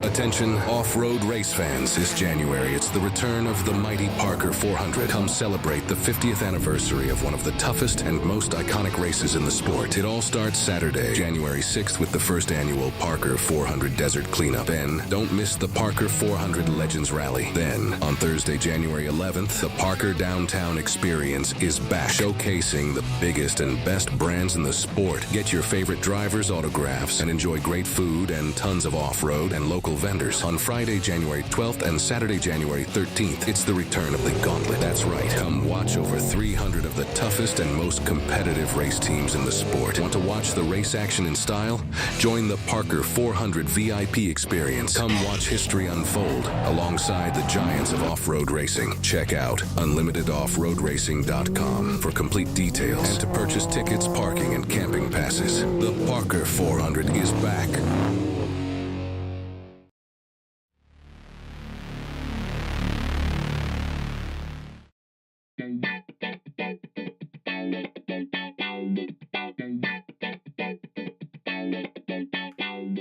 Attention off-road race fans, this January it's the return of the mighty Parker 400. Come celebrate the 50th anniversary of one of the toughest and most iconic races in the sport. It all starts Saturday, January 6th with the first annual Parker 400 Desert Cleanup. Then, don't miss the Parker 400 Legends Rally. Then, on Thursday, January 11th, the Parker Downtown Experience is back, showcasing the biggest and best brands in the sport. Get your favorite drivers' autographs and enjoy great food and tons of off-road and local vendors. On Friday, January 12th and Saturday, January 13th, it's the return of the Gauntlet. That's right. Come watch over 300 of the toughest and most competitive race teams in the sport. Want to watch the race action in style? Join the Parker 400 VIP experience. Come watch history unfold alongside the giants of off-road racing. Check out unlimitedoffroadracing.com for complete details and to purchase tickets, parking, and camping passes. The Parker 400 is back.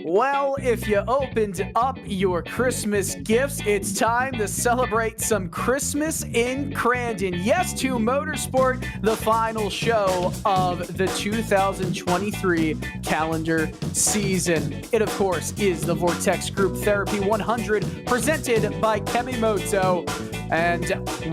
Well, if you opened up your Christmas gifts, it's time to celebrate some Christmas in Crandon. Yes, to Motorsport, the final show of the 2023 calendar season. It, of course, is the Vortex Group Therapy 100 presented by Kemimoto. And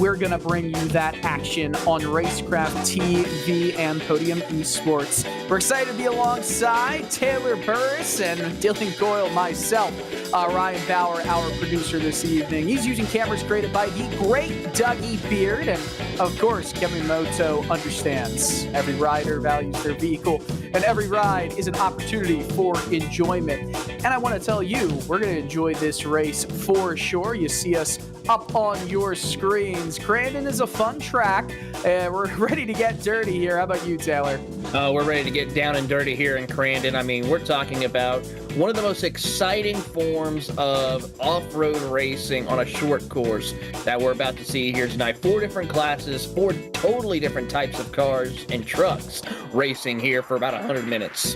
we're going to bring you that action on Racecraft TV and Podium Esports. We're excited to be alongside Taylor Burris and Dylan Goyle, myself, Ryan Bauer, our producer this evening. He's using cameras created by the great Dougie Beard. And, of course, Kemimoto understands every rider values their vehicle, and every ride is an opportunity for enjoyment. And I want to tell you, we're going to enjoy this race for sure. You see us up on your screens. Crandon is a fun track, and we're ready to get dirty here. How about you, Taylor? We're ready to get down and dirty here in Crandon. I mean, we're talking about one of the most exciting forms of off-road racing on a short course that we're about to see here tonight. 4 different classes, 4 totally different types of cars and trucks racing here for about 100 minutes.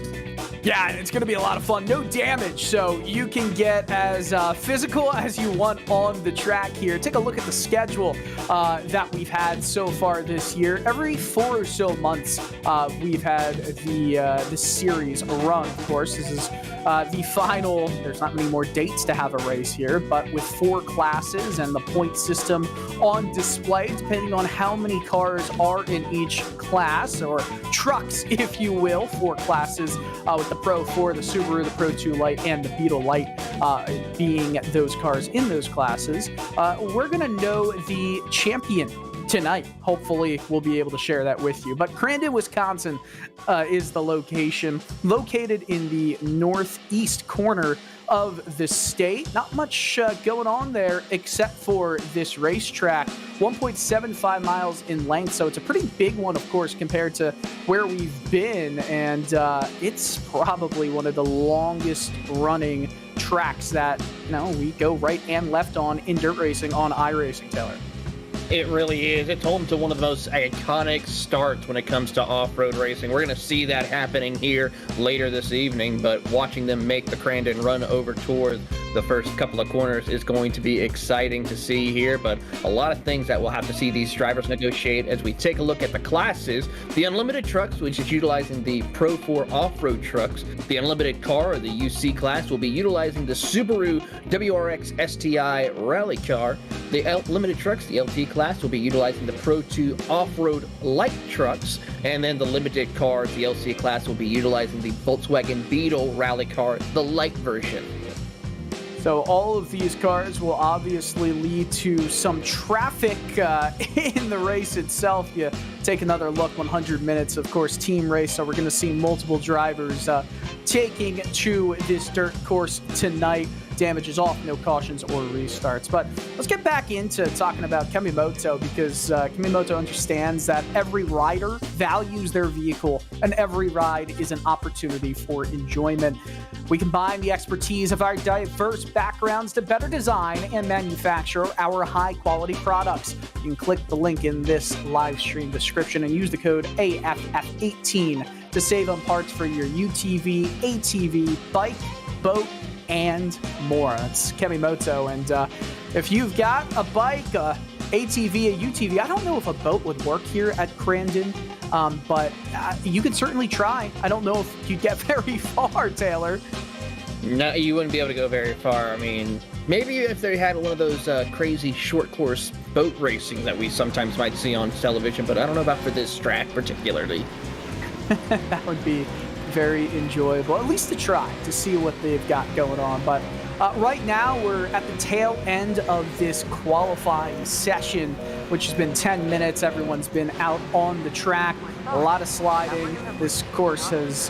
Yeah, it's going to be a lot of fun. No damage, so you can get as physical as you want on the track here. Take a look at the schedule that we've had so far this year. Every 4 or so months, we've had the series run. Of course, this is the final. There's not many more dates to have a race here, but with 4 classes and the point system on display, depending on how many cars are in each class, or trucks, if you will, 4 classes with the Pro 4, the Subaru, the Pro 2 Lite, and the Beetle Lite being those cars in those classes. We're going to know the champion tonight. Hopefully, we'll be able to share that with you. But Crandon, Wisconsin is the location, located in the northeast corner of the state. Not much going on there except for this racetrack, 1.75 miles in length. So it's a pretty big one, of course, compared to where we've been. And it's probably one of the longest running tracks that, we go right and left on in dirt racing on iRacing, Taylor. It really is. It's home to one of the most iconic starts when it comes to off-road racing. We're going to see that happening here later this evening, but watching them make the Crandon run over toward the first couple of corners is going to be exciting to see here, but a lot of things that we'll have to see these drivers negotiate as we take a look at the classes. The Unlimited Trucks, which is utilizing the Pro 4 off-road trucks. The Unlimited Car, or the UC class, will be utilizing the Subaru WRX STI rally car. The Limited Trucks, the LT class, will be utilizing the Pro 2 off-road light trucks, and then the limited cars, the LC class, will be utilizing the Volkswagen Beetle rally car, the light version. So all of these cars will obviously lead to some traffic in the race itself. You take another look, 100 minutes, of course, team race. So we're going to see multiple drivers taking to this dirt course tonight. Damages off, no cautions or restarts. But let's get back into talking about Kemimoto, because Kemimoto understands that every rider values their vehicle and every ride is an opportunity for enjoyment. We combine the expertise of our diverse backgrounds to better design and manufacture our high-quality products. You can click the link in this live stream description and use the code AFF18 to save on parts for your UTV, ATV, bike, boat, and more. That's Kemimoto. And if you've got a bike, a ATV, a UTV, I don't know if a boat would work here at Crandon, but you could certainly try. I don't know if you'd get very far, Taylor. No, you wouldn't be able to go very far. I mean, maybe if they had one of those crazy short course boat racing that we sometimes might see on television, but I don't know about for this track particularly. That would be very enjoyable, at least to try, to see what they've got going on. But right now, we're at the tail end of this qualifying session, which has been 10 minutes. Everyone's been out on the track, a lot of sliding. This course has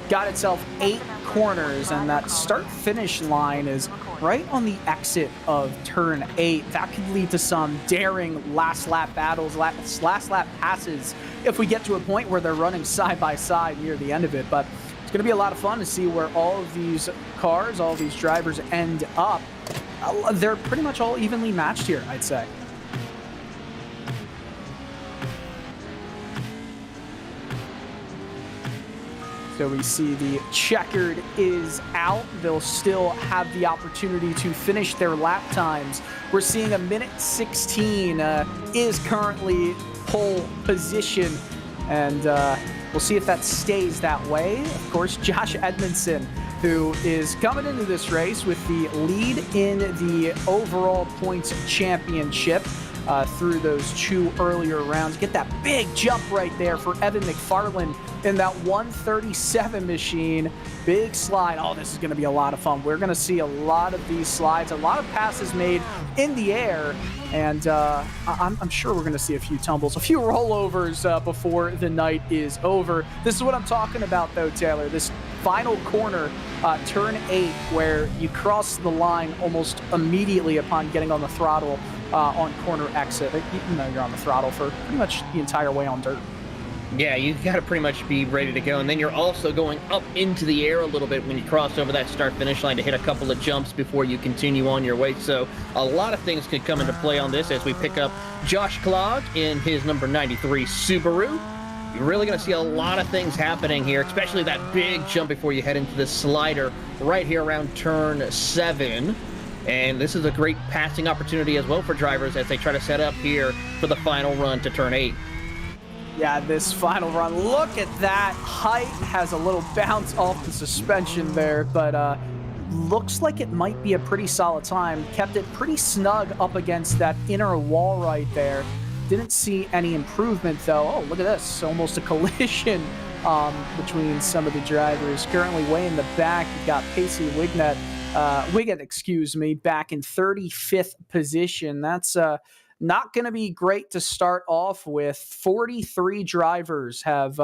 got itself 8 corners, and that start-finish line is right on the exit of turn 8. That could lead to some daring last-lap battles, last-lap passes, if we get to a point where they're running side-by-side near the end of it. But it's going to be a lot of fun to see where all of these cars, all of these drivers end up. They're pretty much all evenly matched here, I'd say. So we see the Checkered is out. They'll still have the opportunity to finish their lap times. We're seeing a minute 16 is currently pole position, and we'll see if that stays that way. Of course, Josh Edmondson, who is coming into this race with the lead in the overall points championship through those 2 earlier rounds. Get that big jump right there for Evan McFarland in that 137 machine. Big slide. Oh, this is going to be a lot of fun. We're going to see a lot of these slides, a lot of passes made in the air, and I'm sure we're going to see a few tumbles, a few rollovers before the night is over. This is what I'm talking about, though, Taylor. This final corner, turn 8, where you cross the line almost immediately upon getting on the throttle on corner exit. You know you're on the throttle for pretty much the entire way on dirt. Yeah, you got to pretty much be ready to go. And then you're also going up into the air a little bit when you cross over that start-finish line to hit a couple of jumps before you continue on your way. So a lot of things could come into play on this as we pick up Josh Klog in his number 93 Subaru. You're really going to see a lot of things happening here, especially that big jump before you head into the slider right here around turn 7. And this is a great passing opportunity as well for drivers as they try to set up here for the final run to turn 8. Yeah, this final run, look at that. Height has a little bounce off the suspension there, but looks like it might be a pretty solid time. Kept it pretty snug up against that inner wall right there. Didn't see any improvement, though. Oh, look at this. Almost a collision between some of the drivers. Currently way in the back, you've got Pacey Wiggett, back in 35th position. That's not going to be great to start off with. 43 drivers have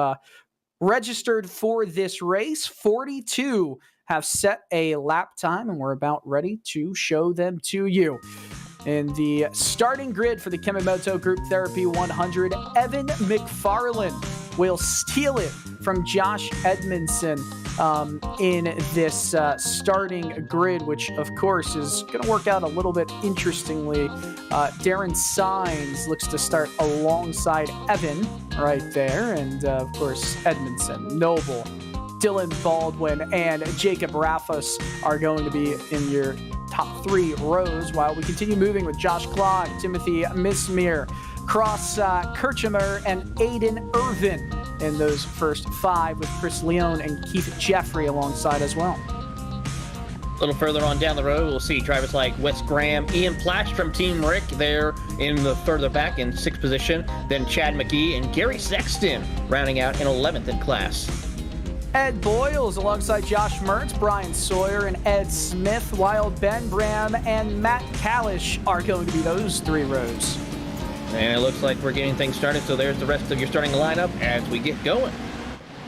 registered for this race. 42 have set a lap time, and we're about ready to show them to you. In the starting grid for the Kemimoto Group Therapy 100, Evan McFarland will steal it from Josh Edmondson in this starting grid, which of course is going to work out a little bit interestingly. Darren Sainz looks to start alongside Evan right there, and of course Edmondson, Noble, Dylan Baldwin, and Jacob Raffus are going to be in your top 3 rows, while we continue moving with Josh Clark, Timothy Mismere, Cross Kirchhammer, and Aiden Irvin in those first 5, with Chris Leone and Keith Jeffrey alongside as well. A little further on down the road, we'll see drivers like Wes Graham, Ian Plash from Team Rick there in the further back in 6th position, then Chad McGee and Gary Sexton rounding out in 11th in class. Ed Boyles alongside Josh Mertz, Brian Sawyer, and Ed Smith, while Ben Bram and Matt Kalish are going to be those 3 rows. And it looks like we're getting things started, so there's the rest of your starting lineup as we get going.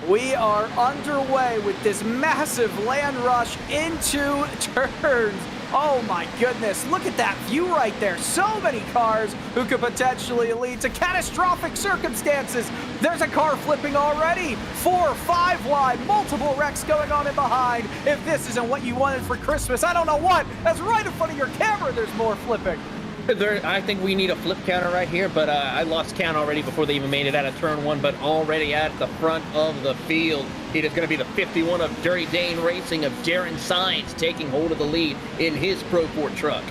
We are underway with this massive land rush into turns. Oh my goodness, look at that view right there. So many cars who could potentially lead to catastrophic circumstances. There's a car flipping already. 4, 5 wide, multiple wrecks going on in behind. If this isn't what you wanted for Christmas, I don't know what. That's right in front of your camera, there's more flipping. I think we need a flip counter right here, but I lost count already before they even made it out of turn 1, but already at the front of the field. It is going to be the 51 of Dirty Dane Racing of Darren Sainz taking hold of the lead in his Pro 4 truck.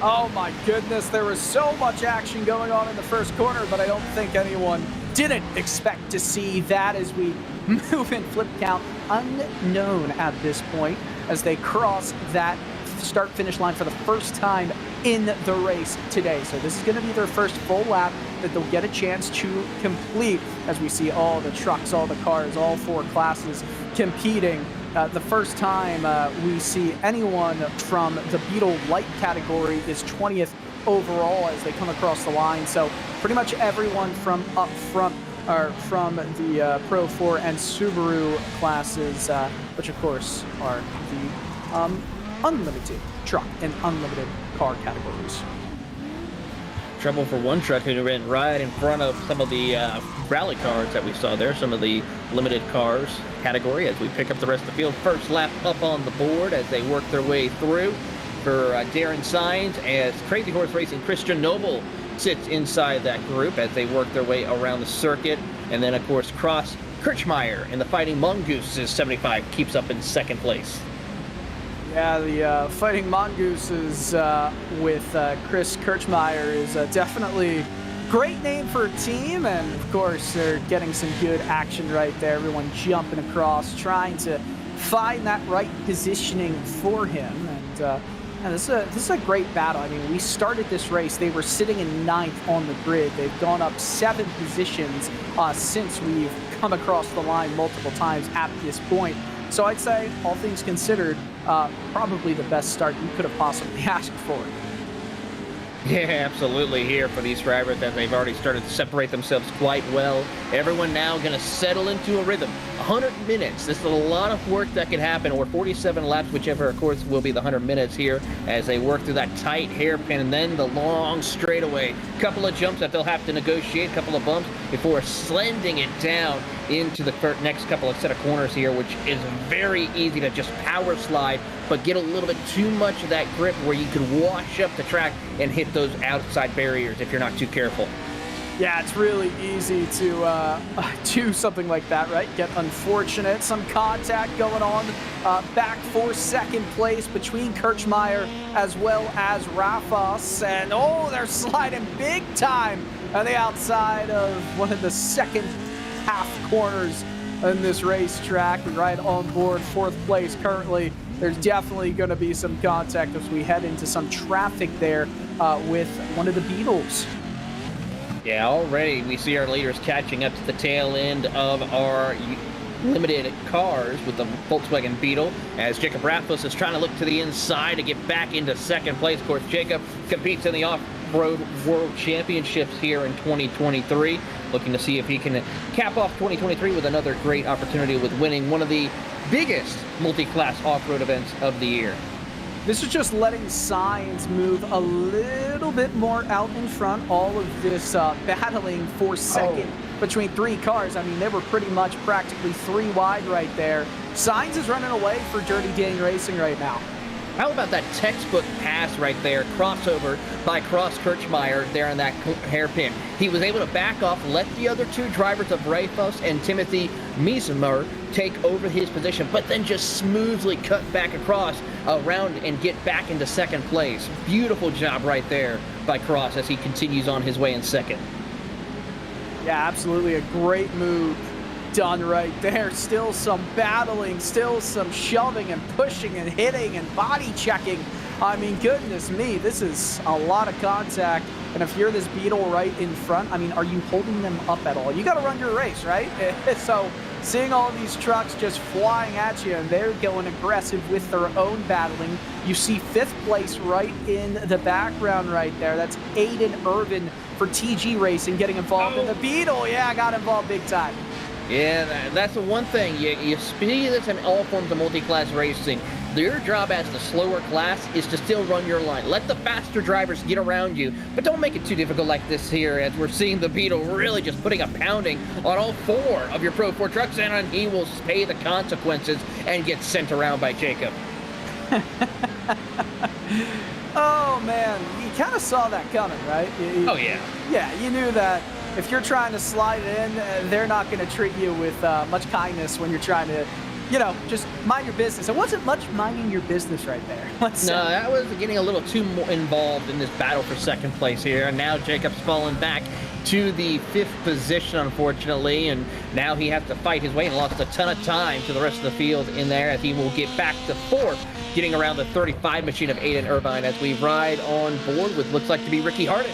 Oh my goodness, there was so much action going on in the first corner, but I don't think anyone didn't expect to see that as we move in flip count unknown at this point as they cross that start-finish line for the first time in the race today. So this is going to be their first full lap that they'll get a chance to complete as we see all the trucks, all the cars, all 4 classes competing. The first time we see anyone from the Beetle Lite category is 20th overall as they come across the line. So pretty much everyone from up front are from the Pro 4 and Subaru classes, which of course are the unlimited truck and unlimited car categories. Trouble for one truck who ran right in front of some of the rally cars that we saw there, some of the limited cars category as we pick up the rest of the field. First lap up on the board as they work their way through for Darren Sainz, as Crazy Horse Racing Christian Noble sits inside that group as they work their way around the circuit. And then of course Cross Kirchmeyer and the Fighting Mongooses 75 keeps up in 2nd place. Yeah, the Fighting Mongooses with Chris Kirchmeyer is definitely great name for a team, and of course they're getting some good action right there. Everyone jumping across, trying to find that right positioning for him, and this is a great battle. I mean, we started this race, they were sitting in 9th on the grid. They've gone up 7 positions since we've come across the line multiple times at this point. So I'd say, all things considered, probably the best start you could have possibly asked for. Yeah, absolutely here for these drivers as they've already started to separate themselves quite well. Everyone now going to settle into a rhythm. 100 minutes. This is a lot of work that could happen, or 47 laps, whichever, of course, will be the 100 minutes here as they work through that tight hairpin and then the long straightaway. Couple of jumps that they'll have to negotiate, couple of bumps before slending it down into the next couple of set of corners here, which is very easy to just power slide, but get a little bit too much of that grip where you can wash up the track and hit those outside barriers if you're not too careful. Yeah, it's really easy to do something like that, right? Get unfortunate. Some contact going on back for 2nd place between Kirchmeyer as well as Rafos. And oh, they're sliding big time on the outside of one of the 2nd half corners in this racetrack. Right on board 4th place currently. There's definitely going to be some contact as we head into some traffic there with one of the Beetles. Yeah, already we see our leaders catching up to the tail end of our limited cars with the Volkswagen Beetle, as Jacob Raffos is trying to look to the inside to get back into 2nd place. Of course, Jacob competes in the Off-Road World Championships here in 2023. Looking to see if he can cap off 2023 with another great opportunity with winning one of the biggest multi-class off-road events of the year. This is just letting Sainz move a little bit more out in front. All of this battling for second between three cars. I mean, they were pretty much practically three wide right there. Sainz is running away for Dirty Dang Racing right now. How about that textbook pass right there, crossover by Cross Kirchmeier there on that hairpin. He was able to back off, let the other two drivers of Rayfos and Timothy Miesemer take over his position, but then just smoothly cut back across around and get back into second place. Beautiful job right there by Cross as he continues on his way in second. Yeah, absolutely a great move done right there. Still some battling, still some shoving and pushing and hitting and body checking. I mean, goodness me, this is a lot of contact. And if you're this Beetle right in front, I mean, are you holding them up at all? You got to run your race, right? So seeing all these trucks just flying at you and they're going aggressive with their own battling. You see fifth place right in the background right there. That's Aiden Irvin for TG Racing getting involved in the Beetle. Yeah, got involved big time. Yeah, that's the one thing. You see this in all forms of multi-class racing. Your job as the slower class is to still run your line. Let the faster drivers get around you, but don't make it too difficult like this here, as we're seeing the Beetle really just putting a pounding on all four of your Pro 4 trucks, and he will pay the consequences and get sent around by Jacob. Oh, man. You kind of saw that coming, right? Oh, yeah. Yeah, you knew that. If you're trying to slide it in, they're not going to treat you with much kindness when you're trying to, you know, just mind your business. It wasn't much minding your business right there. That was getting a little too involved in this battle for second place here. And now Jacob's fallen back to the fifth position, unfortunately. And now he has to fight his way and lost a ton of time to the rest of the field in there, as he will get back to fourth, getting around the 35 machine of Aiden Irvine as we ride on board with looks like to be Ricky Harden.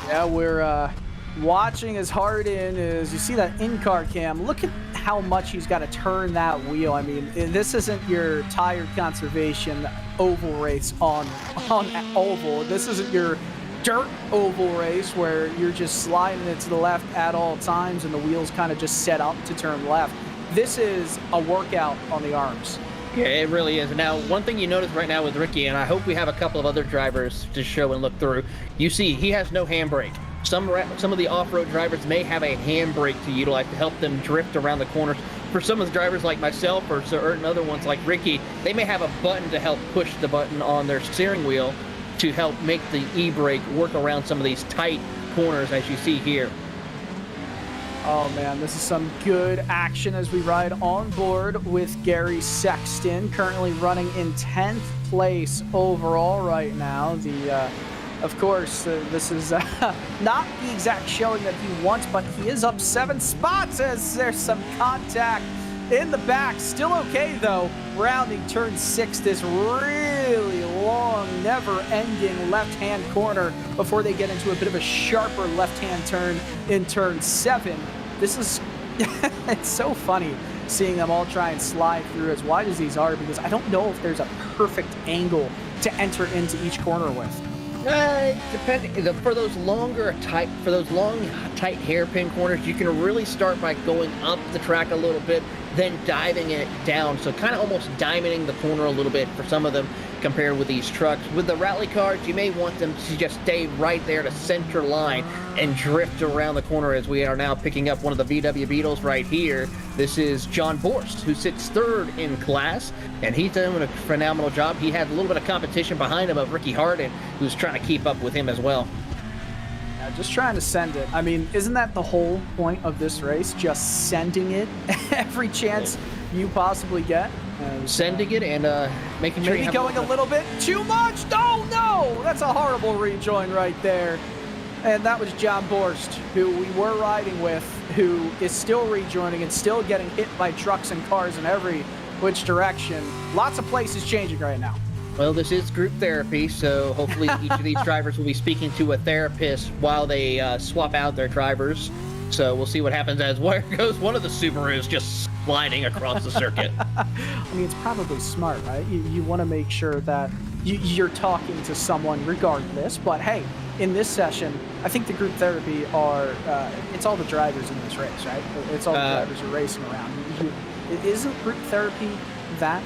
Yeah, we're watching as Harden is. You see that in-car cam. Look at how much he's got to turn that wheel. I mean, this isn't your tire conservation oval race on oval. This isn't your dirt oval race where you're just sliding it to the left at all times and the wheel's kind of just set up to turn left. This is a workout on the arms. Yeah, it really is. Now, one thing you notice right now with Ricky, and I hope we have a couple of other drivers to show and look through, you see he has no handbrake. Some of the off-road drivers may have a handbrake to utilize to help them drift around the corners. For some of the drivers like myself or certain other ones like Ricky, they may have a button to help push the button on their steering wheel to help make the e-brake work around some of these tight corners as you see here. Oh man, this is some good action as we ride on board with Gary Sexton, currently running in 10th place overall right now. Of course, this is not the exact showing that he wants, but he is up 7 spots as there's some contact in the back. Still okay though, rounding turn 6, this really long, never-ending left-hand corner before they get into a bit of a sharper left-hand turn in turn 7. This is, it's so funny seeing them all try and slide through as wide as these are, because I don't know if there's a perfect angle to enter into each corner with. Depending for those long, tight hairpin corners, you can really start by going up the track a little bit, then diving it down. So kind of almost diamonding the corner a little bit for some of them compared with these trucks. With the rally cars, you may want them to just stay right there to center line and drift around the corner, as we are now picking up one of the VW Beetles right here. This is John Borst, who sits third in class, and he's doing a phenomenal job. He had a little bit of competition behind him of Ricky Harden, who's trying to keep up with him as well. Yeah, just trying to send it. I mean, isn't that the whole point of this race? Just sending it every chance you possibly get. Sending it and making sure maybe going a little bit too much. Oh no, that's a horrible rejoin right there. And that was John Borst, who we were riding with, who is still rejoining and still getting hit by trucks and cars in every which direction. Lots of places changing right now. Well, this is group therapy, so hopefully each of these drivers will be speaking to a therapist while they swap out their drivers. So we'll see what happens as where goes one of the Subarus just sliding across the circuit. I mean, it's probably smart, right? You want to make sure that you're talking to someone regardless. But hey, in this session, I think the group therapy are, it's all the drivers in this race, right? It's all the drivers who are racing around. Isn't group therapy that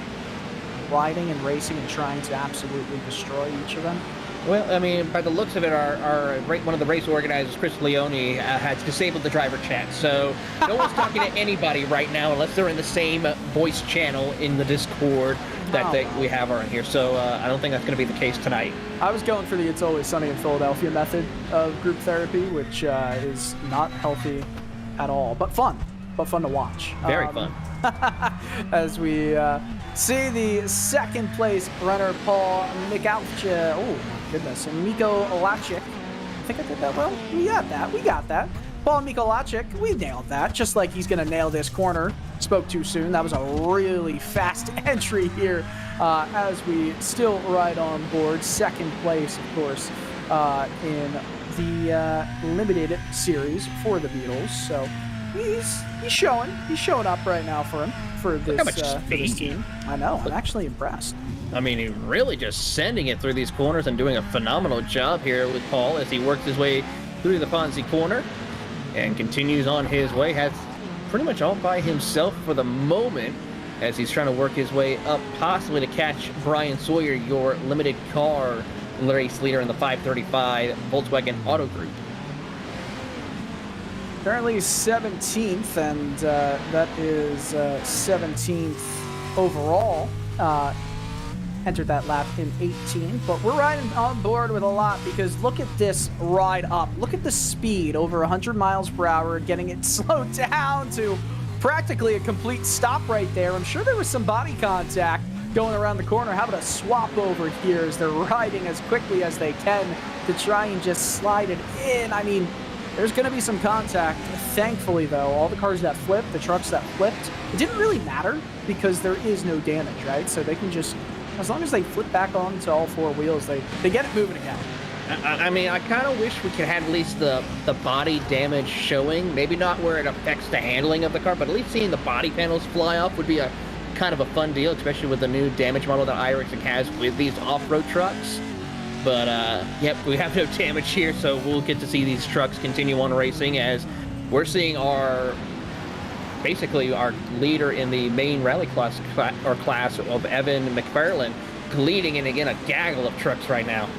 riding and racing and trying to absolutely destroy each of them? Well, I mean, by the looks of it, one of the race organizers, Chris Leone, has disabled the driver chat. So no one's talking to anybody right now unless they're in the same voice channel in the Discord that we have on here. So I don't think that's going to be the case tonight. I was going for the It's Always Sunny in Philadelphia method of group therapy, which is not healthy at all, but fun to watch. Very fun. As we see the second place runner, Paul Mikalchik. Oh, my goodness. And Miko Lachik. I think I did that well. We got that. Paul Mikolajczyk, we nailed that. Just like he's going to nail this corner. Spoke too soon. That was a really fast entry here as we still ride on board. Second place, of course, in the limited series for the Beatles. So he's showing up right now for this team. I know. I'm actually impressed. I mean, he's really just sending it through these corners and doing a phenomenal job here with Paul as he works his way through the Ponzi corner and continues on his way. Has pretty much all by himself for the moment as he's trying to work his way up, possibly to catch Brian Sawyer, your limited car race leader in the 535 Volkswagen Auto Group. Currently 17th, and that is 17th overall. Entered that lap in 18, but we're riding on board with a lot because look at this ride up. Look at the speed, over 100 miles per hour, getting it slowed down to practically a complete stop right there. I'm sure there was some body contact going around the corner. How about a swap over here as they're riding as quickly as they can to try and just slide it in. I mean, there's going to be some contact. Thankfully, though, all the cars that flipped, the trucks that flipped, it didn't really matter because there is no damage, right? So they can just, as long as they flip back onto all four wheels, they get it moving again. I mean, I kind of wish we could have at least the body damage showing. Maybe not where it affects the handling of the car, but at least seeing the body panels fly off would be a kind of a fun deal, especially with the new damage model that iRacing has with these off-road trucks. But, yep, we have no damage here, so we'll get to see these trucks continue on racing as we're seeing basically our leader in the main rally class of Evan McFarlane leading in, again, a gaggle of trucks right now.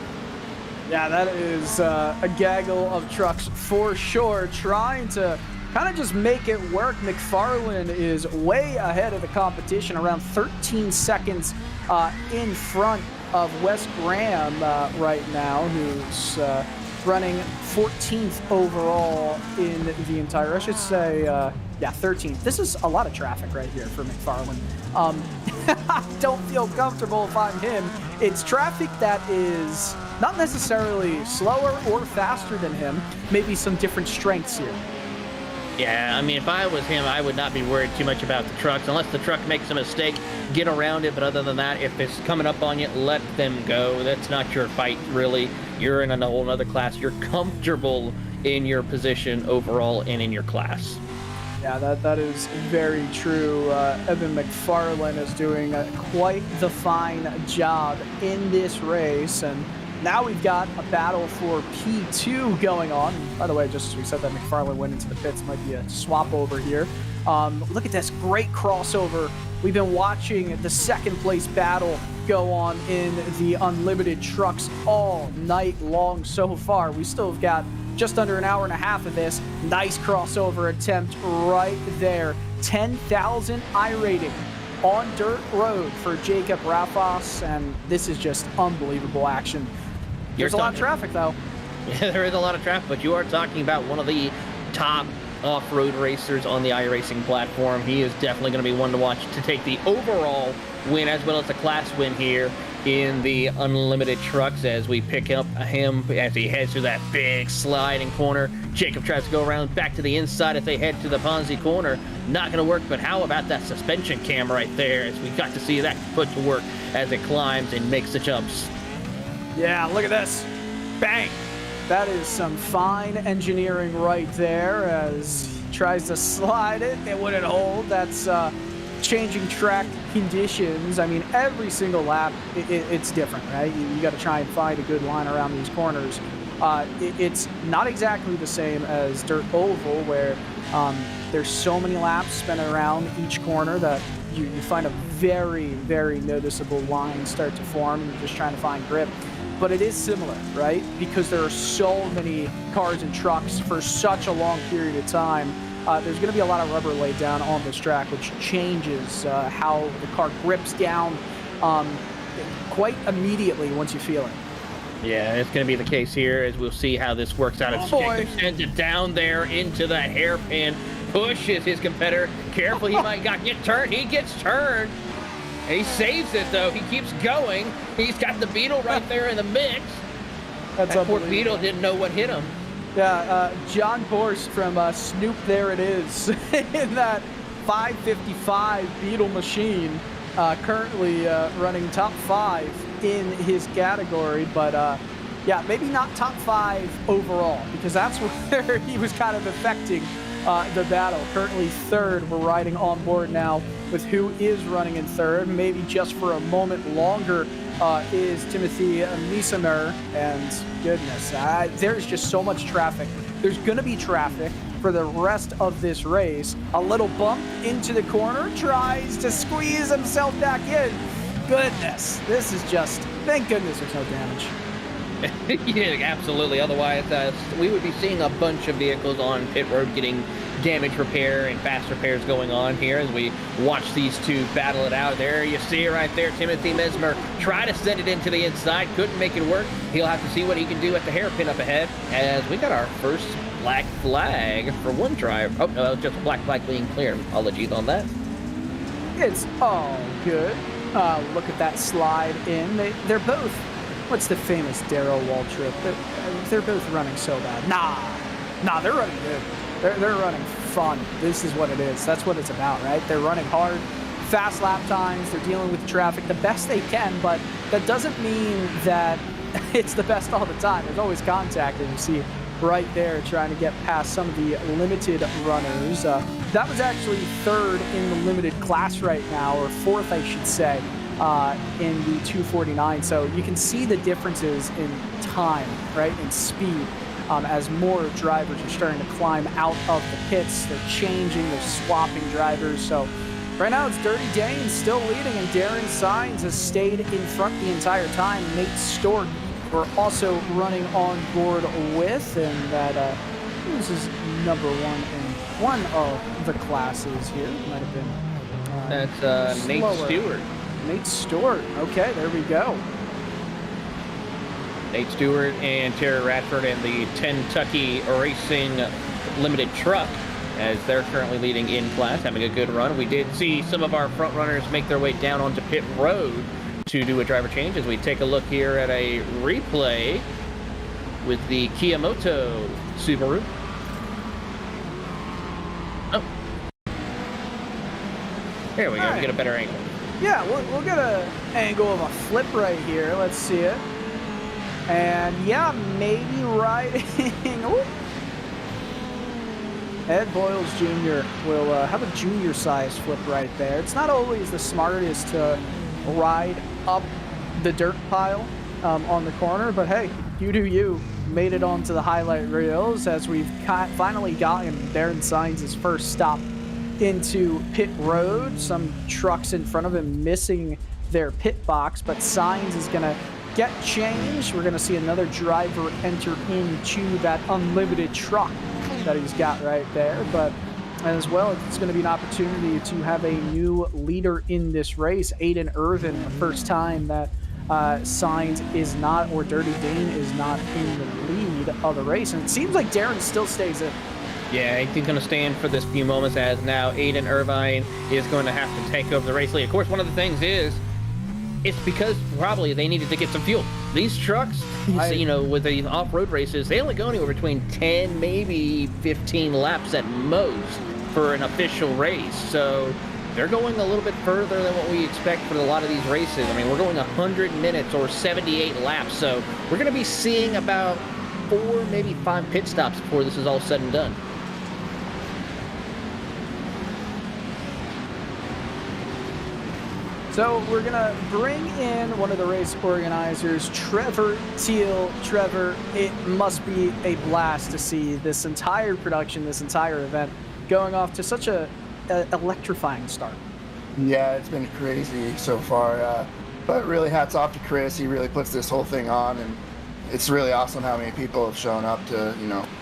Yeah, that is a gaggle of trucks for sure, trying to kind of just make it work. McFarlane is way ahead of the competition, around 13 seconds in front of Wes Graham right now, who's running 14th overall in the entire, I should say, 13th. This is a lot of traffic right here for McFarlane. I don't feel comfortable if I'm him. It's traffic that is not necessarily slower or faster than him, maybe some different strengths here. Yeah, I mean, if I was him, I would not be worried too much about the trucks. Unless the truck makes a mistake, get around it. But other than that, if it's coming up on you, let them go. That's not your fight, really. You're in a whole other class. You're comfortable in your position overall and in your class. Yeah, that is very true. Evan McFarlane is doing quite the fine job in this race. And now we've got a battle for P2 going on. By the way, just as we said that McFarlane went into the pits, might be a swap over here. Look at this great crossover. We've been watching the second place battle go on in the unlimited trucks all night long so far. We still have got just under an hour and a half of this. Nice crossover attempt right there. 10,000 iRating on dirt road for Jacob Rafos, and this is just unbelievable action. There's a lot of traffic, though. Yeah, there is a lot of traffic, but you are talking about one of the top off-road racers on the iRacing platform. He is definitely going to be one to watch to take the overall win as well as the class win here in the unlimited trucks as we pick up him as he heads through that big sliding corner. Jacob tries to go around back to the inside as they head to the Ponzi corner. Not going to work, but how about that suspension cam right there as we got to see that put to work as it climbs and makes the jumps. Yeah, look at this. Bang. That is some fine engineering right there as he tries to slide it. It wouldn't hold. That's changing track conditions. I mean, every single lap, it's different, right? You got to try and find a good line around these corners. It's not exactly the same as Dirt Oval, where there's so many laps spent around each corner that you find a very, very noticeable line start to form, and you're just trying to find grip. But it is similar, right? Because there are so many cars and trucks for such a long period of time. There's going to be a lot of rubber laid down on this track, which changes how the car grips down quite immediately once you feel it. Yeah, it's going to be the case here, as we'll see how this works out. As Jacob sends it down there into the hairpin, pushes his competitor. Careful, he might get turned. He gets turned. He saves it, though. He keeps going. He's got the Beetle right there in the mix. That poor Beetle didn't know what hit him. Yeah, John Borst from Snoop, there it is, in that 555 Beetle machine, currently running top 5 in his category, but yeah, maybe not top 5 overall, because that's where he was kind of affecting the battle. Currently 3rd, we're riding on board now with who is running in 3rd, maybe just for a moment longer, is Timothy Misamer, and goodness, there's just so much traffic. There's going to be traffic for the rest of this race. A little bump into the corner, tries to squeeze himself back in. Goodness, this is just, thank goodness there's no damage. Yeah, absolutely. Otherwise, we would be seeing a bunch of vehicles on pit road getting damage repair and fast repairs going on here as we watch these two battle it out. There you see it right there. Timothy Mesmer try to send it into the inside, couldn't make it work. He'll have to see what he can do at the hairpin up ahead, as we got our first black flag for one driver. Oh, no, that was just a black flag being cleared. Apologies on that. It's all good. Look at that slide in. They're both, what's the famous Darrell Waltrip? They're both running so bad. Nah, they're running good. They're running fun. This is what it is. That's what it's about, right? They're running hard, fast lap times. They're dealing with traffic the best they can, but that doesn't mean that it's the best all the time. There's always contact, as you see right there, trying to get past some of the limited runners. That was actually 3rd in the limited class right now, or 4th, I should say, in the 249. So you can see the differences in time, right, and speed. As more drivers are starting to climb out of the pits. They're changing, they're swapping drivers. So right now it's Dirty Dane still leading, and Darren Sainz has stayed in front the entire time. Nate Stork we're also running on board with, and that this is number 1 in one of the classes here. Might have been that's Nate Stewart. Nate Stewart. Okay, there we go. Nate Stewart and Terry Radford and the Kentucky Racing Limited Truck, as they're currently leading in class, having a good run. We did see some of our front runners make their way down onto pit road to do a driver change, as we take a look here at a replay with the Kemimoto Subaru. Oh. Here we go. We get a better angle. Yeah, we'll get an angle of a flip right here. Let's see it. And yeah, maybe riding. Ed Boyles Jr. will have a junior size flip right there. It's not always the smartest to ride up the dirt pile on the corner, but hey, you do you. Made it onto the highlight reels as we've finally gotten Darren Sainz' first stop into pit road. Some trucks in front of him missing their pit box, but Sainz is going to get changed. We're going to see another driver enter into that unlimited truck that he's got right there, but as well, it's going to be an opportunity to have a new leader in this race. Aiden Irvin, the first time that Sainz is not, or Dirty Dane is not in the lead of the race, and it seems like Darren still stays in. Yeah, he's going to stand for this few moments, as now Aiden Irvine is going to have to take over the race lead. Of course, one of the things is, it's because probably they needed to get some fuel. These trucks, you know, with the off-road races, they only go anywhere between 10, maybe 15 laps at most for an official race. So they're going a little bit further than what we expect for a lot of these races. I mean, we're going 100 minutes or 78 laps. So we're going to be seeing about 4, maybe 5 pit stops before this is all said and done. So we're gonna bring in one of the race organizers, Trevor Teal. Trevor, it must be a blast to see this entire production, this entire event going off to such a electrifying start. Yeah, it's been crazy so far, but really hats off to Chris. He really puts this whole thing on, and it's really awesome how many people have shown up to,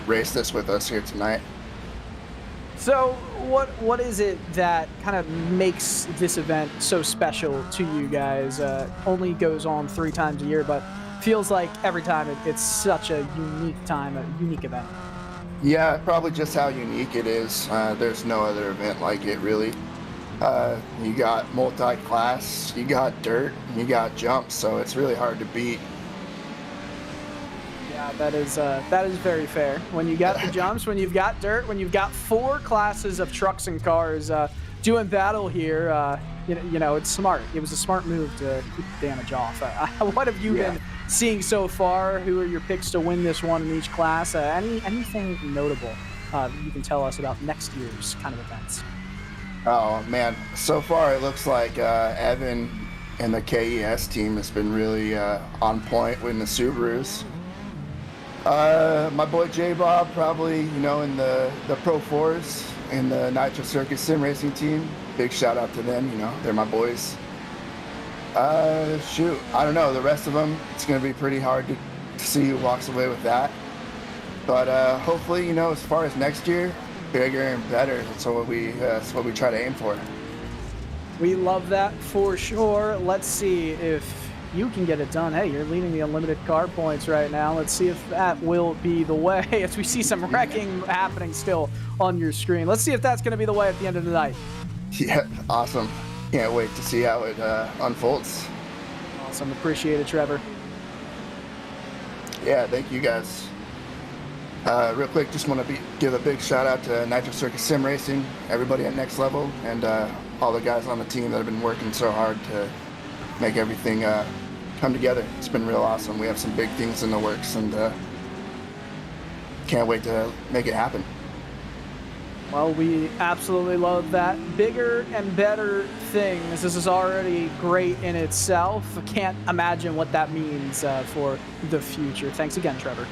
race this with us here tonight. So what is it that kind of makes this event so special to you guys? Only goes on 3 times a year, but feels like every time it's such a unique time, a unique event. Yeah, probably just how unique it is. There's no other event like it, really. You got multi-class, you got dirt, and you got jumps, so it's really hard to beat. Yeah, that is very fair. When you got the jumps, when you've got dirt, when you've got 4 classes of trucks and cars doing battle here, it's smart. It was a smart move to keep the damage off. What have you been seeing so far? Who are your picks to win this one in each class? Anything notable you can tell us about next year's kind of events? Oh man, so far it looks like Evan and the KES team has been really on point with the Subarus. My boy J-Bob probably, in the Pro 4s in the Nitro Circus Sim Racing team. Big shout out to them, they're my boys. Shoot, I don't know, the rest of them, it's going to be pretty hard to see who walks away with that. But hopefully, as far as next year, bigger and better. That's what we try to aim for. We love that for sure. Let's see if you can get it done. Hey, you're leading the unlimited car points right now. Let's see if that will be the way as we see some wrecking happening still on your screen. Let's see if that's going to be the way at the end of the night. Yeah, awesome. Can't wait to see how it unfolds. Awesome. Appreciate it, Trevor. Yeah, thank you guys. Real quick, just want to give a big shout out to Nitro Circus Sim Racing, everybody at Next Level, and all the guys on the team that have been working so hard to make everything come together. It's been real awesome. We have some big things in the works, and can't wait to make it happen. Well, we absolutely love that. Bigger and better things. This is already great in itself. I can't imagine what that means for the future. Thanks again, Trevor.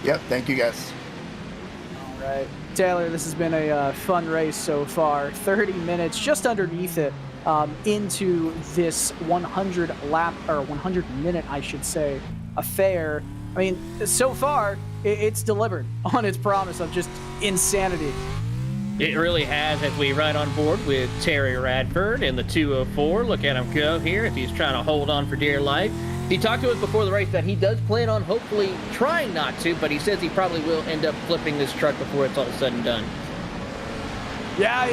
Yep, thank you guys. All right. Taylor, this has been a fun race so far. 30 minutes, just underneath it, into this 100-minute, I should say, affair. I mean, so far, it's delivered on its promise of just insanity. It really has, as we ride on board with Terry Radford in the 204. Look at him go here if he's trying to hold on for dear life. He talked to us before the race that he does plan on hopefully trying not to, but he says he probably will end up flipping this truck before it's all said and done. Yeah,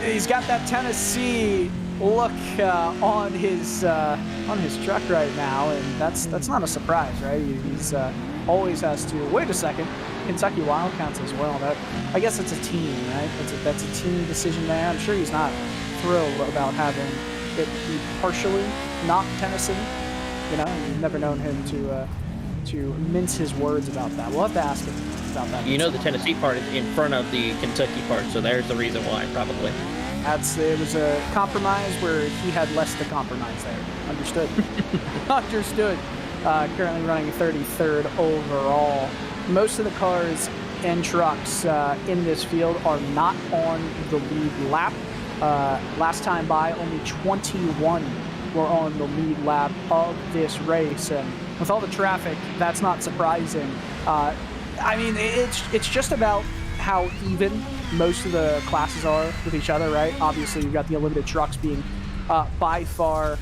he's got that Tennessee look on his truck right now, and that's not a surprise, right? He's always has to. Wait a second, Kentucky Wildcats as well. That, I guess it's a team, right? That's a team decision there. I'm sure he's not thrilled about having it be partially not Tennessee. You've never known him to mince his words about that. We'll have to ask him about that. The Tennessee part is in front of the Kentucky part, so there's the reason why, probably. It was a compromise where he had less to compromise there. Understood. Understood. Currently running 33rd overall. Most of the cars and trucks in this field are not on the lead lap. Last time by, only 21 were on the lead lap of this race, and with all the traffic, that's not surprising. I mean, it's just about how even most of the classes are with each other, right? Obviously, you've got the unlimited trucks being by far,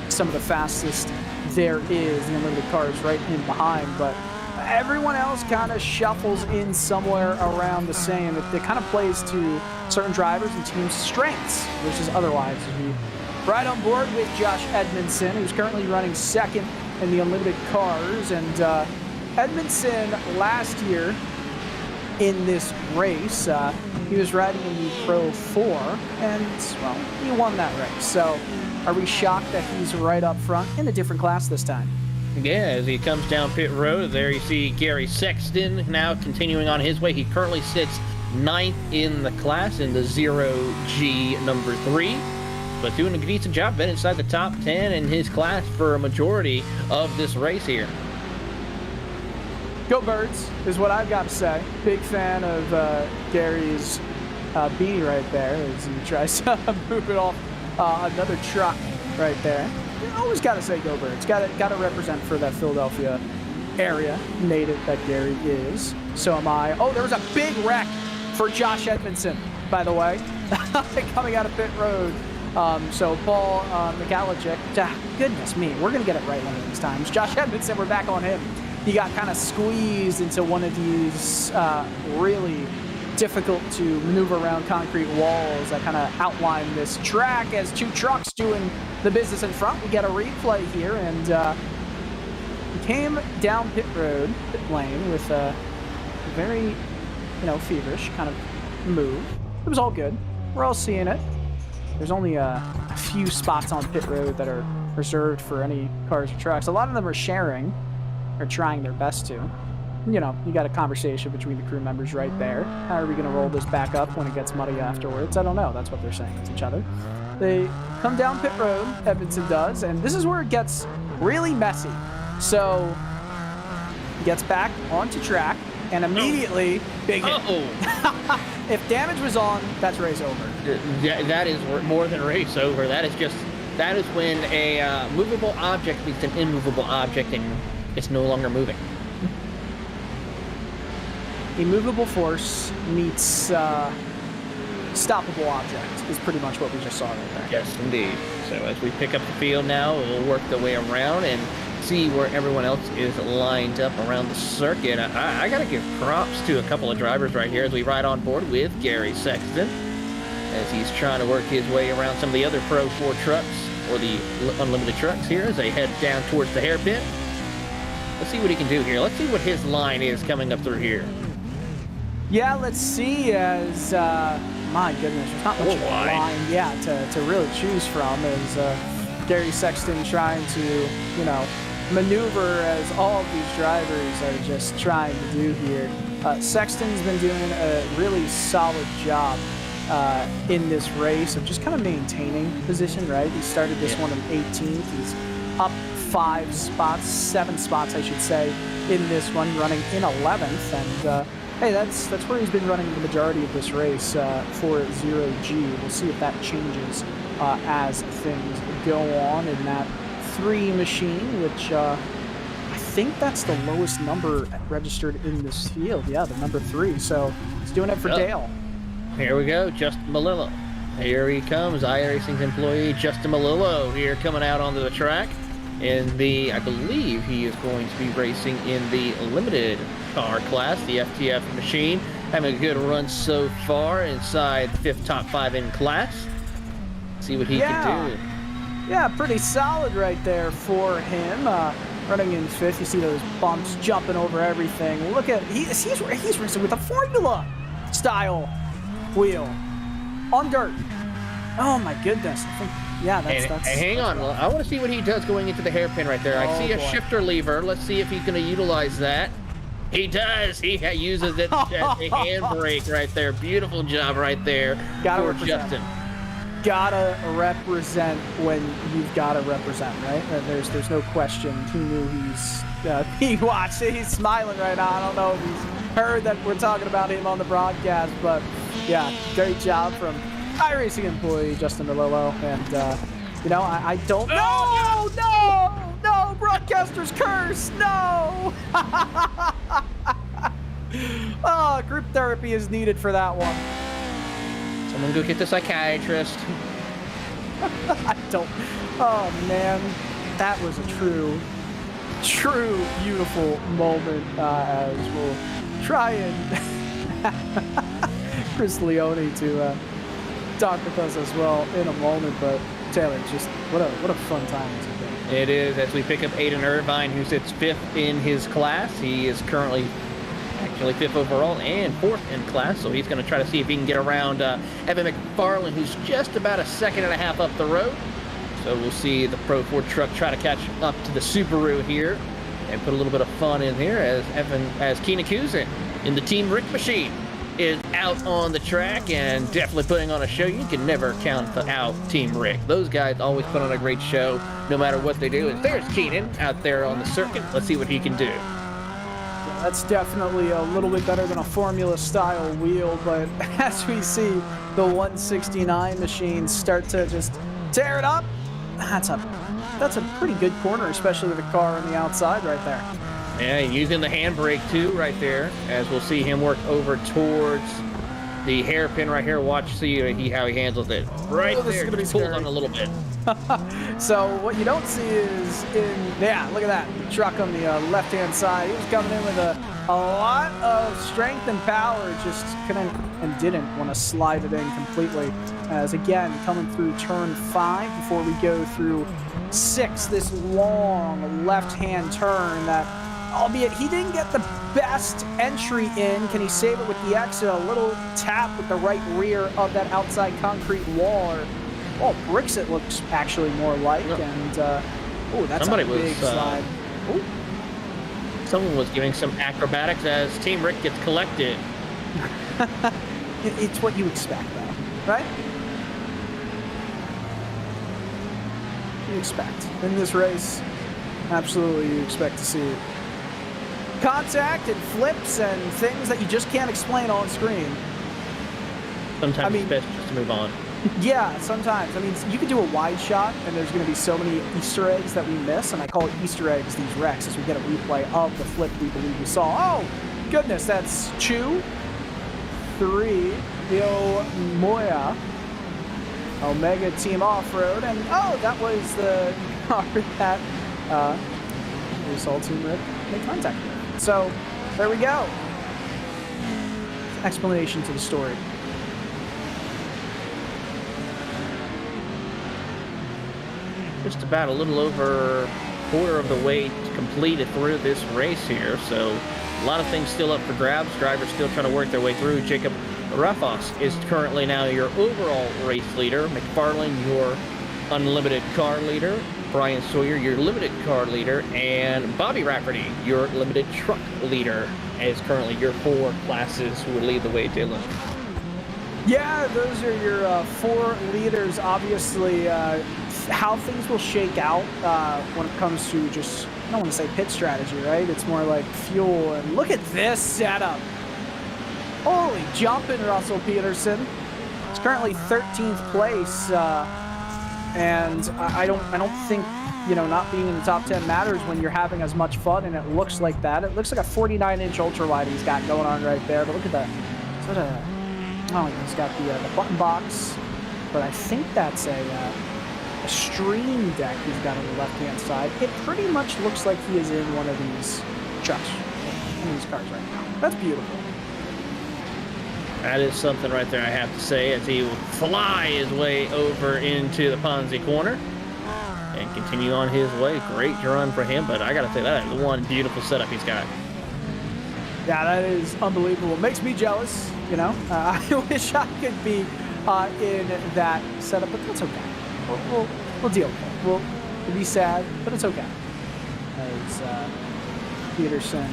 some of the fastest there is, the unlimited cars right in behind, but everyone else kind of shuffles in somewhere around the same. It kind of plays to certain drivers and teams' strengths versus otherwise. We right on board with Josh Edmondson, who's currently running second in the unlimited cars, and Edmondson last year in this race, he was riding in the Pro 4, and, well, he won that race. So are we shocked that he's right up front in a different class this time? Yeah, as he comes down pit road, there you see Gary Sexton now continuing on his way. He currently sits 9th in the class in the 0G number 3. but doing a decent job. Been inside the top 10 in his class for a majority of this race here. Go Birds is what I've got to say. Big fan of Gary's B right there as he tries to move it off another truck right there. You always got to say Go Birds. Got to represent for that Philadelphia area native that Gary is. So am I. Oh, there was a big wreck for Josh Edmondson, by the way, coming out of pit road. So Paul Michalichik, goodness me, we're going to get it right one of these times. Josh Edmondson, we're back on him. He got kind of squeezed into one of these really difficult to maneuver around concrete walls that kind of outline this track as two trucks doing the business in front. We get a replay here, and he came down pit lane with a very, feverish kind of move. It was all good. We're all seeing it. There's only a few spots on pit road that are reserved for any cars or trucks. A lot of them are sharing, or trying their best to. You got a conversation between the crew members right there. How are we going to roll this back up when it gets muddy afterwards? I don't know. That's what they're saying to each other. They come down pit road, Edmondson does, and this is where it gets really messy. So he gets back onto track, and immediately, big hit. If damage was on, that's race over. That is more than race over. That is when a movable object meets an immovable object, and it's no longer moving. Immovable force meets stoppable object is pretty much what we just saw right there. Yes, indeed. So as we pick up the field now, we'll work the way around and see where everyone else is lined up around the circuit. I got to give props to a couple of drivers right here as we ride on board with Gary Sexton as he's trying to work his way around some of the other Pro 4 trucks or the Unlimited trucks here as they head down towards the hairpin. Let's see what he can do here. Let's see what his line is coming up through here. Yeah, let's see as, my goodness, there's not much of a line, to really choose from as Gary Sexton trying to, maneuver as all of these drivers are just trying to do here. Sexton's been doing a really solid job in this race of just kind of maintaining position, right? He started this one in 18th. He's up 7 spots, I should say, in this one, running in 11th. And, hey, that's where he's been running the majority of this race for 0G. We'll see if that changes as things go on in that 3 machine, which I think that's the lowest number registered in this field. Yeah, the number 3. So he's doing it for Dale. Here we go, Justin Malillo. Here he comes, iRacing's employee Justin Malillo here coming out onto the track. I believe he is going to be racing in the limited car class, the FTF machine. Having a good run so far inside 5th top 5 in class. See what he can do. Yeah, pretty solid right there for him. Running in 5th, you see those bumps jumping over everything. Look at, he's racing with a Formula style wheel on dirt. Oh my goodness. I think, that's hang on. I want to see what he does going into the hairpin right there. I see a shifter lever. Let's see if he's going to utilize that. He does. He uses it as a handbrake right there. Beautiful job right there for Justin. Gotta represent when you've got to represent, right? There's no question. He knew he watched it. He's smiling right now. I don't know if he's heard that we're talking about him on the broadcast, but yeah, great job from iRacing employee Justin Malillo. And I don't know. No, broadcaster's curse. No. Group therapy is needed for that one. Someone go get the psychiatrist. I don't. Oh man, that was a true beautiful moment. As we'll try and Chris Leone to talk with us as well in a moment. But Taylor, just what a fun time it's been. It is, as we pick up Aiden Irvine, who sits 5th in his class. He is currently actually 5th overall and 4th in class, so he's going to try to see if he can get around Evan McFarland, who's just about a 1.5 seconds up the road. So we'll see the Pro 4 truck try to catch up to the Subaru here and put a little bit of fun in here as Keena Kuzin in the Team Rick machine. is out on the track and definitely putting on a show. You can never count out Team Rick. Those guys always put on a great show, no matter what they do. And there's Keenan out there on the circuit. Let's see what he can do. That's definitely a little bit better than a Formula-style wheel, but as we see the 169 machines start to just tear it up, that's a pretty good corner, especially with the car on the outside right there. Yeah, using the handbrake too right there, as we'll see him work over towards the hairpin right here. Watch, see how he handles it. Right there, just pulls on a little bit. So what you don't see is look at that truck on the left-hand side. He was coming in with a lot of strength and power, just couldn't and didn't want to slide it in completely. As again, coming through turn 5 before we go through 6, this long left-hand turn that, albeit he didn't get the best entry in, can he save it with the exit? A little tap with the right rear of that outside concrete wall, or bricks it looks actually more like, and that's a big slide. Someone was giving some acrobatics as Team Rick gets collected. It's what you expect, though, right? You expect. In this race, absolutely you expect to see contact and flips and things that you just can't explain on screen. Sometimes it's best just to move on. Yeah, sometimes. I mean, you could do a wide shot, and there's going to be so many Easter eggs that we miss, and I call it Easter eggs, these wrecks, as we get a replay of the flip we believe we saw. Oh, goodness, that's 2, 3, Moya, Omega Team Off-Road, and that was the car that we saw Team Rick make contact with. So, there we go. Explanation to the story. Just about a little over a quarter of the way completed through this race here, so a lot of things still up for grabs. Drivers still trying to work their way through. Jacob Rafos is currently now your overall race leader. McFarlane, your unlimited car leader. Brian Sawyer, your limited car leader. And Bobby Rafferty, your limited truck leader, is currently your 4 classes who will lead the way, Dylan. Yeah, those are your 4 leaders. Obviously, how things will shake out when it comes to just, I don't want to say pit strategy, right? It's more like fuel. And look at this setup. Holy jumping, Russell Peterson. It's currently 13th place, and I don't think, not being in the top 10 matters when you're having as much fun, and it looks like that. It looks like a 49-inch ultralight he's got going on right there, but look at that. He's got the button box, but I think that's a stream deck he's got on the left-hand side. It pretty much looks like he is in one of these trucks, one of these cars right now. That's beautiful. That is something right there, I have to say, as he will fly his way over into the Ponzi corner and continue on his way. Great run for him, but I got to say, that is one beautiful setup he's got. Yeah, that is unbelievable. Makes me jealous, I wish I could be in that setup, but that's okay. We'll deal with it. We'll be sad, but it's okay. As Peterson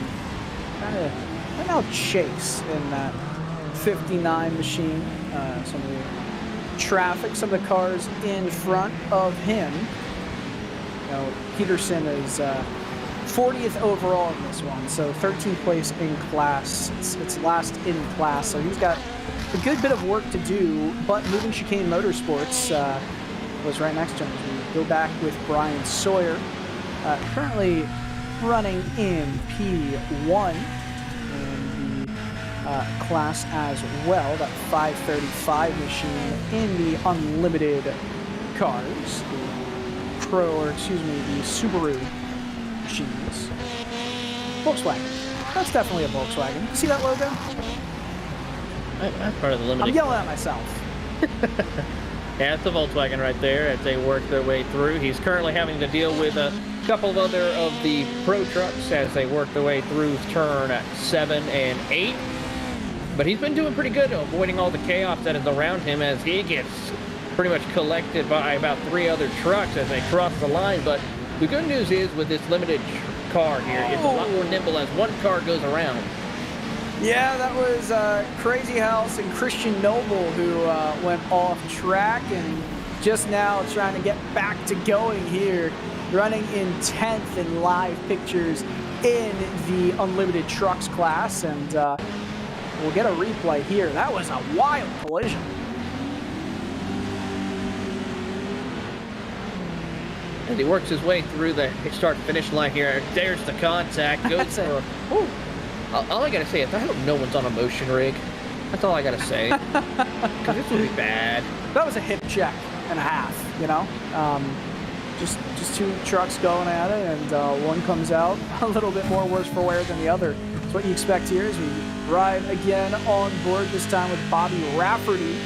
kind of out Chase in that 59 machine. Some of the traffic, some of the cars in front of him. Peterson is 40th overall in this one, so 13th place in class. It's last in class, so he's got a good bit of work to do, but Moving Chicane Motorsports was right next to him. We go back with Brian Sawyer, currently running in P1 in the class as well, that 535 machine in the unlimited cars, the Subaru machines. Volkswagen. That's definitely a Volkswagen. See that logo? That's part of the limited. I'm yelling at myself. Yeah, it's the Volkswagen right there as they work their way through. He's currently having to deal with a couple of other of the pro trucks as they work their way through turn 7 and 8. But he's been doing pretty good, avoiding all the chaos that is around him as he gets pretty much collected by about 3 other trucks as they cross the line. But the good news is with this limited car here, it's a lot more nimble as one car goes around. Yeah, that was Crazy House and Christian Noble who went off track and just now trying to get back to going here, running in 10th in live pictures in the Unlimited Trucks class, and we'll get a replay here. That was a wild collision. As he works his way through the start-finish line here, there's the contact, goes for... Ooh. All I gotta say is I hope no one's on a motion rig. That's all I gotta say. Because this would be bad. That was a hip check and a half, you know? Just two trucks going at it, and one comes out a little bit more worse for wear than the other. That's what you expect here as we ride again on board, this time with Bobby Rafferty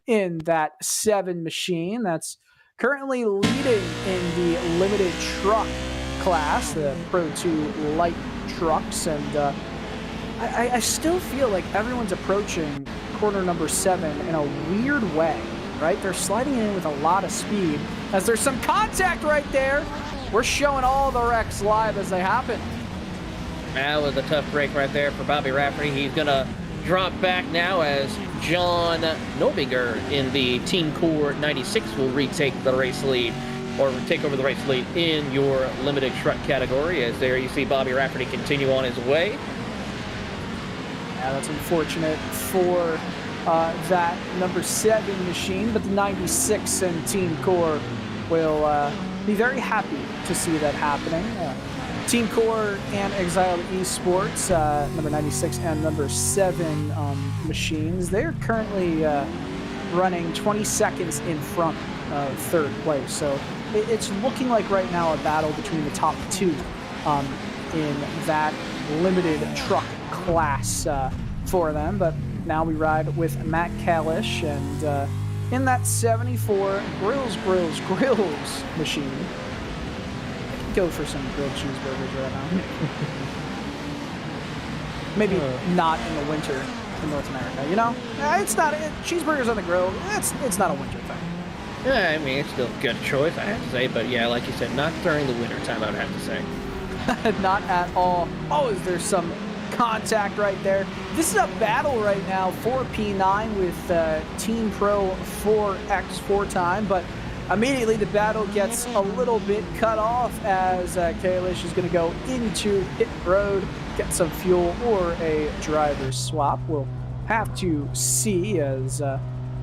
in that 7 machine. That's currently leading in the limited truck class, the Pro 2 light trucks, and I still feel like everyone's approaching corner number 7 in a weird way, right? They're sliding in with a lot of speed as there's some contact right there. We're showing all the wrecks live as they happen. That was a tough break right there for Bobby Rafferty. He's going to drop back now as John Nobinger in the Team Core 96 will retake the race lead, or take over the race lead in your limited truck category, as there you see Bobby Rafferty continue on his way. Yeah, that's unfortunate for that number 7 machine, but the 96 and Team Core will be very happy to see that happening. Team Core and Exiled Esports, number 96 and number 7 machines, they're currently running 20 seconds in front of 3rd place. So it's looking like right now a battle between the top 2 in that limited truck class for them. But now we ride with Matt Kalish, and in that 74 Grills machine. Go for some grilled cheeseburgers right now. Maybe not in the winter in North America, you know? It's not, cheeseburgers on the grill, it's not a winter thing. Yeah, I mean, it's still a good choice, I have to say, but yeah, like you said, not during the winter time, I would have to say. Not at all. Oh, is there some contact right there? This is a battle right now for P9 with Team Pro 4X 4-time, but immediately the battle gets a little bit cut off as Kalish is going to go into pit road, get some fuel or a driver's swap. We'll have to see as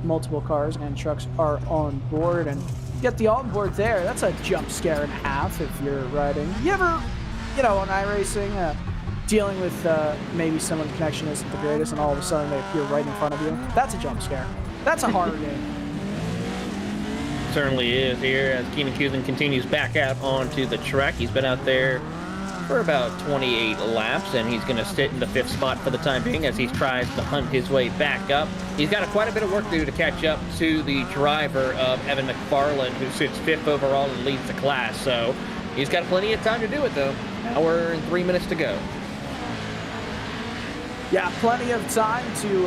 multiple cars and trucks are on board, and get the onboard there. That's a jump scare and a half if you're riding. You ever, you know, on iRacing, dealing with maybe someone's connection isn't the greatest and all of a sudden they appear right in front of you? That's a jump scare. That's a horror game. Certainly is here as Keenan Kusin continues back out onto the track. He's been out there for about 28 laps, and he's going to sit in the 5th spot for the time being as he tries to hunt his way back up. He's got quite a bit of work to do to catch up to the driver of Evan McFarland, who sits 5th overall and leads the class. So he's got plenty of time to do it, though. Hour and 3 minutes to go. Yeah, plenty of time to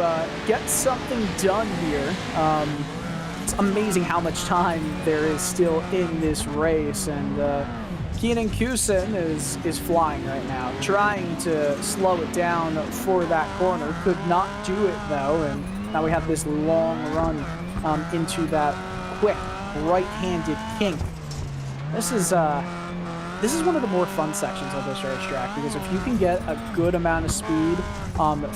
get something done here. It's amazing how much time there is still in this race, and Keenan Kusin is flying right now, trying to slow it down for that corner. Could not do it though, and now we have this long run into that quick right-handed kink. This is one of the more fun sections of this racetrack, because if you can get a good amount of speed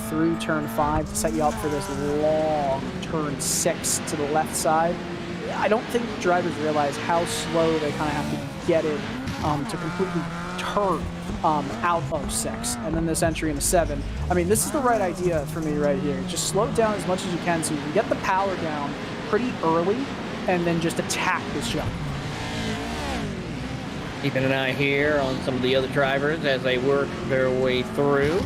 through turn 5 to set you up for this long turn 6 to the left side, I don't think drivers realize how slow they kind of have to get it to completely turn out of 6. And then this entry into 7. I mean, this is the right idea for me right here. Just slow it down as much as you can so you can get the power down pretty early and then just attack this jump. Keeping an eye here on some of the other drivers as they work their way through.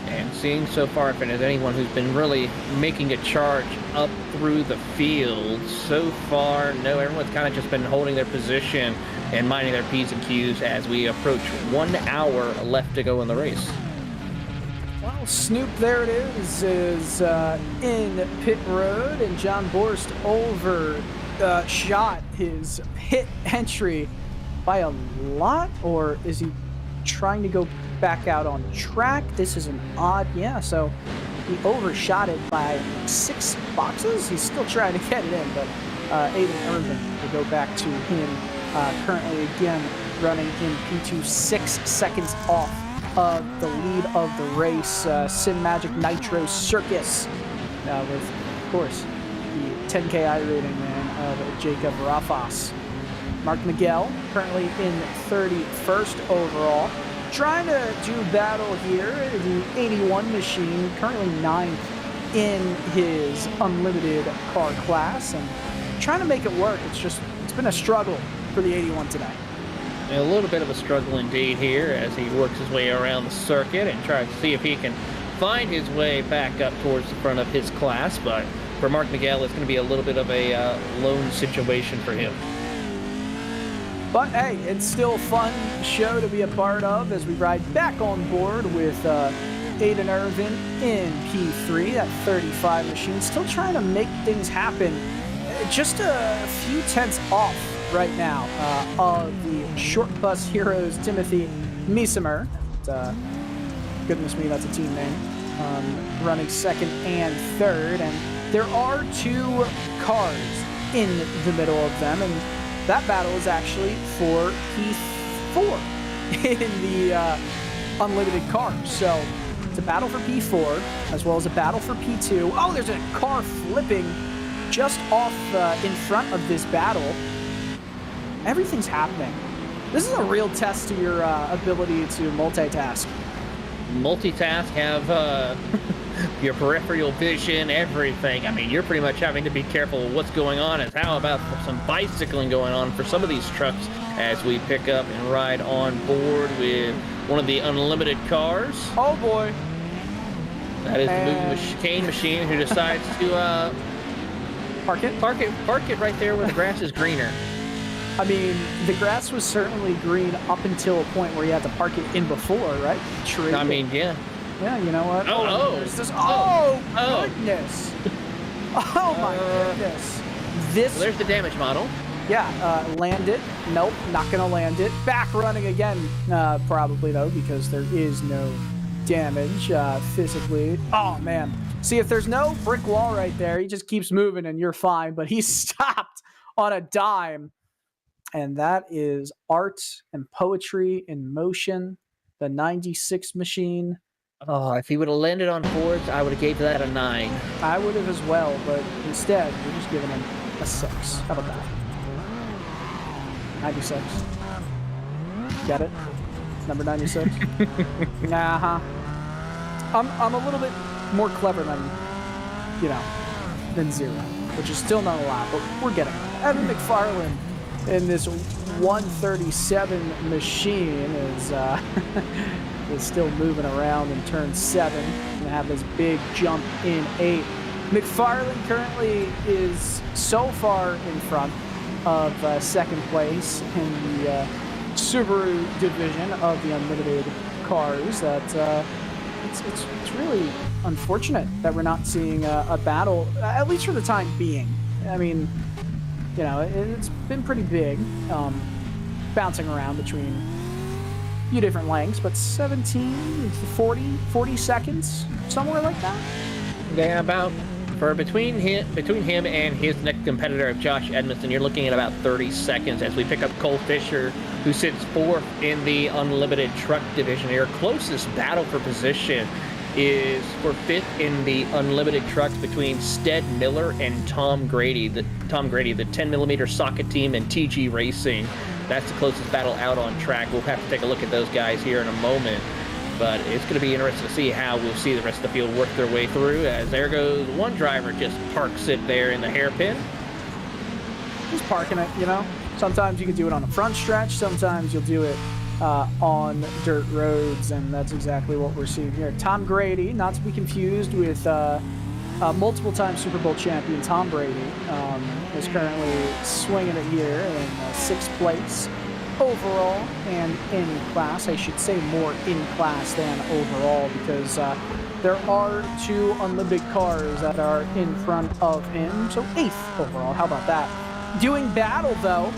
And seeing so far if there's anyone who's been really making a charge up through the field. So far, no, everyone's kind of just been holding their position and minding their P's and Q's as we approach 1 hour left to go in the race. Well, Snoop, there it is in pit road, and John Borst shot his pit entry by a lot, or is he trying to go back out on track. This is an odd, yeah, so he overshot it by 6 boxes. He's still trying to get it in, but Aiden Irvin will go back to him. Currently, again, running in P2, 6 seconds off of the lead of the race. Sim Magic Nitro Circus with, of course, the 10K rating man of Jacob Rafas. Mark Miguel currently in 31st overall. Trying to do battle here. The 81 machine currently 9th in his unlimited car class and trying to make it work. It's been a struggle for the 81 today. A little bit of a struggle indeed here as he works his way around the circuit and tries to see if he can find his way back up towards the front of his class. But for Mark Miguel, it's going to be a little bit of a lone situation for him. But hey, it's still a fun show to be a part of as we ride back on board with Aiden Irvin in P3, that 35 machine. Still trying to make things happen. Just a few tenths off right now of the Short Bus Heroes Timothy Miesimer. Goodness me, that's a team name. Running 2nd and 3rd. And there are 2 cars in the middle of them. And that battle is actually for P4 in the unlimited cars. So it's a battle for P4 as well as a battle for P2. Oh, there's a car flipping just off in front of this battle. Everything's happening. This is a real test to your ability to multitask. Multitask, have your peripheral vision, everything. I mean, you're pretty much having to be careful of what's going on. And how about some bicycling going on for some of these trucks as we pick up and ride on board with one of the unlimited cars. Oh boy. That is the moving chicane machine who decides to park it right there where the grass is greener. I mean, the grass was certainly green up until a point where you had to park it in before, right? True. I mean, yeah. Yeah, you know what? Goodness. Oh my goodness. Well, there's the damage model. Yeah, land it. Nope, not gonna land it. Back running again, probably though, because there is no damage physically. Oh man. See, if there's no brick wall right there, he just keeps moving and you're fine, but he stopped on a dime. And that is art and poetry in motion, the 96 machine. Oh, if he would have landed on boards, I would have gave that a 9. I would have as well, but instead, we're just giving him a 6. How about that? 96. Get it? Number 96? Nah. I'm a little bit more clever than 0, which is still not a lot, but we're getting there. Evan McFarland in this 137 machine is is still moving around in turn 7 and have this big jump in 8. McFarland currently is so far in front of 2nd place in the Subaru division of the unlimited cars that it's really unfortunate that we're not seeing a battle, at least for the time being. I mean, you know, it's been pretty big, bouncing around between a few different lengths, but 17, 40 seconds, somewhere like that. Yeah, about between him and his next competitor of Josh Edmondson, you're looking at about 30 seconds as we pick up Cole Fisher, who sits 4th in the unlimited truck division here. Closest battle for position is for 5th in the unlimited trucks between Stead Miller and Tom Grady, the 10mm socket team and TG Racing. That's the closest battle out on track. We'll have to take a look at those guys here in a moment, but it's going to be interesting to see how we'll see the rest of the field work their way through, as there goes one driver, just parks it there in the hairpin. Just parking it, you know. Sometimes you can do it on the front stretch, sometimes you'll do it on dirt roads, and that's exactly what we're seeing here. Tom Grady, not to be confused with multiple-time Super Bowl champion Tom Brady, is currently swinging it here in 6th place overall and in class. I should say more in class than overall, because there are 2 unlimited cars that are in front of him, so 8th overall. How about that? Doing battle, though,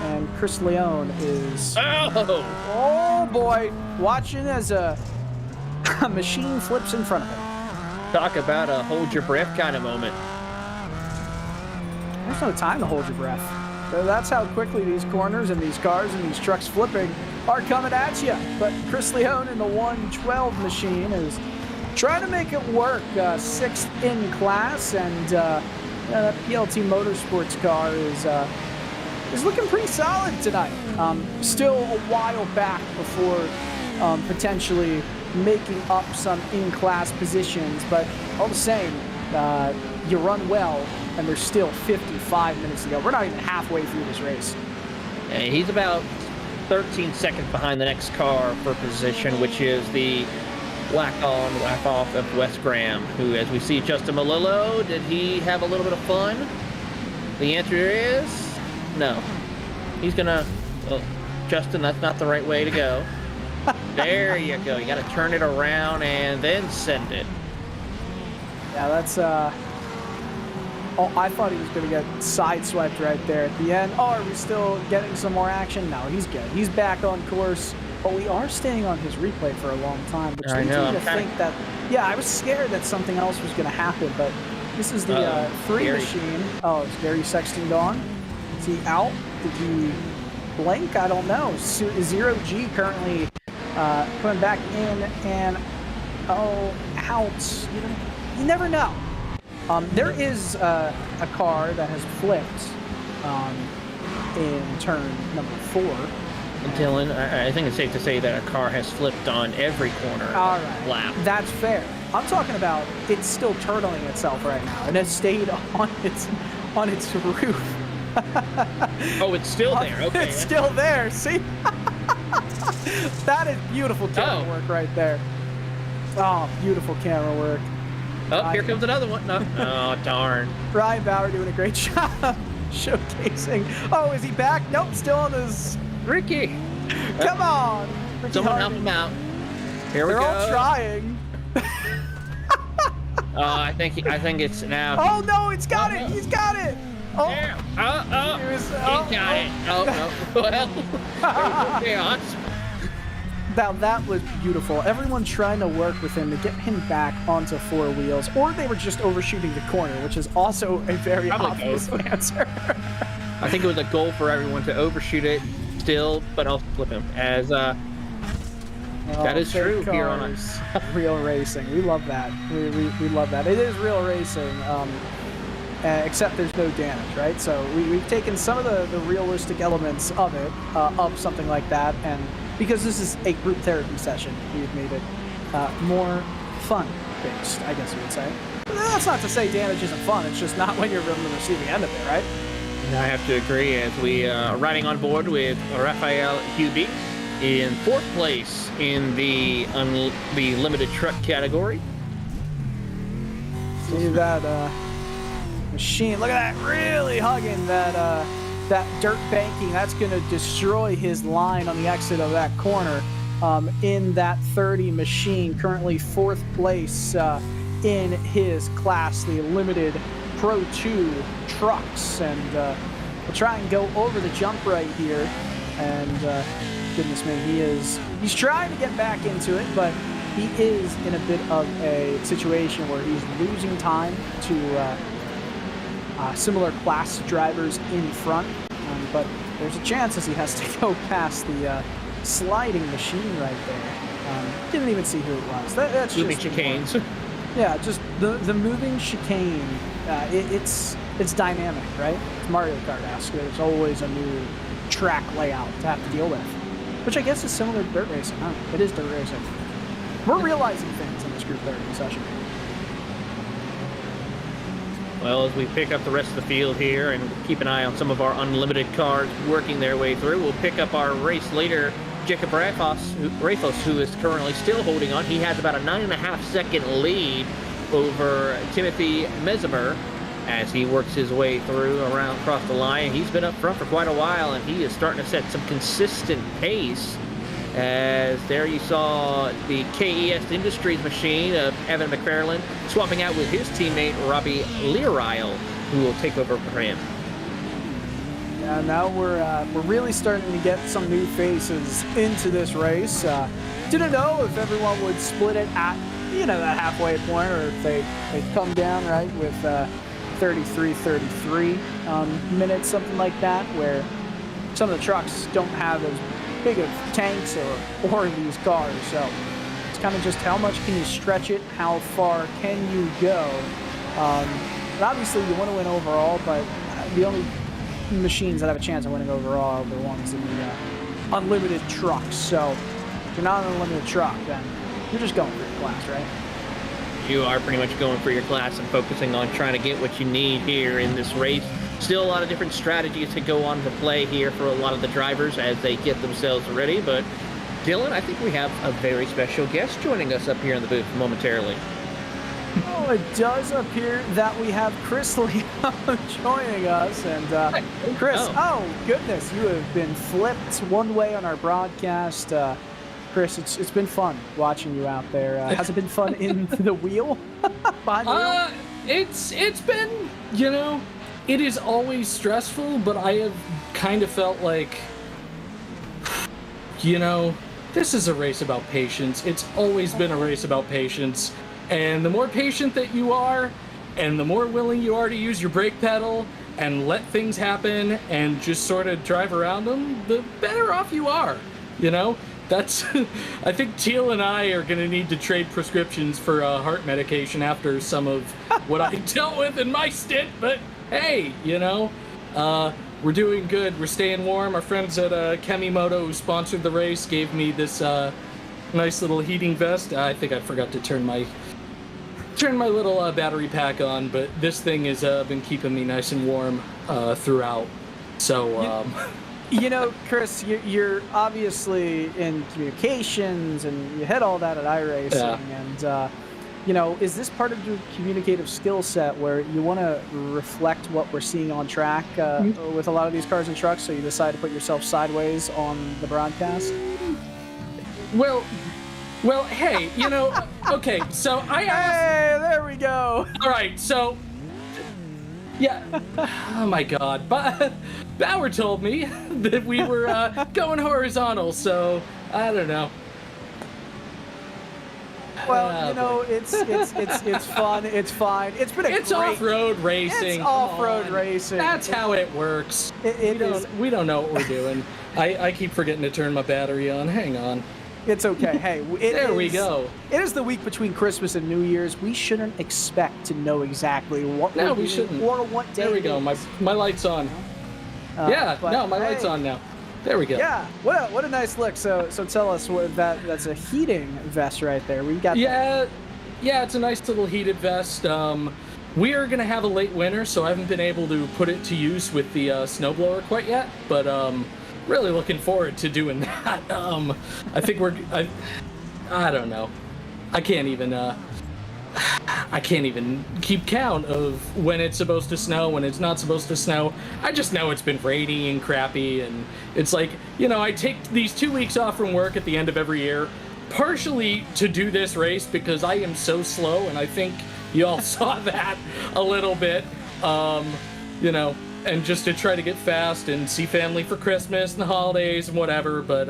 and Chris Leone is... Oh boy watching as a machine flips in front of him. Talk about a hold your breath kind of moment. There's no time to hold your breath. That's how quickly these corners and these cars and these trucks flipping are coming at you. But Chris Leone in the 112 machine is trying to make it work. Sixth in class, and that PLT Motorsports car is looking pretty solid tonight. Still a while back before potentially making up some in-class positions, but all the same, you run well, and there's still 55 minutes to go. We're not even halfway through this race. And he's about 13 seconds behind the next car for position, which is the whack on, whack off of Wes Graham, who, as we see Justin Malillo, did he have a little bit of fun? The answer is no. He's gonna, well, Justin, that's not the right way to go. There you go. You got to turn it around and then send it. Yeah, that's, oh, I thought he was going to get sideswiped right there at the end. Oh, are we still getting some more action? No, he's good. He's back on course, but we are staying on his replay for a long time, which leads me to think that, yeah, I was scared that something else was going to happen, but this is the 3 Gary machine. Oh, is Gary Sexton gone? Is he out? Did he blink? I don't know. Zero G currently coming back in, and oh, out. You never know. There is a car that has flipped in turn number 4. Dylan, I think it's safe to say that a car has flipped on every corner All right, lap. That's fair. I'm talking about it's still turtling itself right now, and it stayed on its roof. Oh, it's still there. Okay. It's still there. See? That is beautiful camera work right there. Oh, beautiful camera work. Oh, here comes another one. No. Oh, darn. Ryan Bauer doing a great job showcasing. Oh, is he back? Nope, still on his... Ricky. Come on. Ricky Someone Harvey. help him out. Here we They're go. all trying. I think it's now. Oh, no, it's got it. He's got it. Oh. There. He got it. Oh, no. Well, chaos. Now that was beautiful. Everyone trying to work with him to get him back onto 4 wheels, or they were just overshooting the corner, which is also a very obvious answer. I think it was a goal for everyone to overshoot it still, but I'll flip him as that is true here on us. Real racing. We love that. We love that. It is real racing. Except there's no damage, right? So we've taken some of the realistic elements of it, of something like that, and because this is a group therapy session, we've made it more fun-based, I guess you would say. That's not to say damage isn't fun, it's just not when you're on the receiving end of it, right? I have to agree, as we are riding on board with Raphael Hubie in 4th place in the limited truck category. See that machine, look at that, really hugging that dirt banking. That's going to destroy his line on the exit of that corner in that 30 machine, currently 4th place in his class, the limited Pro 2 trucks, and we'll try and go over the jump right here, and goodness me, he's trying to get back into it, but he is in a bit of a situation where he's losing time to similar class drivers in front, but there's a chance as he has to go past the sliding machine right there. Didn't even see who it was. That's moving just chicanes. Yeah, just the moving chicane. It's dynamic, right? It's Mario Kart-esque. There's always a new track layout to have to deal with, which I guess is similar to dirt racing, huh? It is dirt racing. We're realizing things in this group therapy session. Well, as we pick up the rest of the field here and keep an eye on some of our unlimited cars working their way through, we'll pick up our race leader, Jacob Rafos, who is currently still holding on. He has about a 9.5-second lead over Timothy Mesimer as he works his way through around across the line. He's been up front for quite a while, and he is starting to set some consistent pace. As there you saw the KES Industries machine of Evan McFarland swapping out with his teammate Robbie Learile, who will take over for him. Yeah, now we're really starting to get some new faces into this race. Didn't know if everyone would split it at, that halfway point, or if they'd come down, right, with 33 minutes, something like that, where some of the trucks don't have as big of tanks or these cars. So it's kind of just how much can you stretch it, how far can you go. And obviously you want to win overall, but the only machines that have a chance of winning overall are the ones in the unlimited trucks. So if you're not an unlimited truck, then you're just going for your class, right? You are pretty much going for your class and focusing on trying to get what you need here in this race. Still a lot of different strategies to go on to play here for a lot of the drivers as they get themselves ready. But Dylan, I think we have a very special guest joining us up here in the booth momentarily. Oh, it does appear that we have Chris Leone joining us. And Chris, oh goodness, you have been flipped one way on our broadcast. Chris, it's been fun watching you out there. Has it been fun in the wheel? Behind the wheel? It's been, it is always stressful, but I have kind of felt like, this is a race about patience. It's always been a race about patience. And the more patient that you are, and the more willing you are to use your brake pedal and let things happen and just sort of drive around them, the better off you are, That's, I think Teal and I are going to need to trade prescriptions for heart medication after some of what I dealt with in my stint. But hey, we're doing good. We're staying warm. Our friends at Kemimoto, who sponsored the race, gave me this nice little heating vest. I think I forgot to turn my little battery pack on, but this thing has been keeping me nice and warm throughout. So. Chris, you're obviously in communications, and you had all that at iRacing. Yeah. And, is this part of your communicative skill set where you want to reflect what we're seeing on track with a lot of these cars and trucks, so you decide to put yourself sideways on the broadcast? Well, hey, okay, so I asked... Hey, there we go. All right, so... Yeah. Oh my God. But Bauer told me that we were going horizontal, so I don't know. Well, it's fun. It's fine. It's been It's off-road racing. It's off-road racing. That's how it works. We don't know what we're doing. I keep forgetting to turn my battery on. Hang on. It's okay. Hey, we go. It is the week between Christmas and New Year's. We shouldn't expect to know exactly what we shouldn't. Or what day. There we go. My light's on. My light's on now. There we go. Yeah. What a nice look. So tell us what that's a heating vest right there. We got. Yeah, it's a nice little heated vest. We are gonna have a late winter, so I haven't been able to put it to use with the snowblower quite yet. But really looking forward to doing that. I think I don't know. I can't even keep count of when it's supposed to snow, when it's not supposed to snow. I just know it's been rainy and crappy, and it's like, I take these 2 weeks off from work at the end of every year, partially to do this race because I am so slow, and I think you all saw that a little bit, and just to try to get fast and see family for Christmas and the holidays and whatever. But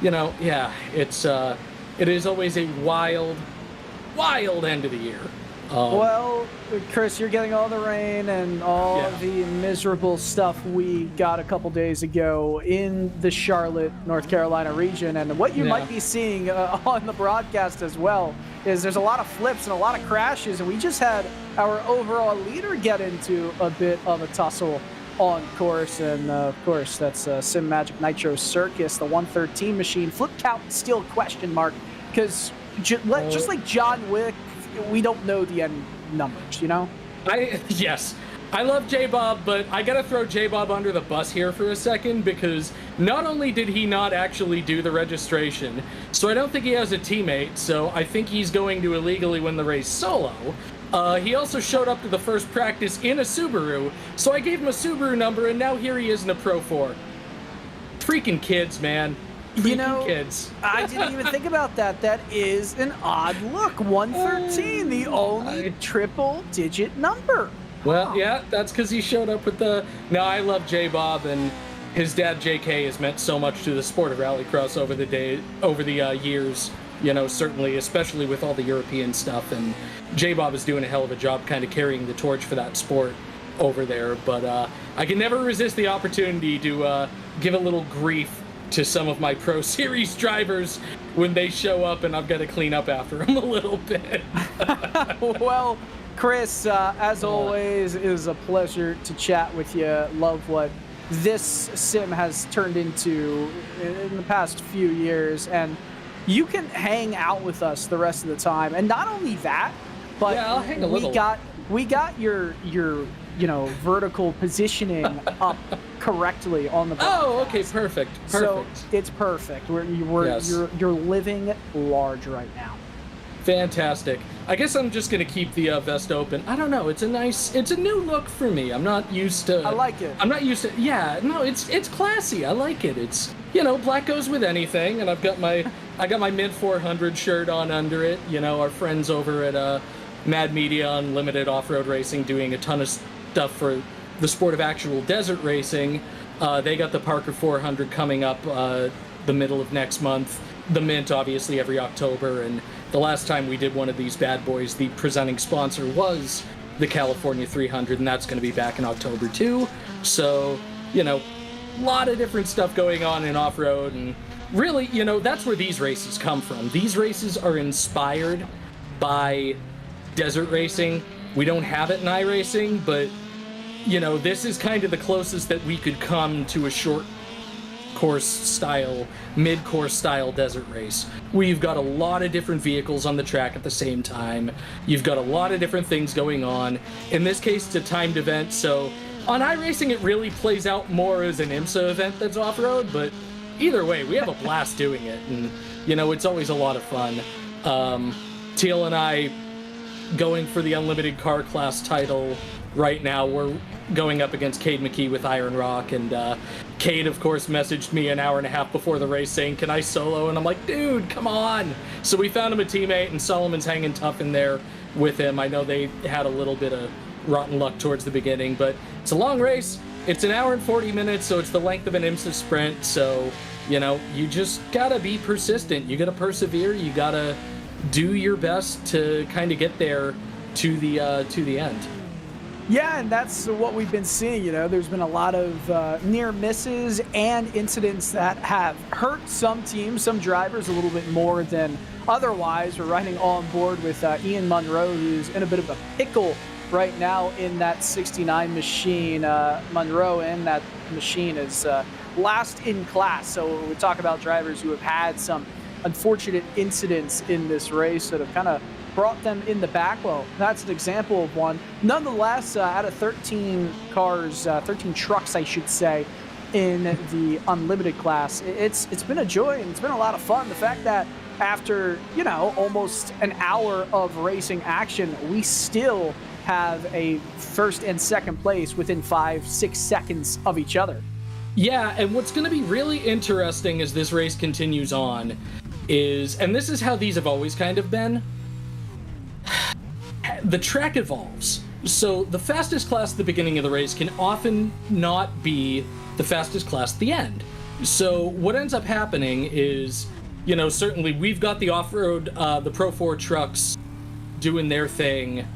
it is always a wild end of the year. Well, Chris, you're getting all the rain and all the miserable stuff we got a couple days ago in the Charlotte, North Carolina region. And what you might be seeing on the broadcast as well is there's a lot of flips and a lot of crashes. And we just had our overall leader get into a bit of a tussle on course. And of course, that's Sim Magic Nitro Circus, the 113 machine. Flip count still question mark, because just like John Wick, we don't know the end numbers, Yes. I love J-Bob, but I gotta throw J-Bob under the bus here for a second, because not only did he not actually do the registration, so I don't think he has a teammate, so I think he's going to illegally win the race solo. He also showed up to the first practice in a Subaru, so I gave him a Subaru number, and now here he is in a Pro 4. Freaking kids, man. Kids. I didn't even think about that. That is an odd look. 113, the only triple-digit number. Well, yeah, that's because he showed up with the... No, I love J-Bob, and his dad, JK, has meant so much to the sport of rallycross over the years, you know, certainly, especially with all the European stuff, and J-Bob is doing a hell of a job kind of carrying the torch for that sport over there, but I can never resist the opportunity to give a little grief to some of my Pro Series drivers when they show up and I've got to clean up after them a little bit. Well, Chris, as always, it was a pleasure to chat with you. Love what this sim has turned into in the past few years, and you can hang out with us the rest of the time. And not only that, but yeah, I'll hang a little. we got your vertical positioning up correctly on the podcast. Oh, okay, perfect. So it's perfect. You're living large right now. Fantastic. I guess I'm just gonna keep the vest open. I don't know. It's a new look for me. I'm not used to. I like it. I'm not used to. Yeah, no, it's classy. I like it. It's black goes with anything, and I got my mid 400 shirt on under it. Our friends over at Mad Media Unlimited Off-Road Racing doing a ton of stuff for the sport of actual desert racing. They got the Parker 400 coming up the middle of next month. The Mint, obviously, every October, and the last time we did one of these bad boys, the presenting sponsor was the California 300, and that's going to be back in October too. So, a lot of different stuff going on in off-road, and really, that's where these races come from. These races are inspired by desert racing. We don't have it in iRacing, but, this is kind of the closest that we could come to a short course style, mid-course style desert race. We've got a lot of different vehicles on the track at the same time. You've got a lot of different things going on. In this case, it's a timed event, so on iRacing it really plays out more as an IMSA event that's off-road, but either way, we have a blast doing it, and, it's always a lot of fun. Teal and I going for the Unlimited Car Class title right now. We're going up against Cade McKee with Iron Rock, and Cade, of course, messaged me an hour and a half before the race saying, "Can I solo?" And I'm like, dude, come on. So we found him a teammate, and Solomon's hanging tough in there with him. I know they had a little bit of rotten luck towards the beginning, but it's a long race. It's an hour and 40 minutes, so it's the length of an IMSA sprint. So, you just gotta be persistent. You gotta persevere. You gotta do your best to kind of get there to the end. Yeah, and that's what we've been seeing. There's been a lot of near misses and incidents that have hurt some teams, some drivers a little bit more than otherwise. We're riding on board with Ian Monroe, who's in a bit of a pickle right now in that 69 machine. Monroe in that machine is last in class. So we talk about drivers who have had some unfortunate incidents in this race that have kind of brought them in the back. Well, that's an example of one. Nonetheless, out of 13 cars, 13 trucks, I should say, in the unlimited class, it's been a joy and it's been a lot of fun. The fact that after, almost an hour of racing action, we still have a first and second place within 5-6 seconds of each other. Yeah, and what's going to be really interesting as this race continues on and this is how these have always kind of been, the track evolves. So the fastest class at the beginning of the race can often not be the fastest class at the end. So what ends up happening is, certainly we've got the off-road, the Pro 4 trucks doing their thing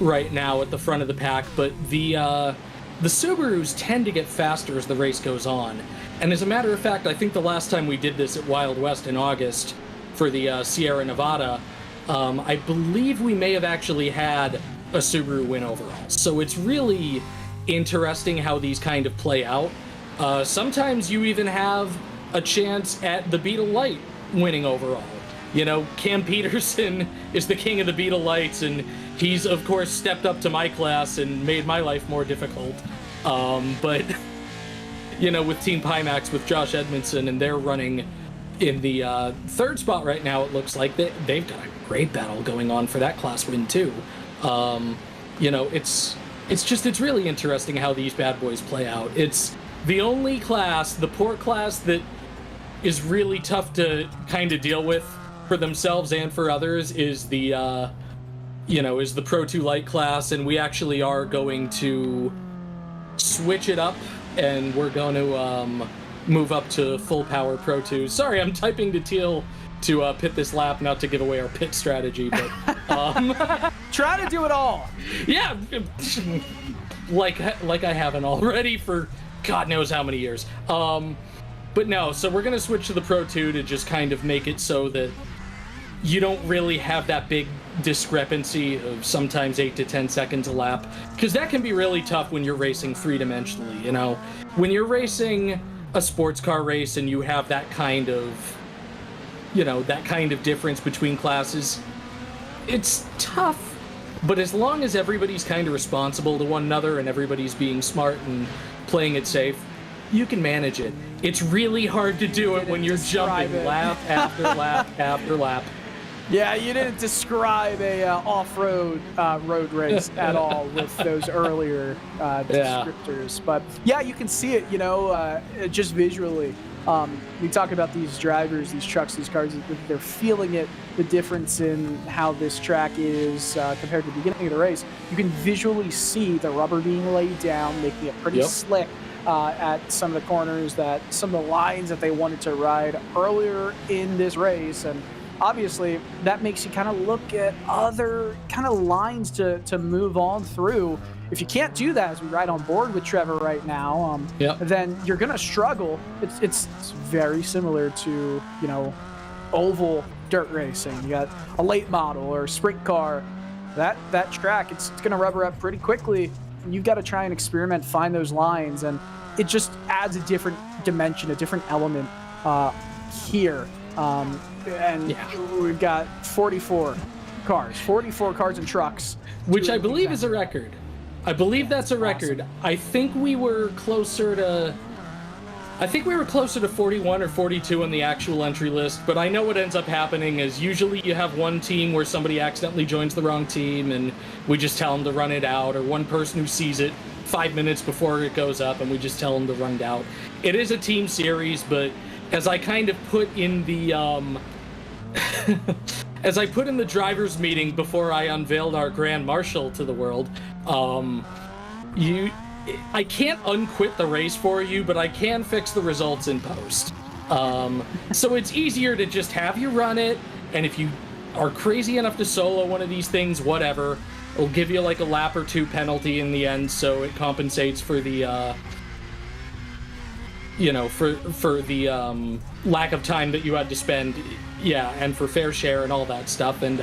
right now at the front of the pack, but the Subarus tend to get faster as the race goes on. And as a matter of fact, I think the last time we did this at Wild West in August for the Sierra Nevada, I believe we may have actually had a Subaru win overall. So it's really interesting how these kind of play out. Sometimes you even have a chance at the Beetle Lite winning overall. Cam Peterson is the king of the Beetle Lights, and he's, of course, stepped up to my class and made my life more difficult. But, with Team Pimax, with Josh Edmondson, and they're running in the third spot right now, it looks like they've got a great battle going on for that class win, too. It's really interesting how these bad boys play out. It's the only class, the port class, that is really tough to kind of deal with for themselves and for others is the is the Pro 2 Lite class, and we actually are going to switch it up, and we're going to move up to full power Pro 2. Sorry, I'm typing to Teal to pit this lap, not to give away our pit strategy, but Try to do it all. yeah, like I haven't already for God knows how many years. But no, so we're gonna switch to the Pro 2 to just kind of make it so that you don't really have that big discrepancy of sometimes 8 to 10 seconds a lap, because that can be really tough when you're racing three-dimensionally. When you're racing a sports car race and you have that kind of difference between classes, it's tough. But as long as everybody's kind of responsible to one another and everybody's being smart and playing it safe, you can manage it. It's really hard to do it when you're jumping lap after lap after lap. Yeah, you didn't describe a off-road road race at all with those earlier descriptors. But yeah, you can see it, just visually. We talk about these drivers, these trucks, these cars, they're feeling it, the difference in how this track is compared to the beginning of the race. You can visually see the rubber being laid down, making it pretty slick at some of the corners, that some of the lines that they wanted to ride earlier in this race. And obviously, that makes you kind of look at other kind of lines to move on through. If you can't do that, as we ride on board with Trevor right now, then you're going to struggle. It's very similar to, oval dirt racing. You got a late model or a sprint car. That track, it's going to rubber up pretty quickly. You've got to try and experiment, find those lines, and it just adds a different dimension, a different element here. We've got 44 cars and trucks. Which I believe is a record. I believe that's a record. Awesome. I think we were closer to 41 or 42 on the actual entry list, but I know what ends up happening is usually you have one team where somebody accidentally joins the wrong team and we just tell them to run it out, or one person who sees it 5 minutes before it goes up and we just tell them to run it out. It is a team series, but as I kind of put in the as I put in the drivers' meeting before I unveiled our Grand Marshal to the world, I can't unquit the race for you, but I can fix the results in post. So it's easier to just have you run it, and if you are crazy enough to solo one of these things, whatever, it'll give you like a lap or two penalty in the end, so it compensates for the for the lack of time that you had to spend, and for fair share and all that stuff. And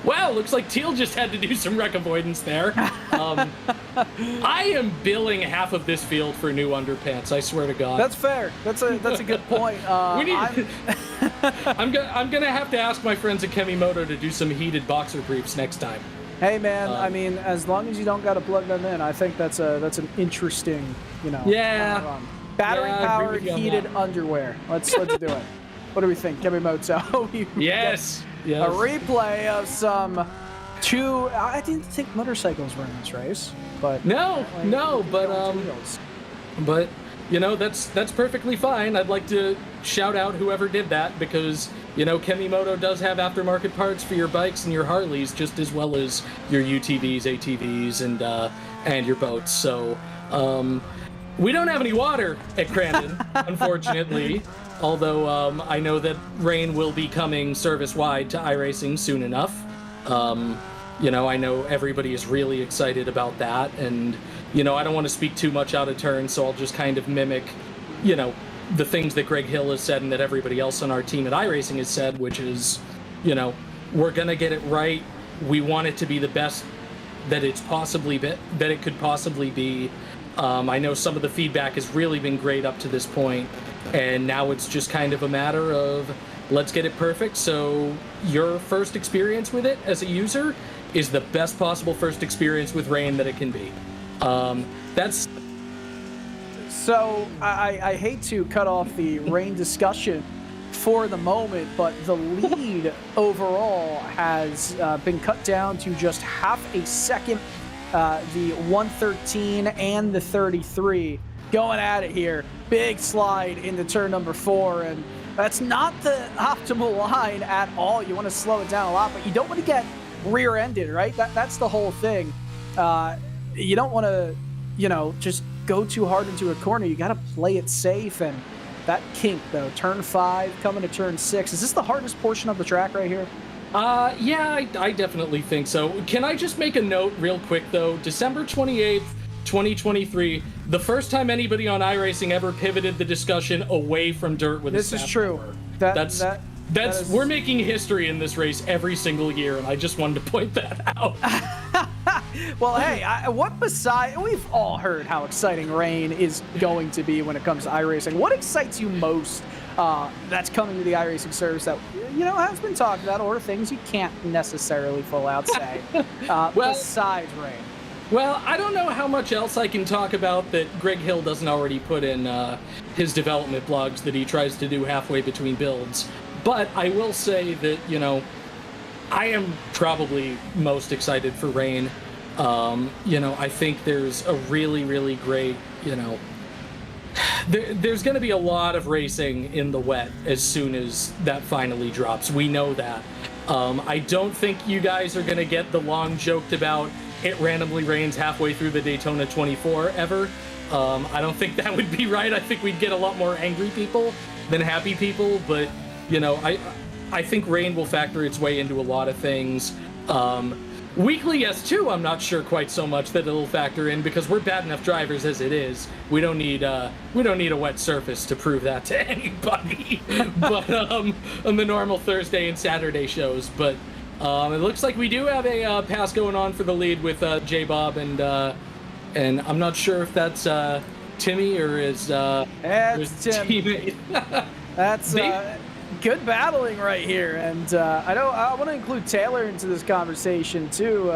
wow, looks like Teal just had to do some wreck avoidance there. I am billing half of this field for new underpants, I swear to God. That's fair. That's a good point. I'm gonna have to ask my friends at Kemimoto to do some heated boxer briefs next time. Hey man, I mean, as long as you don't gotta plug them in, I think that's an interesting, battery-powered heated underwear. Let's do it. What do we think, Kemimoto? Yes. A replay of some two. I didn't think motorcycles were in this race, but but that's perfectly fine. I'd like to shout out whoever did that, because Kemimoto does have aftermarket parts for your bikes and your Harleys just as well as your UTVs, ATVs, and your boats. So we don't have any water at Crandon, unfortunately. Although I know that rain will be coming service-wide to iRacing soon enough. I know everybody is really excited about that, and I don't want to speak too much out of turn, so I'll just kind of mimic, the things that Greg Hill has said and that everybody else on our team at iRacing has said, which is, we're gonna get it right. We want it to be the best that it could possibly be. I know some of the feedback has really been great up to this point, and now it's just kind of a matter of let's get it perfect so your first experience with it as a user is the best possible first experience with rain that it can be. That's so I hate to cut off the rain discussion for the moment, but the lead overall has been cut down to just half a second. The 113 and the 33 going at it here. Big slide into turn number 4, and that's not the optimal line at all. You want to slow it down a lot, but you don't want to get rear-ended, right? That's the whole thing. You don't want to, just go too hard into a corner. You got to play it safe. And that kink, though, turn 5, coming to turn 6. Is this the hardest portion of the track right here? Yeah, I definitely think so. Can I just make a note real quick, though? December 28th, 2023, the first time anybody on iRacing ever pivoted the discussion away from dirt with this is true. That's we're making history in this race every single year, and I just wanted to point that out. Well, hey, we've all heard how exciting rain is going to be when it comes to iRacing. What excites you most that's coming to the iRacing service that, has been talked about, or things you can't necessarily full out say, besides rain? Well, I don't know how much else I can talk about that Greg Hill doesn't already put in his development blogs that he tries to do halfway between builds. But I will say that, I am probably most excited for rain. I think there's a really, really great, there's going to be a lot of racing in the wet as soon as that finally drops. We know that. I don't think you guys are going to get the long joked about it randomly rains halfway through the Daytona 24 ever. I don't think that would be right. I think we'd get a lot more angry people than happy people, but I think rain will factor its way into a lot of things. Weekly S2, I'm not sure quite so much that it'll factor in, because we're bad enough drivers as it is. We don't need a wet surface to prove that to anybody. But on the normal Thursday and Saturday shows, but it looks like we do have a pass going on for the lead with J-Bob, and I'm not sure if that's Timmy or his teammate. That's good battling right here, and I want to include Taylor into this conversation too.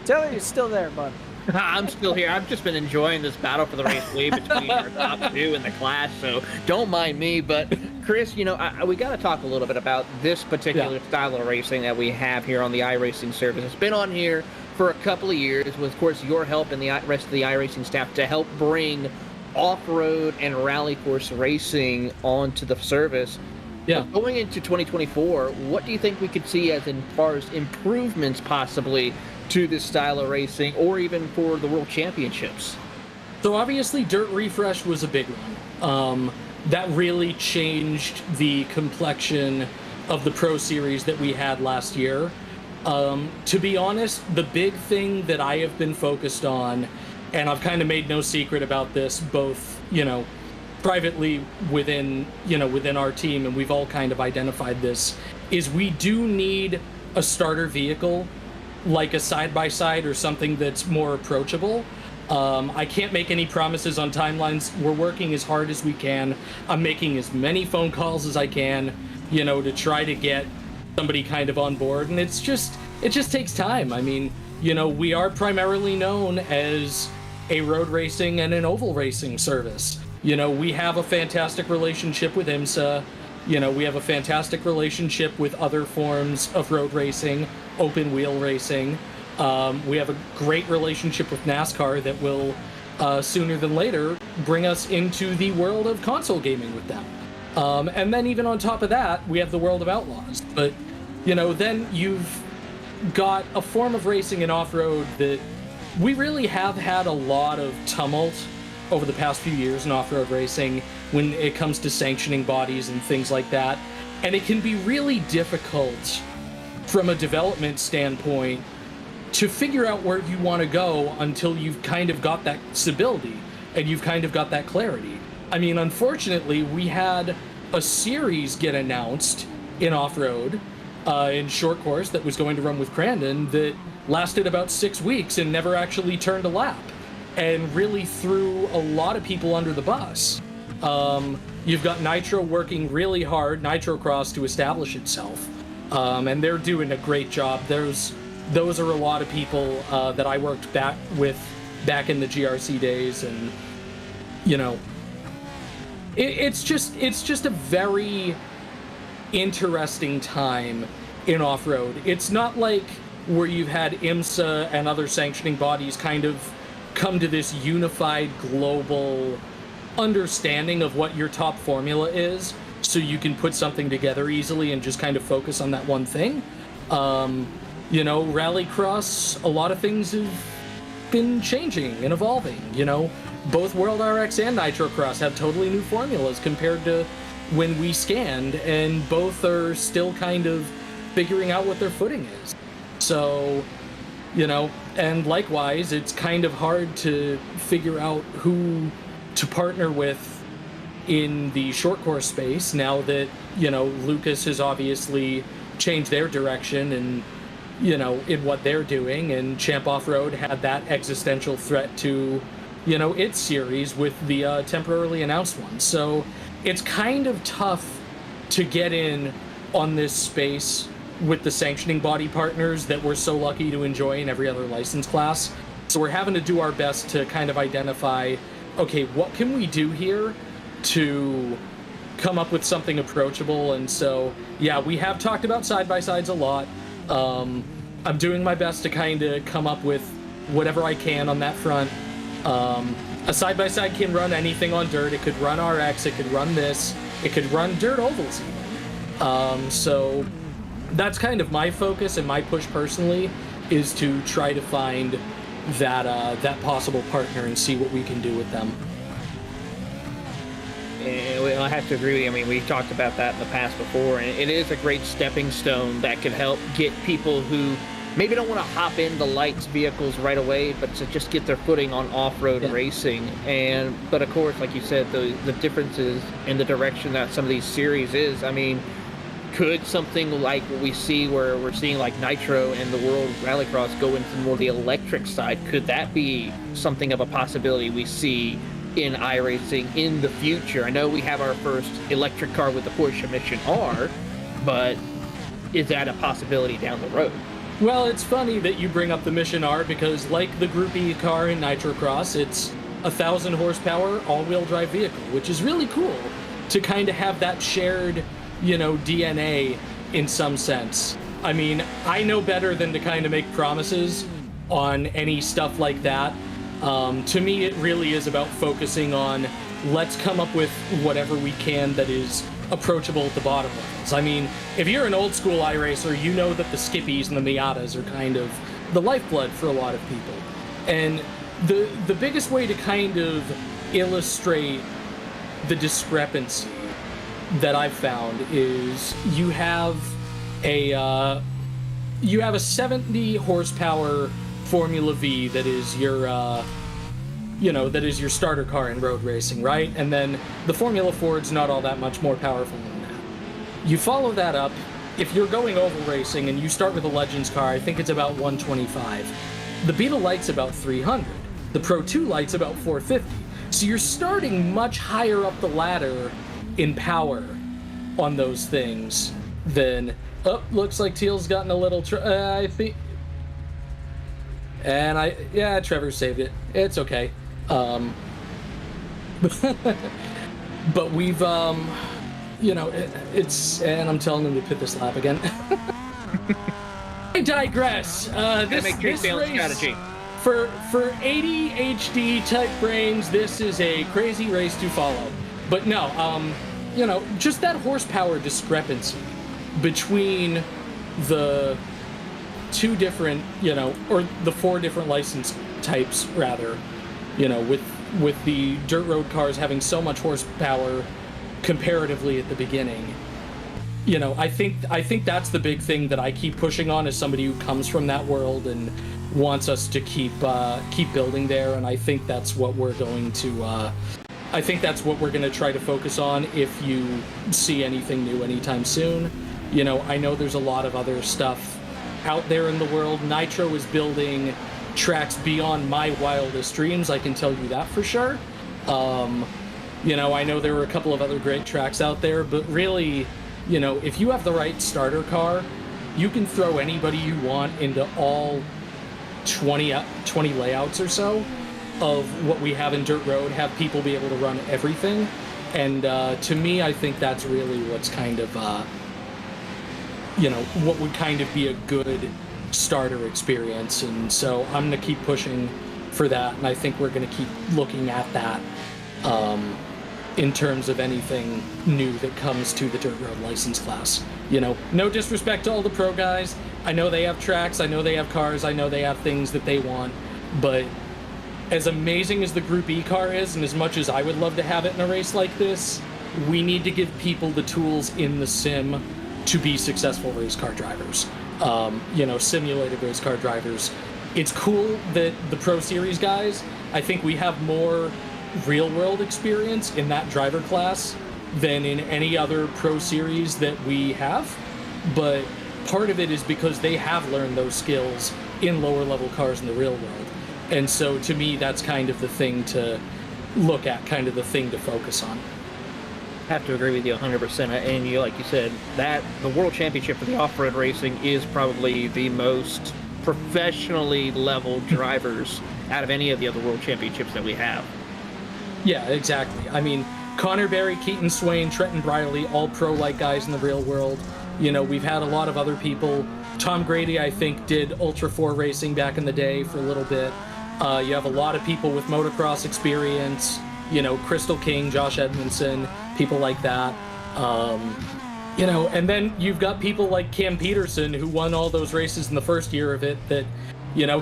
Taylor, you're still there, bud. I'm still here. I've just been enjoying this battle for the race way between our top two in the class, so don't mind me. But Chris, we got to talk a little bit about this particular style of racing that we have here on the iRacing service. It's been on here for a couple of years with, of course, your help and the rest of the iRacing staff to help bring off-road and rally course racing onto the service. Yeah. But going into 2024, what do you think we could see as far as improvements possibly to this style of racing, or even for the World Championships? So obviously Dirt Refresh was a big one. That really changed the complexion of the Pro Series that we had last year. To be honest, the big thing that I have been focused on, and I've kind of made no secret about this, both, privately within our team, and we've all kind of identified this, is we do need a starter vehicle, like a side-by-side or something that's more approachable. I can't make any promises on timelines. We're working as hard as we can. I'm making as many phone calls as I can, to try to get somebody kind of on board, and it just takes time. I mean, we are primarily known as a road racing and an oval racing service. We have a fantastic relationship with IMSA. We have a fantastic relationship with other forms of road racing, open wheel racing. We have a great relationship with NASCAR that will, sooner than later, bring us into the world of console gaming with them. And then even on top of that, we have the world of Outlaws. But, then you've got a form of racing and off-road that we really have had a lot of tumult over the past few years in off-road racing when it comes to sanctioning bodies and things like that. And it can be really difficult from a development standpoint to figure out where you want to go until you've kind of got that stability and you've kind of got that clarity. I mean, unfortunately, we had a series get announced in off-road, in short course, that was going to run with Crandon, that lasted about 6 weeks and never actually turned a lap, and really threw a lot of people under the bus. You've got Nitro working really hard, Nitrocross, to establish itself, and they're doing a great job. Those are a lot of people that I worked back in the GRC days, and it's just a very interesting time in off-road. It's not like where you've had IMSA and other sanctioning bodies kind of come to this unified global understanding of what your top formula is, so you can put something together easily and just kind of focus on that one thing. you know, Rallycross, a lot of things have been changing and evolving. You know, both World RX and Nitrocross have totally new formulas compared to when we scanned, and both are still kind of figuring out what their footing is. So, you know, and likewise, it's kind of hard to figure out who to partner with in the short course space now that, you know, Lucas has obviously changed their direction and, you know, in what they're doing, and Champ Off-Road had that existential threat to, you know, its series with the temporarily announced one. So it's kind of tough to get in on this space with the sanctioning body partners that we're so lucky to enjoy in every other license class. So we're having to do our best to kind of identify, okay, what can we do here to come up with something approachable? And so, yeah, we have talked about side-by-sides a lot. I'm doing my best to kind of come up with whatever I can on that front. A side-by-side can run anything on dirt. It could run RX, it could run this, it could run dirt ovals even. So that's kind of my focus and my push personally, is to try to find that possible partner and see what we can do with them. And I have to agree with you. I mean, we've talked about that in the past before, and it is a great stepping stone that can help get people who maybe don't want to hop into lights vehicles right away, but to just get their footing on off-road racing. But of course, like you said, the differences in the direction that some of these series is, I mean, could something like what we see where we're seeing like Nitro and the World Rallycross go into more the electric side, could that be something of a possibility we see in iRacing in the future? I know we have our first electric car with the Porsche Mission R, but is that a possibility down the road? Well, it's funny that you bring up the Mission R, because like the Group E car in Nitrocross, it's 1,000 horsepower all-wheel drive vehicle, which is really cool to kind of have that shared, you know, DNA in some sense. I mean, I know better than to kind of make promises on any stuff like that. To me, it really is about focusing on, let's come up with whatever we can that is approachable at the bottom levels. I mean, if you're an old school iRacer, you know that the Skippies and the Miatas are kind of the lifeblood for a lot of people. And the biggest way to kind of illustrate the discrepancy that I've found is you have a 70 horsepower Formula V that is your that is your starter car in road racing, right? And then the Formula Ford's not all that much more powerful than that. You follow that up, if you're going oval racing and you start with a Legends car, I think it's about 125. The Beetle Lite's about 300. The Pro 2 Lite's about 450. So you're starting much higher up the ladder in power on those things than... Oh, looks like Teal's gotten a little... I think... And Trevor saved it. It's okay. But we've, it's... And I'm telling him to pit this lap again. I digress. This race... strategy. For ADHD type brains, this is a crazy race to follow. But no, just that horsepower discrepancy between the two different, or the four different license types, rather, with the dirt road cars having so much horsepower comparatively at the beginning. I think that's the big thing that I keep pushing on as somebody who comes from that world and wants us to keep building there. And I think that's what we're going to try to focus on if you see anything new anytime soon. I know there's a lot of other stuff out there in the world. Nitro is building tracks beyond my wildest dreams, I can tell you that for sure. I know there were a couple of other great tracks out there, but really, if you have the right starter car, you can throw anybody you want into all 20 layouts or so of what we have in dirt road, have people be able to run everything. And to me, I think that's really what's kind of what would kind of be a good starter experience. And so I'm going to keep pushing for that, and I think we're going to keep looking at that in terms of anything new that comes to the dirt road license class. No disrespect to all the pro guys, I know they have tracks, I know they have cars, I know they have things that they want, but as amazing as the Group E car is, and as much as I would love to have it in a race like this, we need to give people the tools in the sim to be successful race car drivers. Simulated race car drivers. It's cool that the Pro Series guys, I think we have more real-world experience in that driver class than in any other Pro Series that we have, but part of it is because they have learned those skills in lower-level cars in the real world. And so to me, that's kind of the thing to look at, kind of the thing to focus on. Have to agree with you 100%. And you, like you said, that the World Championship for the off-road racing is probably the most professionally leveled drivers out of any of the other World Championships that we have. Yeah, exactly. I mean, Connor Berry, Keaton Swain, Trenton Briley, all pro-like guys in the real world. We've had a lot of other people. Tom Grady, I think, did Ultra 4 racing back in the day for a little bit. You have a lot of people with motocross experience, Crystal King, Josh Edmondson, people like that. And then you've got people like Cam Peterson, who won all those races in the first year of it, that,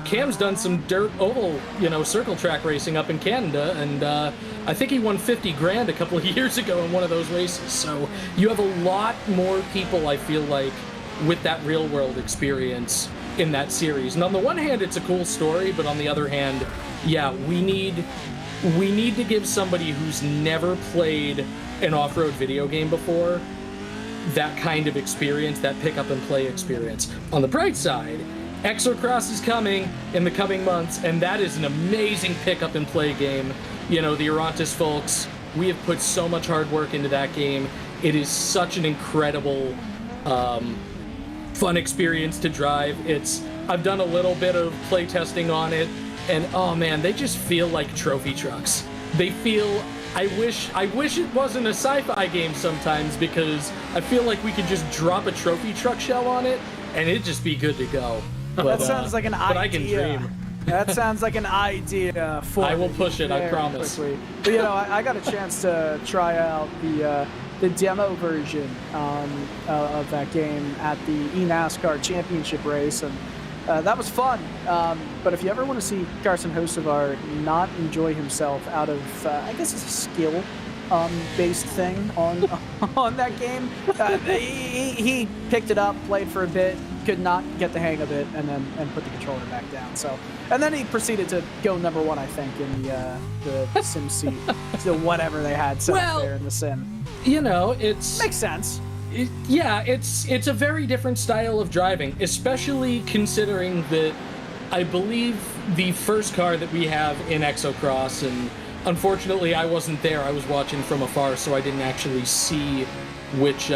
Cam's done some dirt oval, circle track racing up in Canada, and I think he won 50 grand a couple of years ago in one of those races. So you have a lot more people, I feel like, with that real world experience in that series. And on the one hand, it's a cool story, but on the other hand, yeah, we need to give somebody who's never played an off-road video game before that kind of experience, that pick up and play experience. On the bright side, Exocross is coming in the coming months, and that is an amazing pick up and play game. The Orontes folks, we have put so much hard work into that game. It is such an incredible fun experience to drive. I've done a little bit of play testing on it, and oh man, they just feel like trophy trucks. They feel, I wish it wasn't a sci-fi game sometimes, because I feel like we could just drop a trophy truck shell on it and it'd just be good to go. That sounds like an idea. But I can dream. That sounds like an idea for I will push it, I promise. Quickly. But I got a chance to try out the demo version of that game at the eNASCAR Championship race, and that was fun. But if you ever want to see Carson Hocevar not enjoy himself out of, I guess it's a skill based thing on that game, he picked it up, played for a bit, could not get the hang of it, and put the controller back down. So, and then he proceeded to go number one, I think, in the sim seat, so whatever they had set up there in the sim. It's makes sense. It's a very different style of driving, especially considering that I believe the first car that we have in Exocross, and unfortunately I wasn't there, I was watching from afar, so I didn't actually see which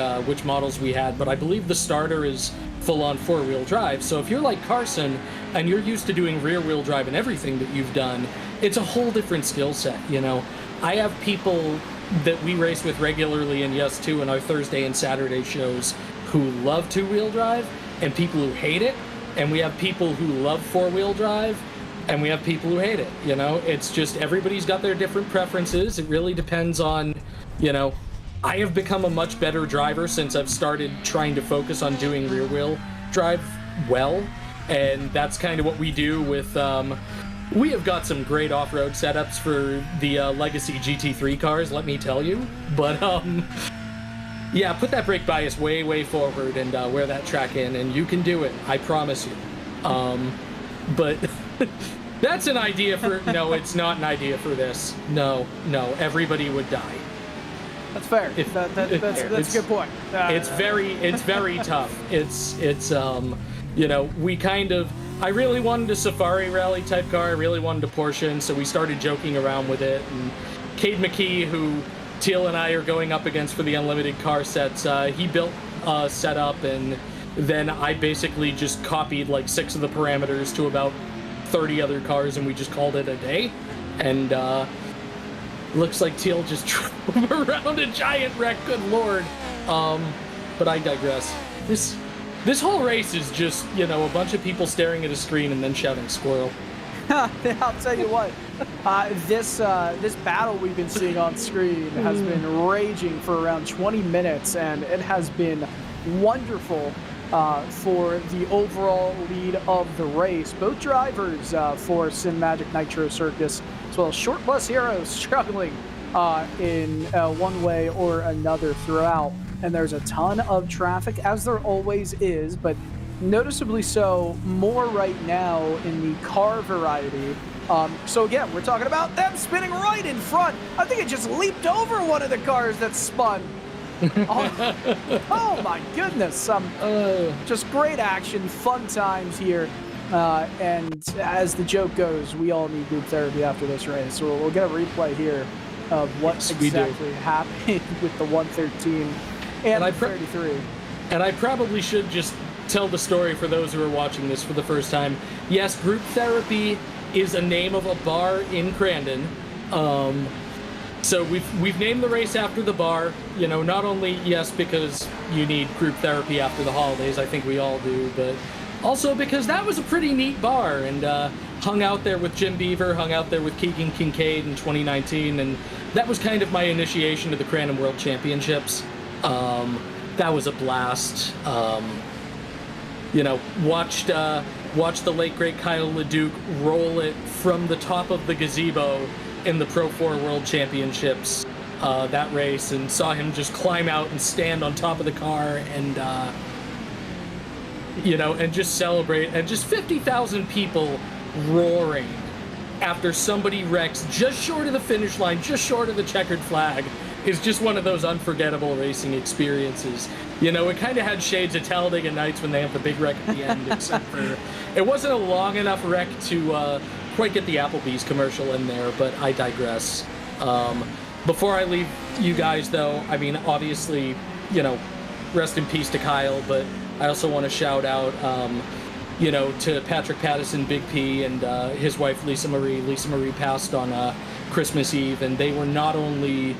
models we had, but I believe the starter is full-on four-wheel drive. So if you're like Carson and you're used to doing rear-wheel drive and everything that you've done, it's a whole different skill set. I have people that we race with regularly in Yes 2 in our Thursday and Saturday shows who love two-wheel drive, and people who hate it, and we have people who love four-wheel drive, and we have people who hate it. It's just everybody's got their different preferences. It really depends on, I have become a much better driver since I've started trying to focus on doing rear-wheel drive well, and that's kind of what we do with, we have got some great off-road setups for the Legacy GT3 cars, let me tell you, but, yeah, put that brake bias way, way forward and wear that track in, and you can do it, I promise you. But that's an idea for, no, it's not an idea for this. No, everybody would die. That's fair. That's a good point. It's very tough. We kind of, I really wanted a Safari Rally type car. I really wanted a Porsche, so we started joking around with it. And Cade McKee, who Teal and I are going up against for the Unlimited car sets, he built a setup, and then I basically just copied like 6 of the parameters to about 30 other cars, and we just called it a day. And looks like Teal just drove around a giant wreck, good lord. But I digress. This whole race is just, a bunch of people staring at a screen and then shouting squirrel. I'll tell you what, this battle we've been seeing on screen has been raging for around 20 minutes, and it has been wonderful for the overall lead of the race. Both drivers for Cinemagic Nitro Circus, as well as Short Bus Heroes, struggling in one way or another throughout. And there's a ton of traffic, as there always is, but noticeably so more right now in the car variety. So again, we're talking about them spinning right in front. I think it just leaped over one of the cars that spun. Oh my goodness. Just great action, fun times here. And as the joke goes, we all need group therapy after this race. So we'll get a replay here of what exactly happened with the 113 and the 33. And I probably should just tell the story for those who are watching this for the first time. Yes, group therapy is a name of a bar in Crandon. So we've named the race after the bar, you know, not only, yes, because you need group therapy after the holidays, I think we all do, but also because that was a pretty neat bar, and hung out there with Jim Beaver, hung out there with Keegan Kincaid in 2019, and that was kind of my initiation to the Crandon World Championships. That was a blast. You know, watched the late great Kyle LeDuc roll it from the top of the gazebo in the Pro 4 World Championships, that race, and saw him just climb out and stand on top of the car and, you know, and just celebrate, and just 50,000 people roaring after somebody wrecks just short of the finish line, just short of the checkered flag, is just one of those unforgettable racing experiences. You know, it kind of had shades of Talladega Nights when they have the big wreck at the end, except for it wasn't a long enough wreck to quite get the Applebee's commercial in there, but I digress. Before I leave you guys, though, I mean, obviously, you know, rest in peace to Kyle, but I also want to shout out, you know, to Patrick Pattison, Big P, and his wife, Lisa Marie. Lisa Marie passed on Christmas Eve, and they were not only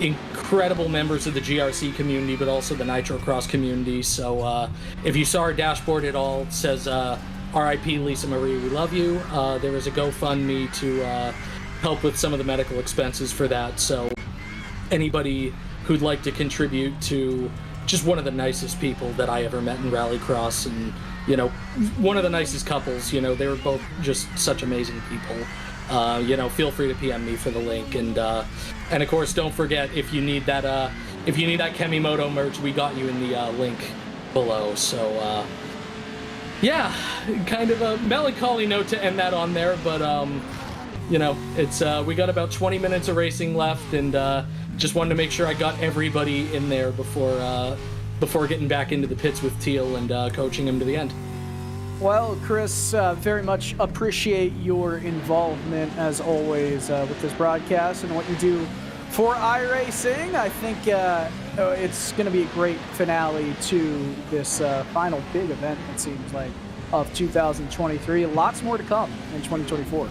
incredible members of the GRC community, but also the Nitro Cross community. So if you saw our dashboard at all, it says RIP Lisa Marie, we love you. There is a GoFundMe to help with some of the medical expenses for that. So anybody who'd like to contribute to just one of the nicest people that I ever met in Rallycross, and, you know, one of the nicest couples, you know, they were both just such amazing people. You know, feel free to PM me for the link, and of course, don't forget, if you need that Kemimoto merch, we got you in the link below. So yeah, kind of a melancholy note to end that on there, but you know, it's we got about 20 minutes of racing left, and just wanted to make sure I got everybody in there before getting back into the pits with Teal and coaching him to the end. Well, Chris, very much appreciate your involvement, as always, with this broadcast and what you do for iRacing. I think it's going to be a great finale to this final big event, it seems like, of 2023. Lots more to come in 2024.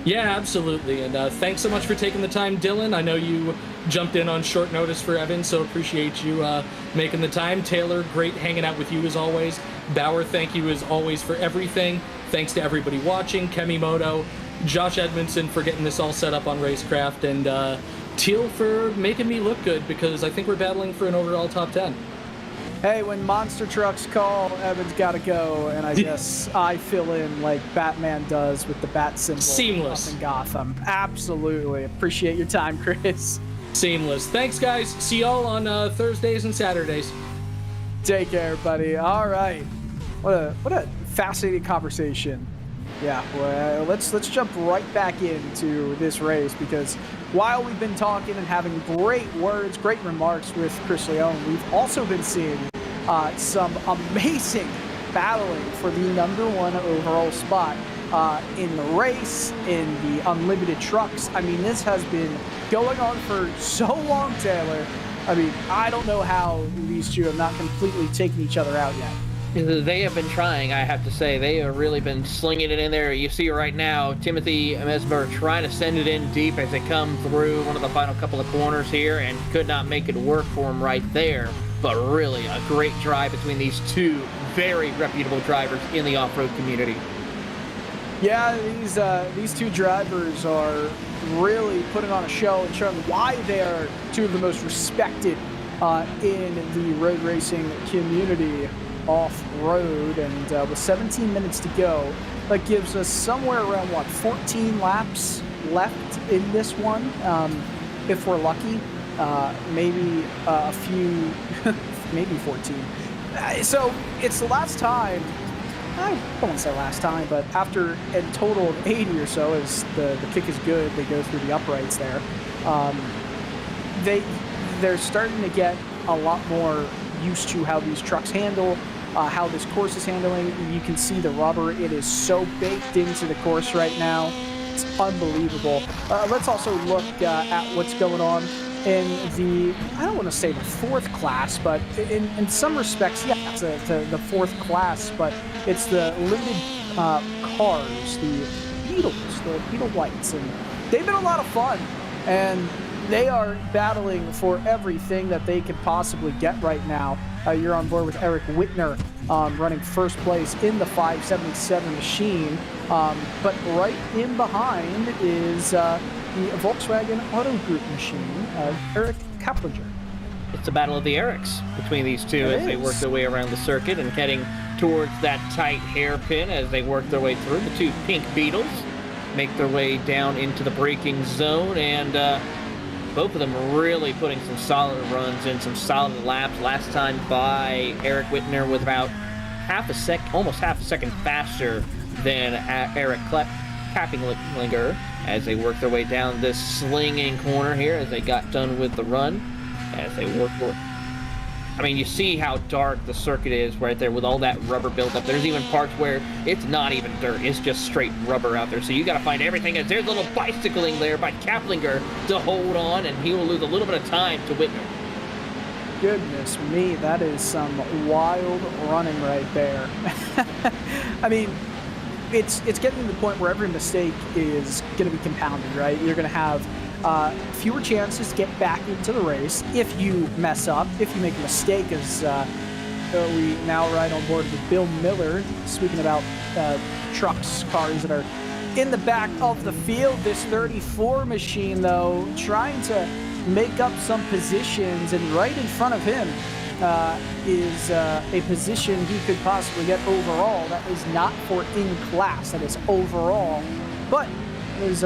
Yeah, absolutely. And thanks so much for taking the time, Dylan. I know you jumped in on short notice for Evan, so appreciate you making the time. Taylor, great hanging out with you as always. Bauer, thank you as always for everything. Thanks to everybody watching. Kemimoto, Josh Edmondson for getting this all set up on Racecraft, and Teal for making me look good, because I think we're battling for an overall top 10. Hey, when monster trucks call, Evan's got to go, and I guess I fill in like Batman does with the bat symbol. Seamless. Up in Gotham. Absolutely. Appreciate your time, Chris. Seamless. Thanks, guys. See y'all on Thursdays and Saturdays. Take care, buddy. All right. What a fascinating conversation. Yeah, well, let's jump right back into this race, because while we've been talking and having great words, great remarks with Chris Leone, we've also been seeing some amazing battling for the #1 overall spot in the race, in the unlimited trucks. I mean, this has been going on for so long, Taylor. I mean, I don't know how these two have not completely taken each other out yet. They have been trying, I have to say. They have really been slinging it in there. You see right now, Timothy Mesmer trying to send it in deep as they come through one of the final couple of corners here, and could not make it work for him right there. But really a great drive between these two very reputable drivers in the off-road community. Yeah, these two drivers are really putting on a show and showing why they are two of the most respected in the road racing community. off-road, and with 17 minutes to go, that gives us somewhere around, 14 laps left in this one, if we're lucky. Maybe a few, maybe 14. So it's the last time, I don't want to say last time, but after a total of 80 or so, as the kick is good, they go through the uprights there, they're starting to get a lot more used to how these trucks handle, how this course is handling. You can see the rubber, it is so baked into the course right now. It's unbelievable. Let's also look at what's going on in the, I don't want to say the fourth class, but in some respects, yeah, it's the fourth class, but it's the limited cars, the Beetles, the Beetle Lites, and they've been a lot of fun, and they are battling for everything that they could possibly get right now. You're on board with Eric Whitner, running first place in the 577 machine, but right in behind is the Volkswagen Auto Group machine, Eric Kaplinger. It's the battle of the Erics between these two as they work their way around the circuit and heading towards that tight hairpin as they work their way through. The two pink Beetles make their way down into the braking zone, and both of them really putting some solid runs in, some solid laps. Last time by, Eric Whitner was about almost half a second faster than Eric Kaplinger as they work their way down this slinging corner here as they got done with the run. As they work, I mean, you see how dark the circuit is right there with all that rubber buildup. There's even parts where it's not even dirt, it's just straight rubber out there. So you got to find everything. As there's a little bicycling there by Kaplinger to hold on, and he will lose a little bit of time to Whitner. Goodness me, that is some wild running right there. I mean, it's getting to the point where every mistake is going to be compounded, right? You're going to have fewer chances to get back into the race if you mess up, if you make a mistake, as we now ride on board with Bill Miller, speaking about trucks, cars that are in the back of the field. This 34 machine, though, trying to make up some positions, and right in front of him is a position he could possibly get overall. That is not for in class, that is overall, but is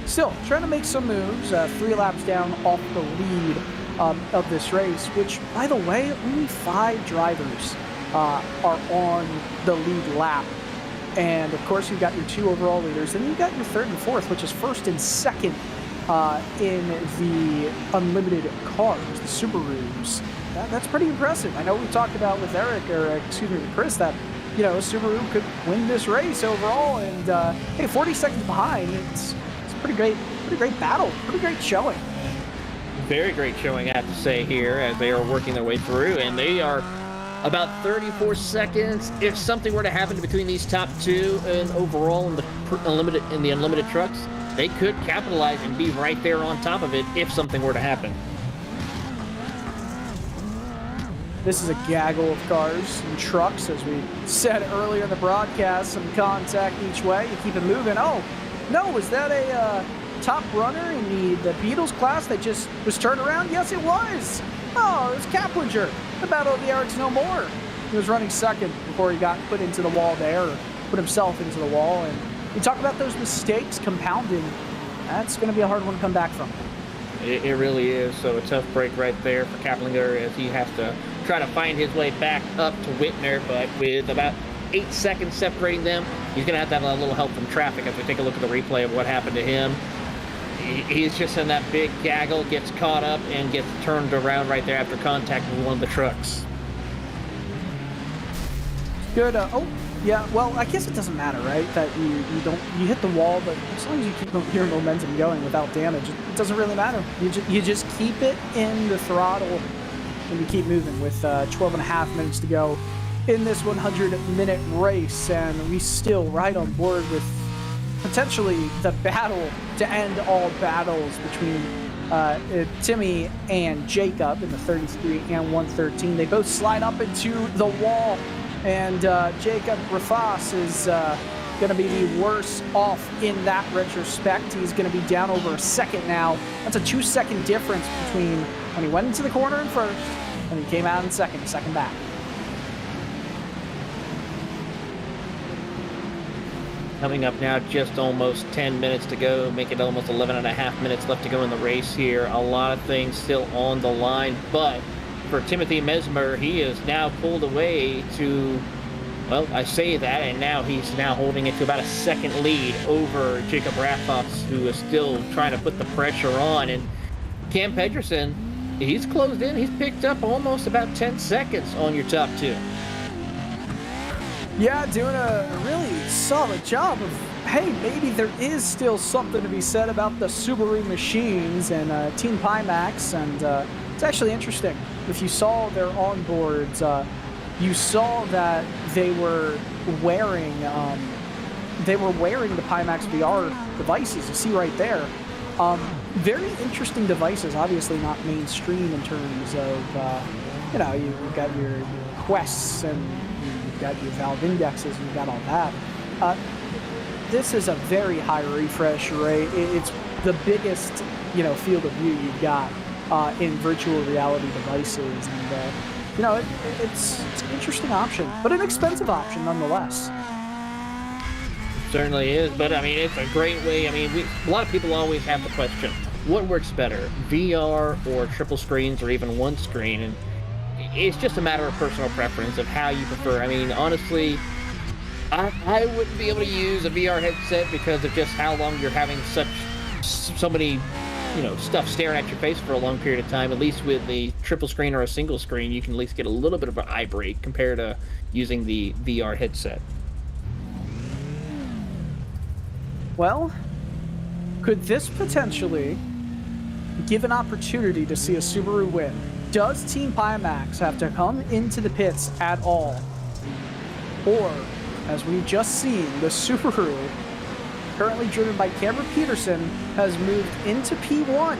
still trying to make some moves, 3 laps down off the lead of this race, which, by the way, only 5 drivers are on the lead lap. And of course, you've got your 2 overall leaders, then you've got your 3rd and 4th, which is 1st and 2nd in the unlimited cars, the Subarus. That's pretty impressive. I know we talked about with Chris, that, you know, Subaru could win this race overall, and hey, 40 seconds behind, it's pretty great battle, pretty great showing. Very great showing, I have to say, here as they are working their way through, and they are about 34 seconds. If something were to happen between these top 2 and overall in the unlimited trucks, they could capitalize and be right there on top of it if something were to happen. This is a gaggle of cars and trucks, as we said earlier in the broadcast. Some contact each way. You keep it moving. Oh, no, was that a top runner in the Beetles class that just was turned around? Yes, it was. Oh, it was Kaplinger. The battle of the Erics no more. He was running 2nd before he got put into the wall there, or put himself into the wall. And you talk about those mistakes compounding. That's going to be a hard one to come back from. It really is. So a tough break right there for Kaplinger as he has to try to find his way back up to Whitner, but with about 8 seconds separating them, he's going to have a little help from traffic as we take a look at the replay of what happened to him. He's just in that big gaggle, gets caught up, and gets turned around right there after contact with one of the trucks. Good. Oh, yeah. Well, I guess it doesn't matter, right? That you hit the wall, but as long as you keep your momentum going without damage, it doesn't really matter. You just keep it in the throttle, and you keep moving with 12 and a half minutes to go in this 100-minute race, and we still ride on board with potentially the battle to end all battles between Timmy and Jacob in the 33 and 113. They both slide up into the wall, and Jacob Rafas is going to be the worst off in that retrospect. He's going to be down over a second now. That's a 2-second difference between when he went into the corner in first and he came out in second back. Coming up now, just almost 10 minutes to go, make it almost 11 and a half minutes left to go in the race here. A lot of things still on the line, but for Timothy Mesmer, he is now pulled away to, well, I say that, and now he's now holding it to about a second lead over Jacob Raffos, who is still trying to put the pressure on. And Cam Pedersen, he's closed in. He's picked up almost about 10 seconds on your top two. Yeah, doing a really solid job of, hey, maybe there is still something to be said about the Subaru machines and Team Pimax, and it's actually interesting. If you saw their onboards, you saw that they were wearing the Pimax VR devices. You see right there. Very interesting devices. Obviously not mainstream in terms of, you've got your Quests and you've got your valve indexes and you've got all that. This is a very high refresh rate. It's the biggest, field of view you've got in virtual reality devices, and it's an interesting option, but an expensive option nonetheless. Certainly is, but I mean, it's a great way. I mean, a lot of people always have the question, what works better, VR or triple screens or even one screen? And it's just a matter of personal preference of how you prefer. I mean, honestly, I wouldn't be able to use a VR headset because of just how long you're having so many, stuff staring at your face for a long period of time. At least with a triple screen or a single screen, you can at least get a little bit of an eye break compared to using the VR headset. Well, could this potentially give an opportunity to see a Subaru win? Does Team Pimax have to come into the pits at all? Or, as we've just seen, the Subaru, currently driven by Cameron Peterson, has moved into P1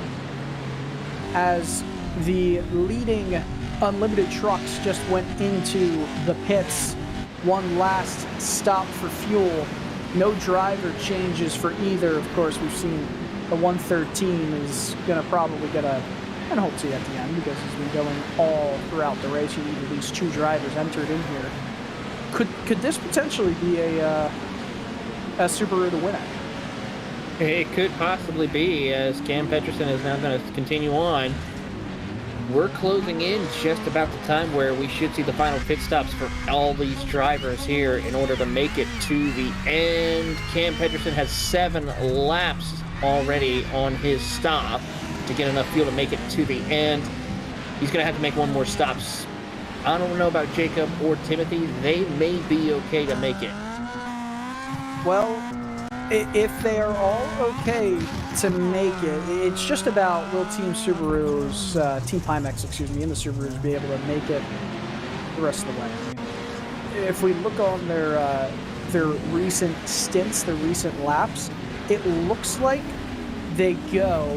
as the leading unlimited trucks just went into the pits. One last stop for fuel. No driver changes for either. Of course, we've seen the 113 is going to probably get a penalty at the end because he's been going all throughout the race. You need at least two drivers entered in here. Could this potentially be a Subaru to win it? It could possibly be, as Cam Peterson is now going to continue on. We're closing in just about the time where we should see the final pit stops for all these drivers here in order to make it to the end. Cam Peterson has 7 laps already on his stop to get enough fuel to make it to the end. He's going to have to make one more stop. I don't know about Jacob or Timothy. They may be okay to make it. Well, if they are all okay to make it, it's just about will Team Pimax, and the Subarus be able to make it the rest of the way. I mean, if we look on their recent stints, their recent laps, it looks like they go,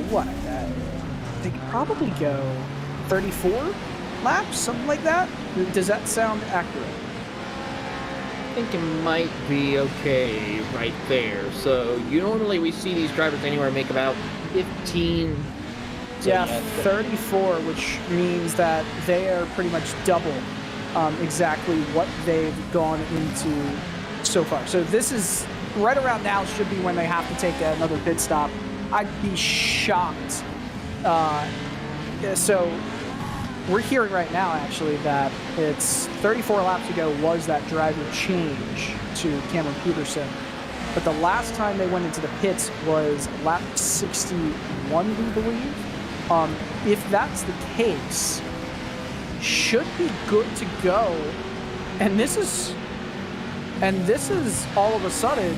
they could probably go 34 laps, something like that? Does that sound accurate? I think it might be okay right there. So normally we see these drivers anywhere make about 15. So yeah, 34, which means that they are pretty much double exactly what they've gone into so far. So this is right around now should be when they have to take another pit stop. I'd be shocked. So we're hearing right now, actually, that it's 34 laps ago was that driver change to Cameron Peterson. But the last time they went into the pits was lap 61, we believe. If that's the case, should be good to go. And this is all of a sudden,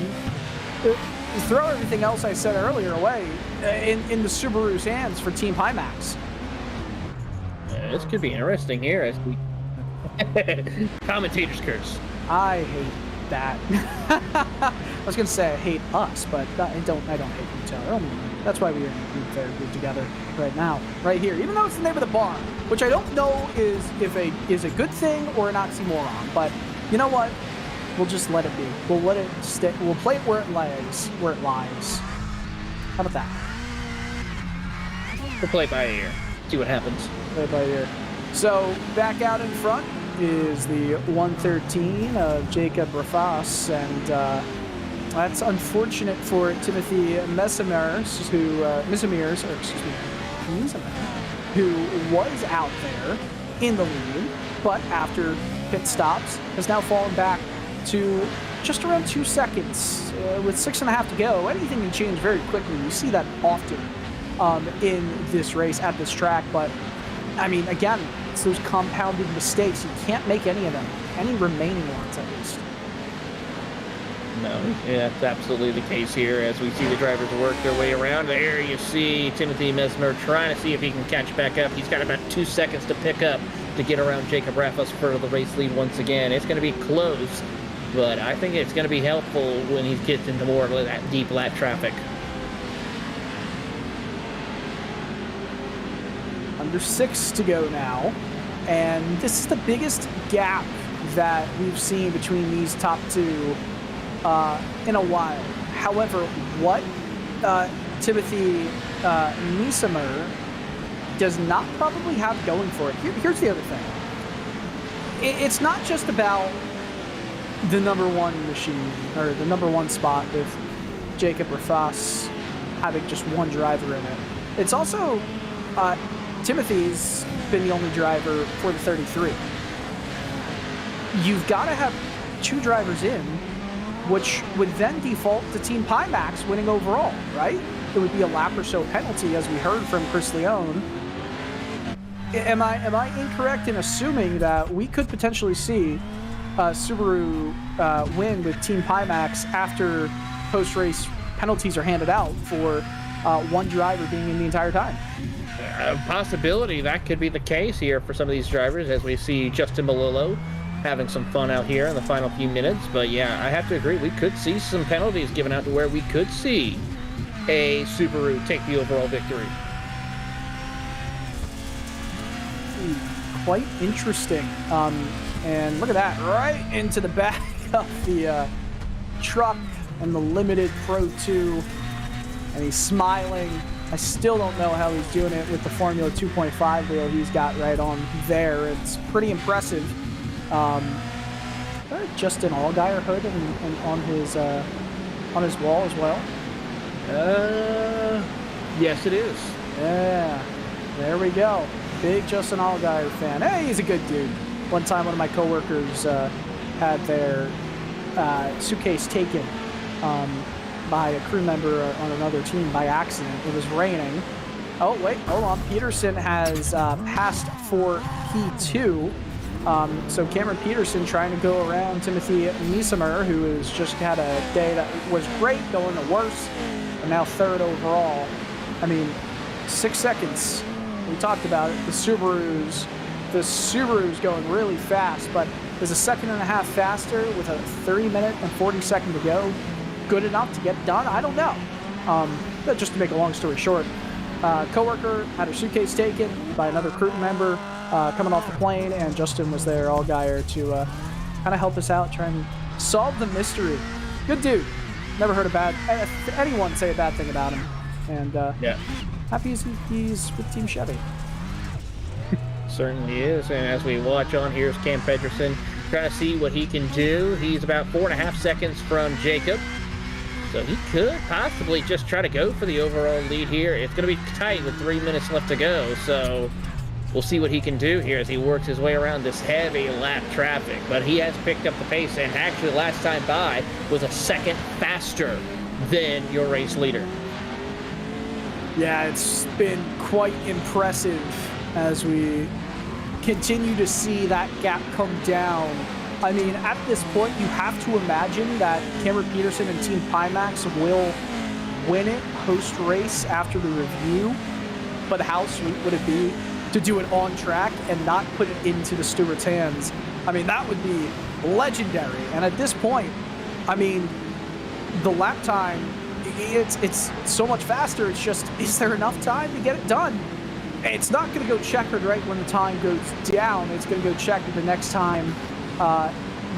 throw everything else I said earlier away in the Subaru's hands for Team Pimax. This could be interesting here as we commentators curse. I hate that. I was gonna say I hate us, but I don't hate each other. That's why we're in a group therapy together right now, right here. Even though it's the name of the bar, which I don't know is a good thing or an oxymoron. But you know what? We'll just let it be. We'll let it stay. We'll play it where it lies. How about that? We'll play it by ear. See what happens. Play it by ear. So back out in front is the 113 of Jacob Raffos, and That's unfortunate for Timothy Mesemirs, who was out there in the lead, but after pit stops has now fallen back to just around 2 seconds. With 6.5 to go, anything can change very quickly. You see that often in this race at this track, but I mean, again, it's those compounded mistakes. You can't make any of them, any remaining ones at least. No, yeah, that's absolutely the case here as we see the drivers work their way around. There you see Timothy Mesmer trying to see if he can catch back up. He's got about 2 seconds to pick up to get around Jacob Raffas for the race lead once again. It's going to be close, but I think it's going to be helpful when he gets into more of that deep lap traffic. Under 6 to go now, and this is the biggest gap that we've seen between these top two in a while. However, what Timothy Mesmer does not probably have going for it. Here's the other thing. It's not just about the number one machine, or the number one spot with Jacob Raffas having just one driver in it. It's also Timothy's been the only driver for the 33. You've got to have 2 drivers in, which would then default to Team Pimax winning overall, right? It would be a lap or so penalty, as we heard from Chris Leone. Am I incorrect in assuming that we could potentially see Subaru win with Team Pimax after post-race penalties are handed out for one driver being in the entire time? A possibility that could be the case here for some of these drivers, as we see Justin Malillo having some fun out here in the final few minutes. But yeah, I have to agree, we could see some penalties given out to where we could see a Subaru take the overall victory. Quite interesting. And look at that, right into the back of the truck and the Limited Pro 2. And he's smiling. I still don't know how he's doing it with the Formula 2.5 wheel he's got right on there. It's pretty impressive. Just an Allgaier hood and on his wall as well. Yes, it is. Yeah, there we go. Big Justin Allgaier fan. Hey, he's a good dude. One time, one of my coworkers had their suitcase taken by a crew member on another team by accident. It was raining. Oh, wait, hold on. Peterson has passed for P2. So Cameron Peterson trying to go around Timothy Mesmer, who has just had a day that was great, going to worse, and now 3rd overall. I mean, 6 seconds. We talked about it. The Subaru's going really fast, but is a 1.5 seconds faster with a 30-minute and 40-second to go good enough to get done? I don't know. But just to make a long story short, coworker had her suitcase taken by another crew member coming off the plane, and Justin was there, Allgaier, to kind of help us out, try and solve the mystery. Good dude. Never heard anyone say a bad thing about him. And yeah, happy he's with Team Chevy. Certainly is. And as we watch on, here's Cam Pedersen trying to see what he can do. He's about 4.5 seconds from Jacob. So he could possibly just try to go for the overall lead here. It's going to be tight with 3 minutes left to go. So we'll see what he can do here as he works his way around this heavy lap traffic. But he has picked up the pace, and actually last time by was a second faster than your race leader. Yeah, it's been quite impressive as we continue to see that gap come down. I mean, at this point, you have to imagine that Cameron Peterson and Team Pimax will win it post-race after the review. But how sweet would it be to do it on track and not put it into the steward's hands? I mean, that would be legendary. And at this point, I mean, the lap time, it's so much faster. It's just, is there enough time to get it done? It's not going to go checkered right when the time goes down. It's going to go checkered the next time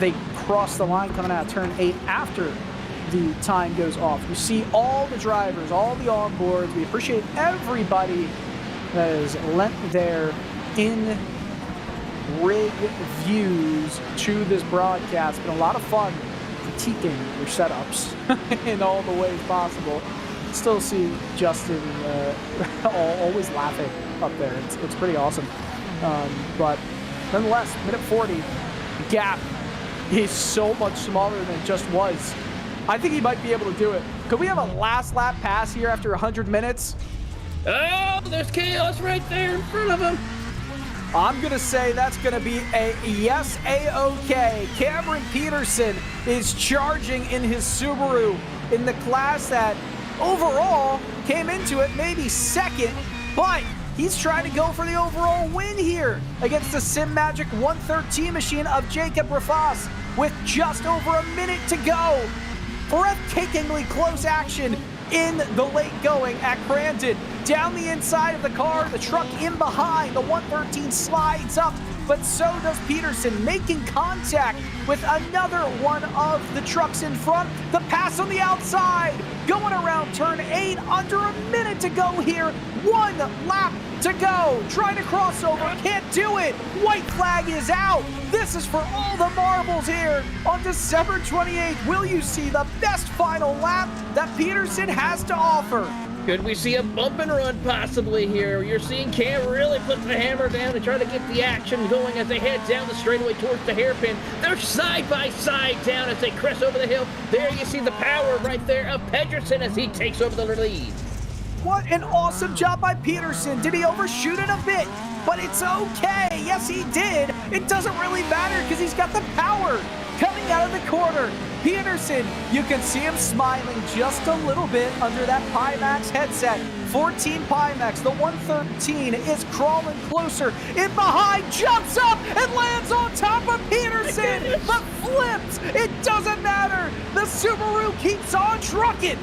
they cross the line coming out of turn 8 after the time goes off. You see all the drivers, all the onboards. We appreciate everybody that has lent their in-rig views to this broadcast. It's been a lot of fun critiquing your setups in all the ways possible. Still see Justin always laughing up there. It's pretty awesome. But nonetheless, minute 40, the gap is so much smaller than it just was. I think he might be able to do it. Could we have a last lap pass here after 100 minutes? Oh, there's chaos right there in front of him. I'm going to say that's going to be a yes, A-OK. Cameron Peterson is charging in his Subaru in the class that overall came into it maybe second, but he's trying to go for the overall win here against the Sim Magic 113 machine of Jacob Rafas with just over a minute to go. Breathtakingly close action in the late going at Crandon. Down the inside of the car, the truck in behind, the 113 slides up, but so does Peterson, making contact with another one of the trucks in front. The pass on the outside, going around turn 8, under a minute to go here. One lap to go, trying to cross over, can't do it. White flag is out. This is for all the marbles here on December 28th. Will you see the best final lap that Peterson has to offer? Could we see a bump and run possibly here? You're seeing Cam really put the hammer down and try to get the action going as they head down the straightaway towards the hairpin. They're side by side down as they crest over the hill. There you see the power right there of Pedersen as he takes over the lead. What an awesome job by Peterson. Did he overshoot it a bit? But it's okay. Yes, he did. It doesn't really matter because he's got the power coming out of the corner. Peterson, you can see him smiling just a little bit under that Pimax headset. 14 Pimax, the 113 is crawling closer. In behind, jumps up and lands on top of Peterson, but flips. It doesn't matter. The Subaru keeps on trucking.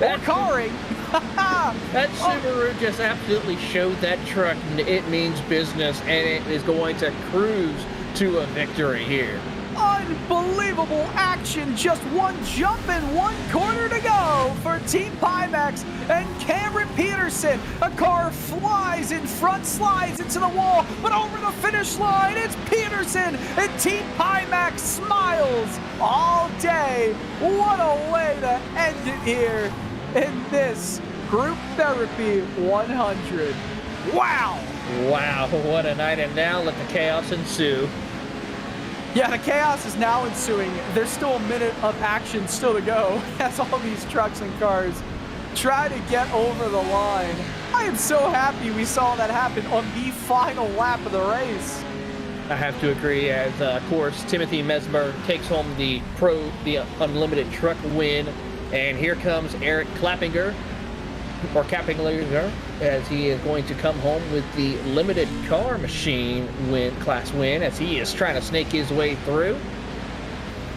Or carring. That Subaru just absolutely showed that truck it means business, and it is going to cruise to a victory here. Unbelievable action. Just one jump and one corner to go for Team Pimax and Cameron Peterson. A car flies in front, slides into the wall, but over the finish line, it's Peterson, and Team Pimax smiles all day. What a way to end it here in this Group Therapy 100. Wow. Wow, what a night. And now let the chaos ensue. Yeah, the chaos is now ensuing. There's still a minute of action still to go as all these trucks and cars try to get over the line. I am so happy we saw that happen on the final lap of the race. I have to agree, as of course Timothy Mesmer takes home the unlimited truck win, and here comes Eric Klappinger, as he is going to come home with the limited car machine class win, as he is trying to snake his way through,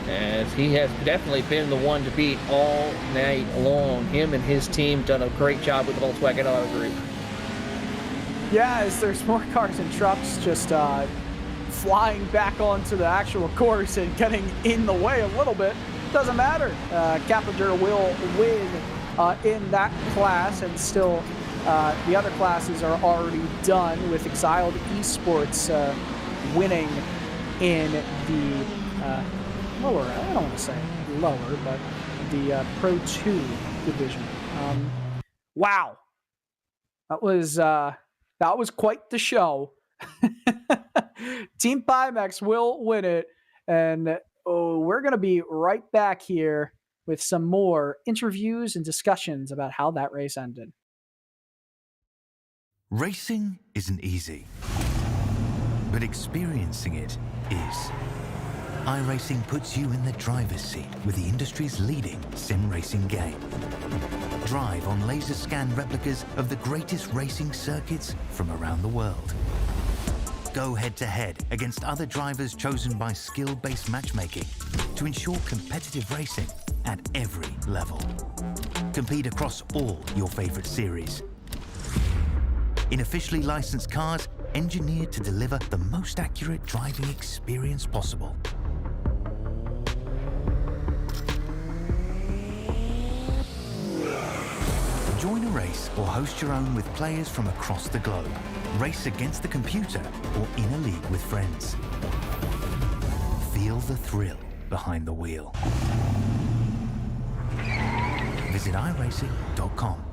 as he has definitely been the one to beat all night long. Him and his team done a great job with the Volkswagen Auto Group. Yeah, as there's more cars and trucks just flying back onto the actual course and getting in the way a little bit. Doesn't matter. Klappinger will win in that class, and still the other classes are already done with Exiled Esports winning in the lower, I don't want to say lower, but the Pro 2 division. Wow. That was quite the show. Team Pimax will win it, and we're going to be right back here with some more interviews and discussions about how that race ended. Racing isn't easy, but experiencing it is. iRacing puts you in the driver's seat with the industry's leading sim racing game. Drive on laser scan replicas of the greatest racing circuits from around the world. Go head-to-head against other drivers chosen by skill-based matchmaking to ensure competitive racing at every level. Compete across all your favorite series. In officially licensed cars, engineered to deliver the most accurate driving experience possible. Join a race or host your own with players from across the globe. Race against the computer or in a league with friends. Feel the thrill behind the wheel. Visit iRacing.com.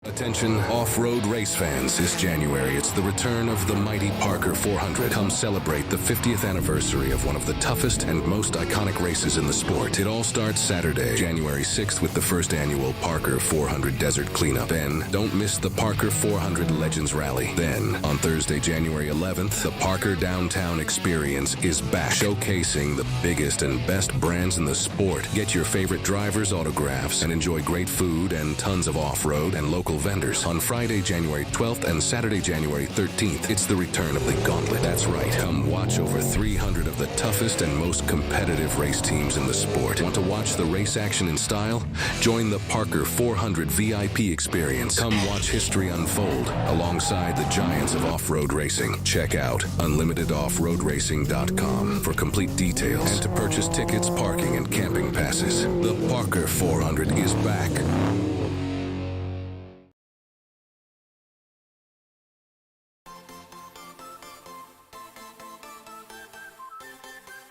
Attention off-road race fans, this January it's the return of the mighty Parker 400. Come celebrate the 50th anniversary of one of the toughest and most iconic races in the sport. It all starts Saturday, January 6th with the first annual Parker 400 Desert Cleanup. Then, don't miss the Parker 400 Legends Rally. Then, on Thursday, January 11th, the Parker Downtown Experience is back, showcasing the biggest and best brands in the sport. Get your favorite drivers' autographs and enjoy great food and tons of off-road and local vendors. On Friday, January 12th and Saturday, January 13th, it's the return of the Gauntlet. That's right. Come watch over 300 of the toughest and most competitive race teams in the sport. Want to watch the race action in style? Join the Parker 400 VIP experience. Come watch history unfold alongside the giants of off-road racing. Check out unlimitedoffroadracing.com for complete details and to purchase tickets, parking, and camping passes. The Parker 400 is back.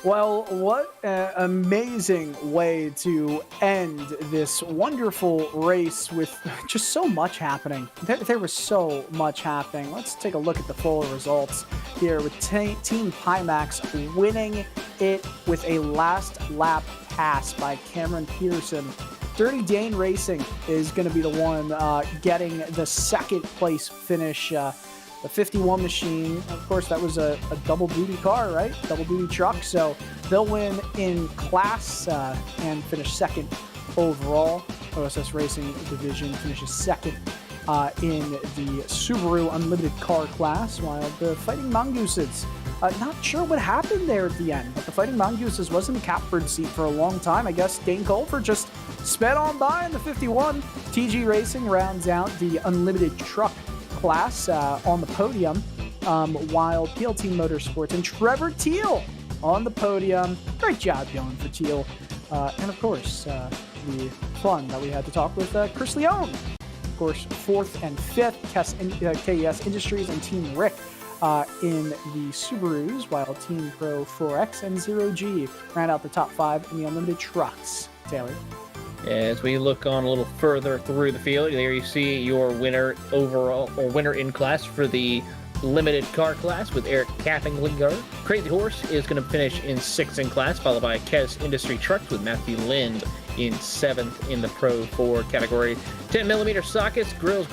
Well, what an amazing way to end this wonderful race with just so much happening. There was so much happening. Let's take a look at the full results here with Team Pimax winning it with a last lap pass by Cameron Peterson. Dirty Dane Racing is going to be the one getting the second place finish. The 51 machine, of course, that was a double duty car, right? Double duty truck. So they'll win in class and finish second overall. OSS Racing Division finishes second in the Subaru Unlimited car class, while the Fighting Mongooses, not sure what happened there at the end, but the Fighting Mongooses was in the catbird seat for a long time. I guess Dane Colfer just sped on by in the 51. TG Racing rounds out the Unlimited truck class on the podium, while PLT Motorsports and Trevor Teal on the podium. Great job going for Teal. And of course, the fun that we had to talk with Chris Leone. Of course, 4th and 5th, KES Industries and Team Rick in the Subarus, while Team Pro 4X and 0G ran out the top 5 in the Unlimited trucks. Taylor. As we look on a little further through the field, there you see your winner overall, or winner in class for the limited car class with Eric Kaffenlinger. Crazy Horse is going to finish in 6th in class, followed by KES Industry Trucks with Matthew Lind in 7th in the Pro 4 category. 10mm sockets, grills,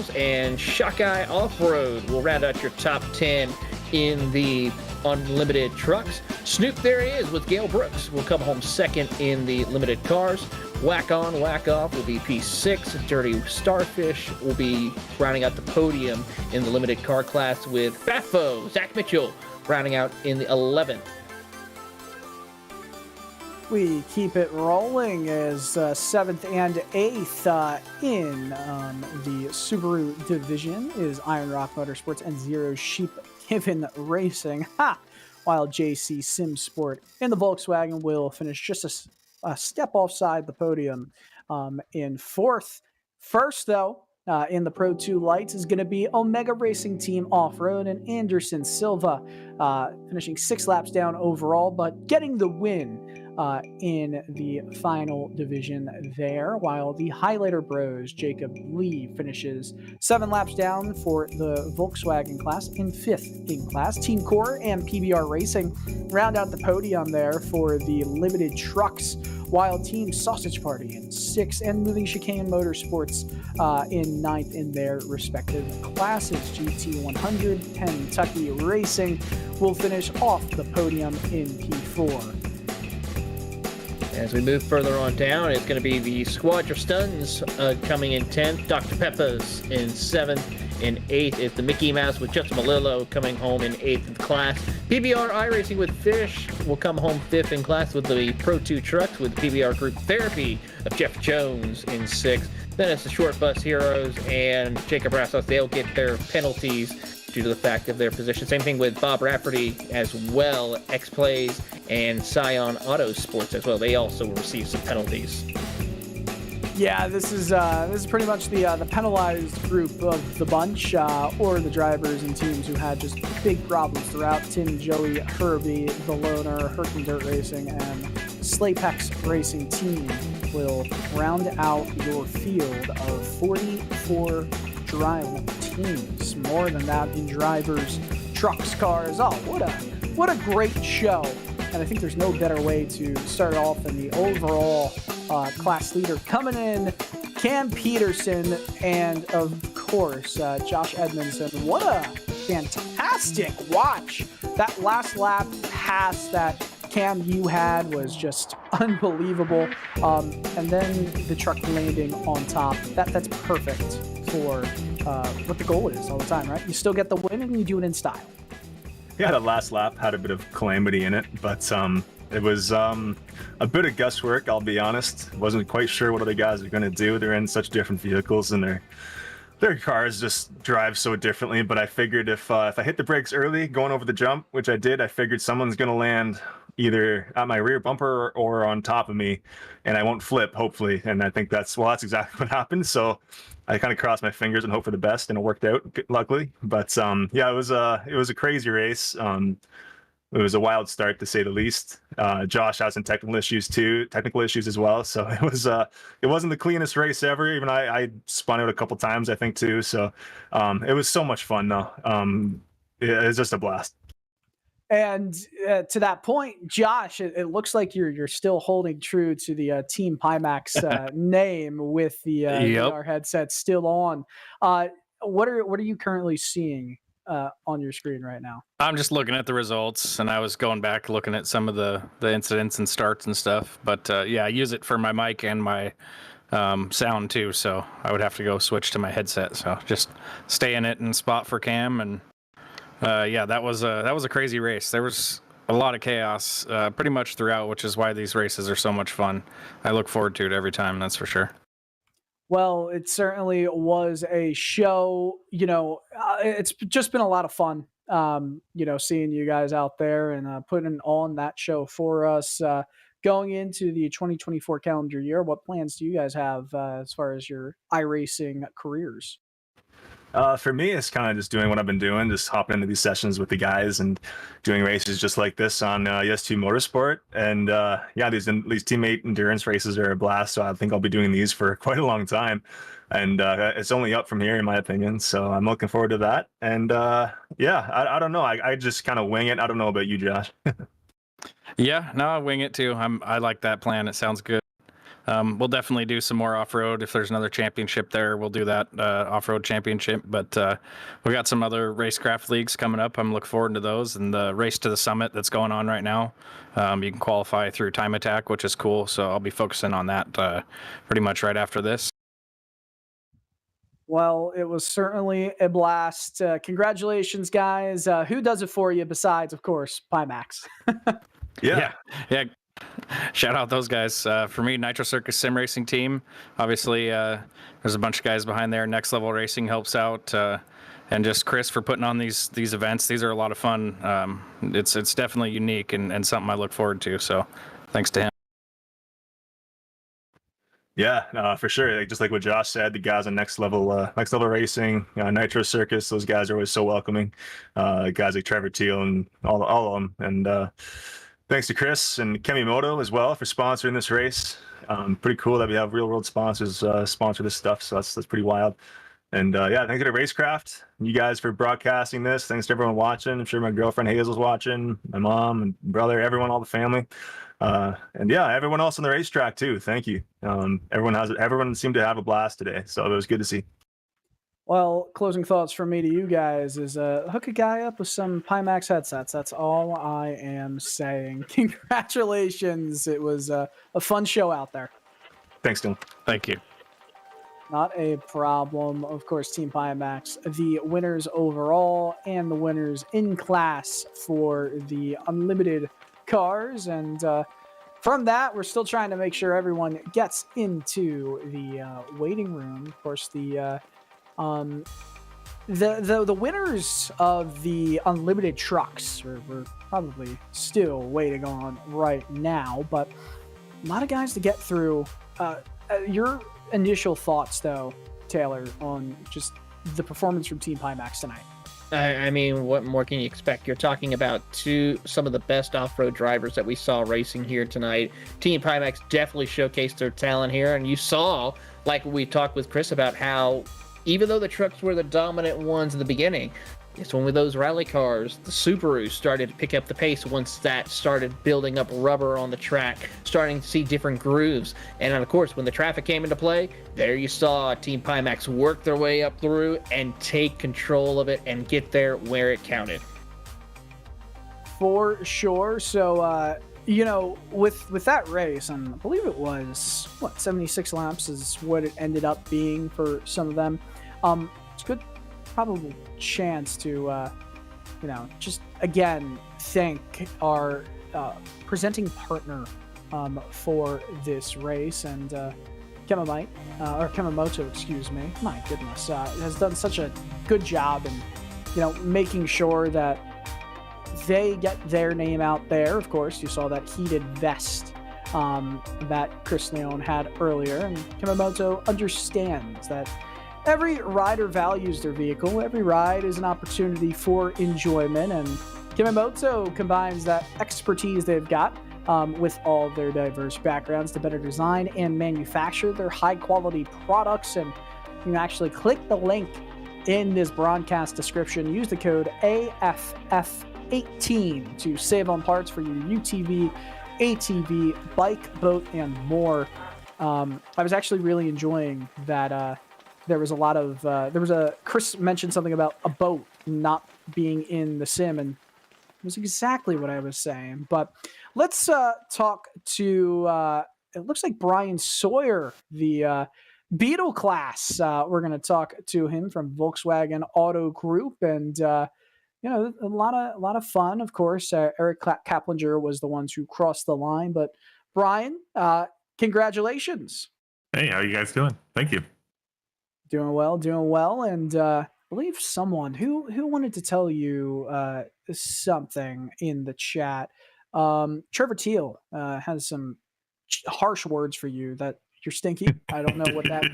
and Shockeye Off-Road will round out your top 10 in the Unlimited trucks. Snoop, there he is with Gail Brooks, will come home 2nd in the limited cars. Whack On, Whack Off will be P6. Dirty Starfish will be rounding out the podium in the limited car class, with Baffo, Zach Mitchell, rounding out in the 11th. We keep it rolling as 7th and 8th in the Subaru division is Iron Rock Motorsports and Zero Sheep Given Racing. While JC Sim Sport in the Volkswagen will finish just a step offside the podium in 4th. First, though, in the Pro 2 Lights is going to be Omega Racing Team Off-Road and Anderson Silva, finishing 6 laps down overall, but getting the win in the final division there, while the Highlighter Bros, Jacob Lee, finishes 7 laps down for the Volkswagen class and 5th in class. Team Core and PBR Racing round out the podium there for the limited trucks, while Team Sausage Party in 6th and Moving Chicane Motorsports in 9th in their respective classes. GT 100 Kentucky Racing will finish off the podium in P4. As we move further on down, it's going to be the Squadra Stuns coming in 10th, Dr. Peppa's in 7th, and 8th is the Mickey Mouse with Justin Malillo coming home in 8th in class. PBR iRacing with Fish will come home 5th in class with the Pro 2 trucks with PBR Group Therapy of Jeff Jones in 6th. Then it's the Short Bus Heroes and Jacob Rassos. They'll get their penalties due to the fact of their position. Same thing with Bob Rafferty as well, X-Plays and Scion Auto Sports as well. They also will receive some penalties. Yeah, this is pretty much the penalized group of the bunch, or the drivers and teams who had just big problems throughout. Tim, Joey, Herbie, the Loner, Herkin Dirt Racing, and Slaypex Racing Team will round out your field of 44 driving teams. More than that in drivers, trucks, cars. Oh, what a great show! And I think there's no better way to start off than the overall class leader coming in, Cam Peterson, and of course, Josh Edmondson. What a fantastic watch. That last lap pass that Cam you had was just unbelievable. And then the truck landing on top. That's perfect for what the goal is all the time, right? You still get the win and you do it in style. Yeah, the last lap had a bit of calamity in it, but it was a bit of guesswork, I'll be honest. Wasn't quite sure what other guys are going to do. They're in such different vehicles, and their cars just drive so differently. But I figured if I hit the brakes early going over the jump, which I did, I figured someone's going to land either at my rear bumper or on top of me, and I won't flip, hopefully. And I think that's exactly what happened. So I kind of crossed my fingers and hope for the best, and it worked out, luckily. But yeah, it was a crazy race. It was a wild start, to say the least. Josh had some technical issues as well. So it wasn't the cleanest race ever. Even I spun out a couple times, I think, too. So it was so much fun, though. It was just a blast. And to that point, Josh, it looks like you're still holding true to the Team Pimax name with the VR headset still on. What are you currently seeing on your screen right now? I'm just looking at the results, and I was going back looking at some of the incidents and starts and stuff. But yeah, I use it for my mic and my sound too, so I would have to go switch to my headset. So just stay in it and spot for Cam, and yeah, that was a crazy race. There was a lot of chaos pretty much throughout, which is why these races are so much fun. I look forward to it every time, that's for sure. Well, it certainly was a show. It's just been a lot of fun, seeing you guys out there and putting on that show for us. Going into the 2024 calendar year, what plans do you guys have as far as your iRacing careers? For me, it's kind of just doing what I've been doing, just hopping into these sessions with the guys and doing races just like this on ES2 Motorsport. And yeah, these teammate endurance races are a blast. So I think I'll be doing these for quite a long time. And it's only up from here, in my opinion. So I'm looking forward to that. And yeah, I don't know. I just kind of wing it. I don't know about you, Josh. Yeah, no, I wing it too. I like that plan. It sounds good. We'll definitely do some more off-road. If there's another championship there, we'll do that off-road championship. But we got some other Racecraft leagues coming up. I'm looking forward to those. And the Race to the Summit that's going on right now, you can qualify through Time Attack, which is cool. So I'll be focusing on that pretty much right after this. Well, it was certainly a blast. Congratulations, guys. Who does it for you besides, of course, Pimax? Yeah. Shout out those guys. For me, Nitro Circus Sim Racing Team. Obviously, there's a bunch of guys behind there. Next Level Racing helps out, and just Chris for putting on these events. These are a lot of fun. It's definitely unique and something I look forward to. So, thanks to him. Yeah, for sure. Just like what Josh said, the guys on Next Level Racing, Nitro Circus, those guys are always so welcoming. Guys like Trevor Teal and all of them. And thanks to Chris and Kemimoto as well for sponsoring this race. Pretty cool that we have real world sponsors sponsor this stuff. So that's pretty wild. And yeah, thanks to Racecraft, you guys for broadcasting this. Thanks to everyone watching. I'm sure my girlfriend Hazel's watching, my mom and brother, everyone, all the family. And yeah, everyone else on the racetrack too. Thank you. Everyone seemed to have a blast today. So it was good to see. Well, closing thoughts from me to you guys is hook a guy up with some Pimax headsets. That's all I am saying. Congratulations. It was a fun show out there. Thanks, Dylan. Thank you. Not a problem. Of course, Team Pimax, the winners overall and the winners in class for the unlimited cars. And from that, we're still trying to make sure everyone gets into the waiting room. Of course, the winners of the unlimited trucks we're probably still waiting on right now, but a lot of guys to get through. Your initial thoughts, though, Taylor, on just the performance from Team Pimax tonight. I mean, what more can you expect? You're talking about some of the best off-road drivers that we saw racing here tonight. Team Pimax definitely showcased their talent here, and you saw, like we talked with Chris about, how even though the trucks were the dominant ones in the beginning, it's when with those rally cars, the Subaru started to pick up the pace once that started building up rubber on the track, starting to see different grooves. And of course, when the traffic came into play, there you saw Team Pimax work their way up through and take control of it and get there where it counted. For sure. So, with that race, and I believe it was, 76 laps is what it ended up being for some of them. It's good probable chance to just again thank our presenting partner for this race, and Kemimoto, excuse me, my goodness, has done such a good job in making sure that they get their name out there. Of course, you saw that heated vest that Chris Leone had earlier, and Kemimoto understands that every rider values their vehicle. Every ride is an opportunity for enjoyment, and Kemimoto combines that expertise they've got with all of their diverse backgrounds to better design and manufacture their high-quality products. And you can actually click the link in this broadcast description. Use the code AFF18 to save on parts for your UTV, ATV, bike, boat, and more. I was actually really enjoying that. There was Chris mentioned something about a boat not being in the sim, and it was exactly what I was saying. But let's talk to, it looks like Brian Sawyer, the Beetle class. We're going to talk to him from Volkswagen Auto Group, and a lot of fun. Of course, Eric Kaplinger was the ones who crossed the line, but Brian, congratulations. Hey, how you guys doing? Thank you. Doing well, and I believe someone who wanted to tell you something in the chat. Trevor Teal has some harsh words for you, that you're stinky. I don't know what that.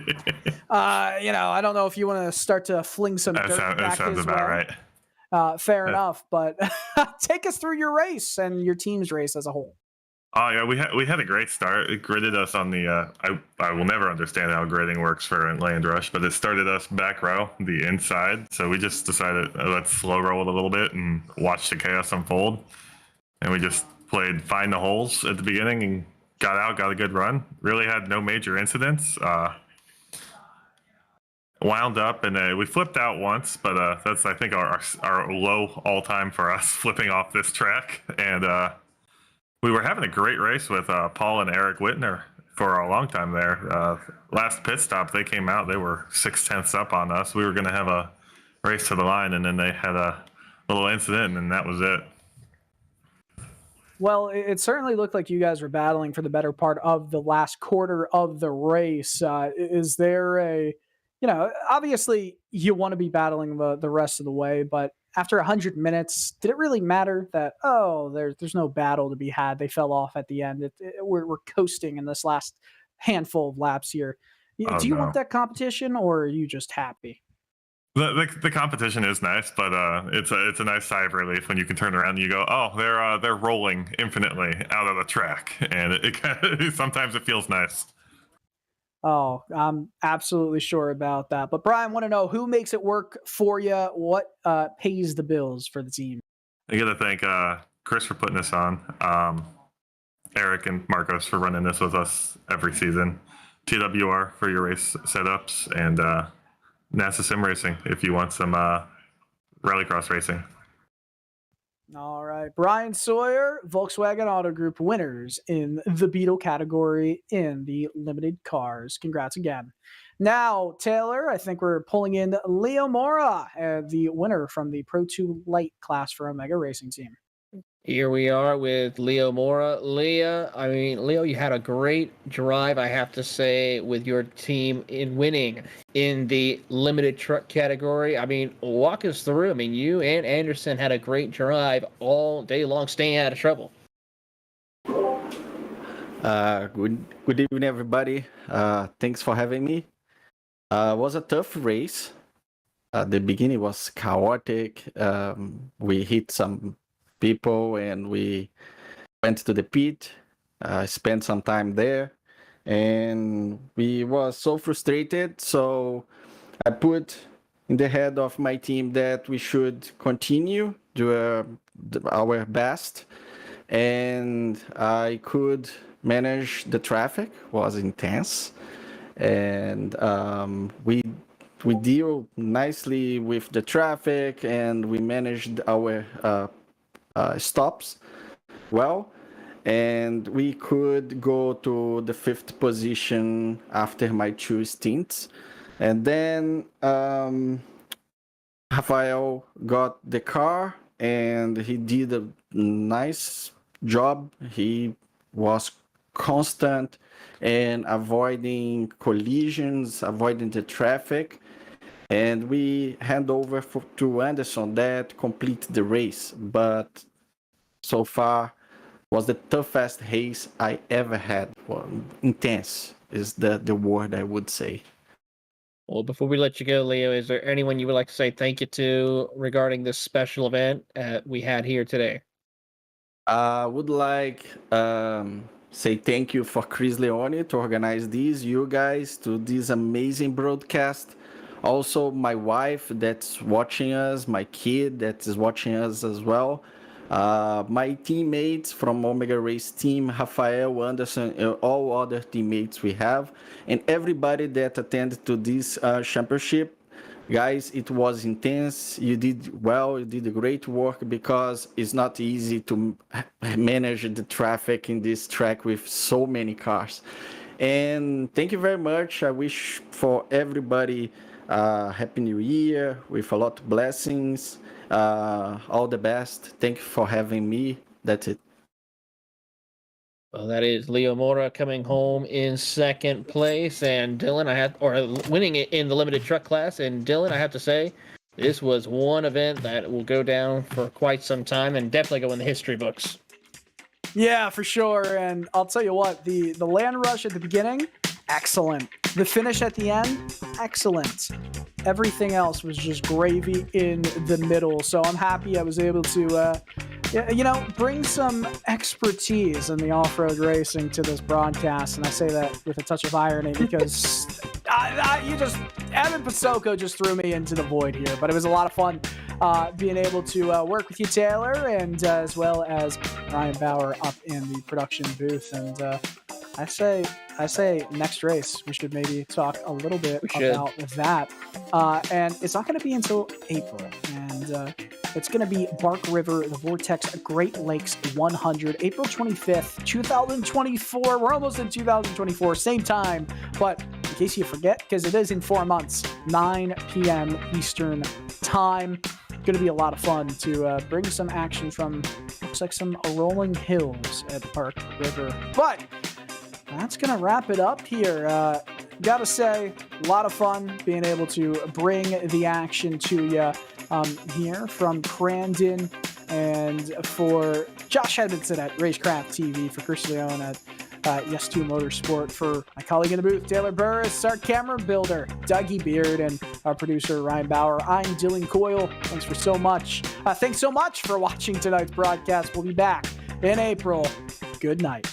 I don't know if you want to start to fling some dirt back that sounds his about way. right. Fair enough, but take us through your race and your team's race as a whole. Oh yeah, we had a great start. It gridded us on the. I will never understand how gridding works for Land Rush, but it started us back row, the inside. So we just decided let's slow roll it a little bit and watch the chaos unfold. And we just played find the holes at the beginning and got a good run. Really had no major incidents. Wound up and we flipped out once, but that's I think our low all time for us, flipping off this track. And we were having a great race with Paul and Eric Whitner for a long time there. Last pit stop, they came out. They were 6/10 up on us. We were going to have a race to the line, and then they had a little incident, and that was it. Well, it certainly looked like you guys were battling for the better part of the last quarter of the race. Is there obviously you want to be battling the rest of the way, but after 100 minutes, did it really matter that, there's no battle to be had? They fell off at the end. We're coasting in this last handful of laps here. Do you want that competition, or are you just happy? The competition is nice, but it's a nice sigh of relief when you can turn around and you go, they're rolling infinitely out of the track, and it sometimes it feels nice. Oh, I'm absolutely sure about that. But Brian, want to know who makes it work for you? What pays the bills for the team? I got to thank Chris for putting this on, Eric and Marcos for running this with us every season, TWR for your race setups, and NASA Sim Racing if you want some rallycross racing. All right. Brian Sawyer, Volkswagen Auto Group winners in the Beetle category in the limited cars. Congrats again. Now, Taylor, I think we're pulling in Leo Mora, the winner from the Pro 2 Lite class for Omega Racing Team. Here we are with Leo Mora. Leo, you had a great drive, I have to say, with your team in winning in the limited truck category. Walk us through. You and Anderson had a great drive all day long, staying out of trouble. Good evening, everybody. Thanks for having me. It was a tough race. The beginning was chaotic. We hit some people and we went to the pit. Spent some time there, and we was so frustrated. So I put in the head of my team that we should continue do our best, and I could manage the traffic. Was intense, and we deal nicely with the traffic, and we managed our stops well, and we could go to the 5th position after my 2 stints, and then Rafael got the car and he did a nice job. He was constant and avoiding collisions, avoiding the traffic, and we hand over to Anderson that complete the race. But so far was the toughest race I ever had. Well, intense is the word I would say. Well, before we let you go, Leo, is there anyone you would like to say thank you to regarding this special event we had here today? I would like say thank you for Chris Leone to organize this, you guys to this amazing broadcast. Also, my wife that's watching us, my kid that is watching us as well. My teammates from Omega Race team, Rafael, Anderson, and all other teammates we have, and everybody that attended to this championship. Guys, it was intense. You did well. You did great work because it's not easy to manage the traffic in this track with so many cars. And thank you very much. I wish for everybody Happy New Year with a lot of blessings. All the best. Thank you for having me. That's it. Well, that is Leo Mora coming home in 2nd place, and Dylan, winning it in the limited truck class. And Dylan, I have to say, this was one event that will go down for quite some time and definitely go in the history books. Yeah, for sure. And I'll tell you what, the land rush at the beginning, excellent. The finish at the end, excellent. Everything else was just gravy in the middle. So I'm happy I was able to, bring some expertise in the off-road racing to this broadcast. And I say that with a touch of irony because Evan Pasoko just threw me into the void here. But it was a lot of fun being able to work with you, Taylor, and as well as Ryan Bauer up in the production booth. And I say next race, we should maybe talk a little bit about that. And it's not going to be until April. And it's going to be Bark River, the Vortex Great Lakes 100, April 25th, 2024. We're almost in 2024, same time. But in case you forget, because it is in 4 months, 9 p.m. Eastern time. Going to be a lot of fun to bring some action from, looks like some rolling hills at Bark River. But that's going to wrap it up here. Gotta say, a lot of fun being able to bring the action to you here from Crandon, and for Josh Edmondson at Racecraft TV, for Chris Leone at Yes2 Motorsport, for my colleague in the booth, Taylor Burris, our camera builder, Dougie Beard, and our producer, Ryan Bauer. I'm Dylan Coyle. Thanks so much for watching tonight's broadcast. We'll be back in April. Good night.